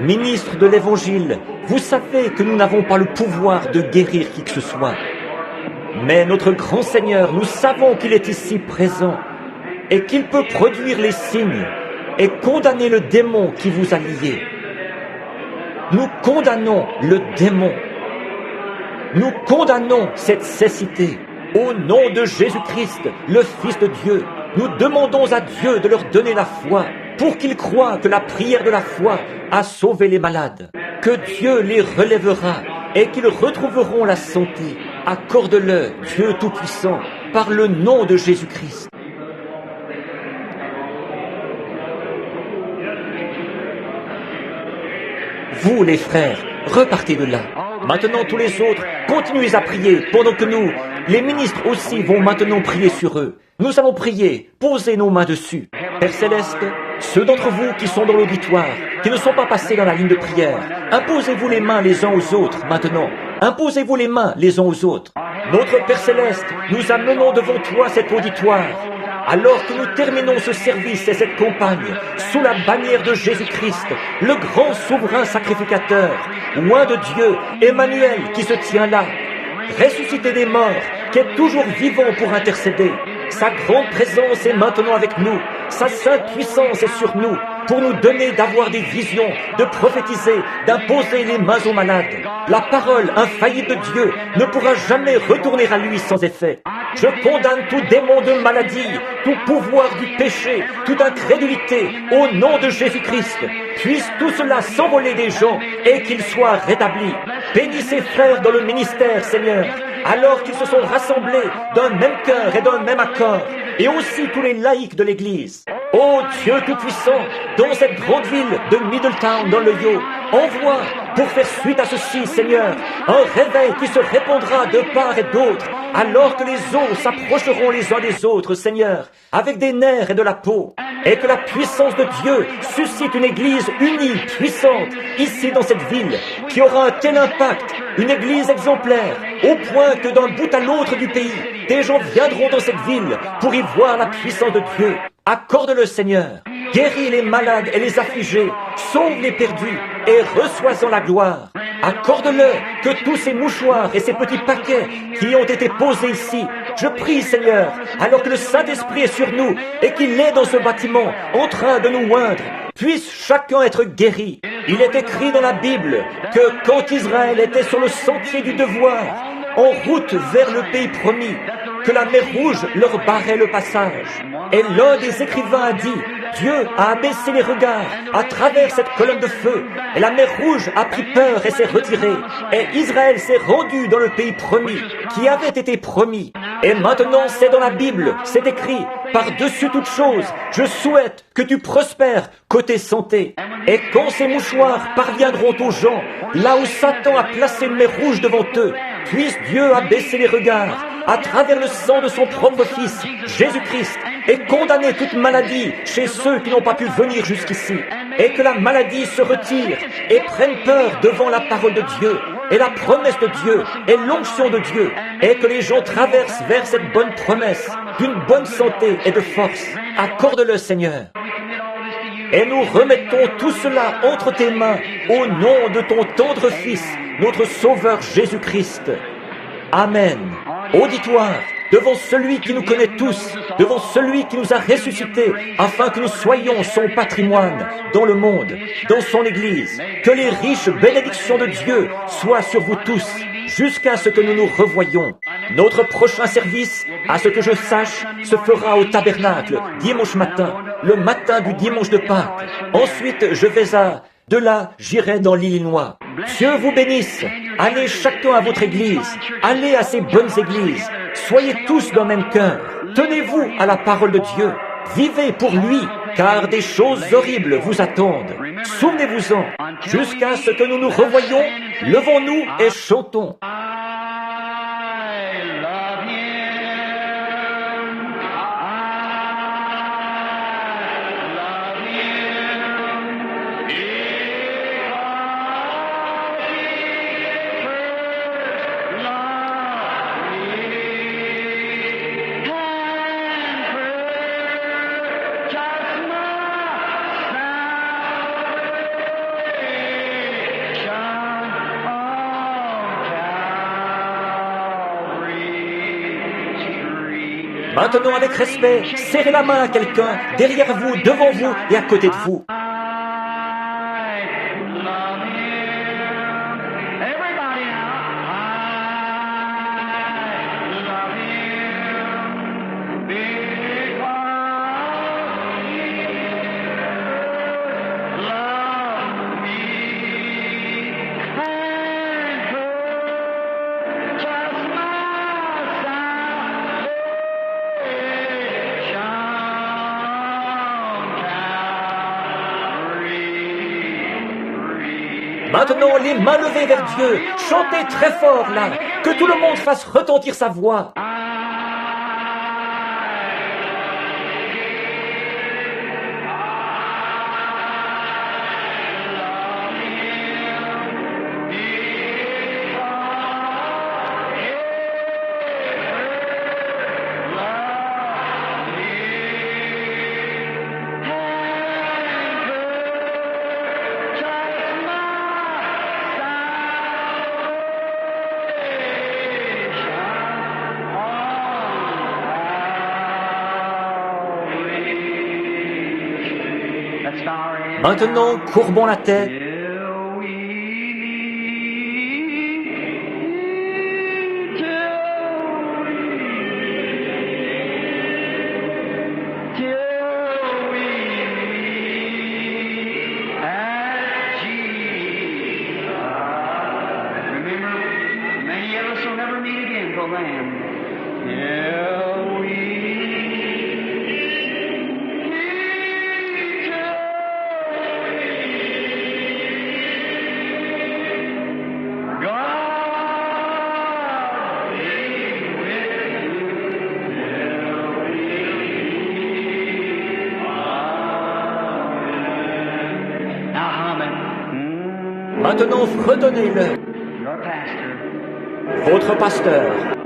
Ministres de l'Évangile, vous savez que nous n'avons pas le pouvoir de guérir qui que ce soit. Mais notre grand Seigneur, nous savons qu'il est ici présent et qu'il peut produire les signes et condamner le démon qui vous a liés. Nous condamnons le démon. Nous condamnons cette cécité. Au nom de Jésus-Christ, le Fils de Dieu, nous demandons à Dieu de leur donner la foi pour qu'ils croient que la prière de la foi a sauvé les malades, que Dieu les relèvera et qu'ils retrouveront la santé. Accorde-le, Dieu Tout-Puissant, par le nom de Jésus-Christ. Vous, les frères, repartez de là. Maintenant, tous les autres, continuez à prier pendant que nous, les ministres aussi, vont maintenant prier sur eux. Nous allons prier, poser nos mains dessus. Père Céleste, ceux d'entre vous qui sont dans l'auditoire, qui ne sont pas passés dans la ligne de prière, imposez-vous les mains les uns aux autres maintenant. Imposez-vous les mains les uns aux autres. Notre Père Céleste, nous amenons devant toi cet auditoire. Alors que nous terminons ce service et cette campagne, sous la bannière de Jésus-Christ, le grand souverain sacrificateur, loin de Dieu, Emmanuel qui se tient là, ressuscité des morts, qui est toujours vivant pour intercéder. Sa grande présence est maintenant avec nous, sa sainte puissance est sur nous, pour nous donner d'avoir des visions, de prophétiser, d'imposer les mains aux malades. La parole infaillible de Dieu ne pourra jamais retourner à lui sans effet. Je condamne tout démon de maladie, tout pouvoir du péché, toute incrédulité, au nom de Jésus-Christ. Puisse tout cela s'envoler des gens et qu'ils soient rétablis. Bénis ces frères dans le ministère, Seigneur, alors qu'ils se sont rassemblés d'un même cœur et d'un même accord, et aussi tous les laïcs de l'Église. Ô Dieu Tout-Puissant, dans cette grande ville de Middletown, dans le Yo, envoie, pour faire suite à ceci, Seigneur, un réveil qui se répandra de part et d'autre, alors que les os s'approcheront les uns des autres, Seigneur, avec des nerfs et de la peau, et que la puissance de Dieu suscite une Église unie, puissante, ici dans cette ville, qui aura un tel impact, une Église exemplaire, au point que d'un bout à l'autre du pays, des gens viendront dans cette ville pour y voir la puissance de Dieu. Accorde-le, Seigneur. Guéris les malades et les affligés, sauve les perdus et reçois-en la gloire. Accorde-le que tous ces mouchoirs et ces petits paquets qui ont été posés ici, je prie, Seigneur, alors que le Saint-Esprit est sur nous et qu'il est dans ce bâtiment en train de nous oindre, puisse chacun être guéri. Il est écrit dans la Bible que quand Israël était sur le sentier du devoir, en route vers le pays promis, que la mer Rouge leur barrait le passage. Et l'un des écrivains a dit, Dieu a abaissé les regards à travers cette colonne de feu, et la mer Rouge a pris peur et s'est retirée, et Israël s'est rendu dans le pays promis, qui avait été promis. Et maintenant c'est dans la Bible, c'est écrit, par-dessus toute chose, je souhaite que tu prospères côté santé. Et quand ces mouchoirs parviendront aux gens, là où Satan a placé une mer rouge devant eux, puisse Dieu abaisser les regards à travers le sang de son propre Fils, Jésus-Christ, et condamner toute maladie chez ceux qui n'ont pas pu venir jusqu'ici, et que la maladie se retire et prenne peur devant la parole de Dieu, et la promesse de Dieu, et l'onction de Dieu, et que les gens traversent vers cette bonne promesse d'une bonne santé et de force. Accorde-le, Seigneur. Et nous remettons tout cela entre tes mains, au nom de ton tendre Fils, notre Sauveur Jésus-Christ. Amen. Auditoire, devant celui qui nous connaît tous, devant celui qui nous a ressuscités, afin que nous soyons son patrimoine dans le monde, dans son Église. Que les riches bénédictions de Dieu soient sur vous tous, jusqu'à ce que nous nous revoyions. Notre prochain service, à ce que je sache, se fera au tabernacle, dimanche matin, le matin du dimanche de Pâques. Ensuite, je vais de là, j'irai dans l'Illinois. Dieu vous bénisse. Allez chacun à votre église. Allez à ces bonnes églises. Soyez tous d'un même cœur. Tenez-vous à la parole de Dieu. Vivez pour lui, car des choses horribles vous attendent. Souvenez-vous-en. Jusqu'à ce que nous nous revoyions, levons-nous et chantons. Maintenant, avec respect, serrez la main à quelqu'un, derrière vous, devant vous et à côté de vous. I love him. Everybody now. I love him because he loved me and purchased my salvation. Maintenant, les mains levées vers Dieu, chantez très fort là, que tout le monde fasse retentir sa voix. Maintenant, courbons la tête. Maintenant, fredonnez-le. Your pastor. Votre pasteur.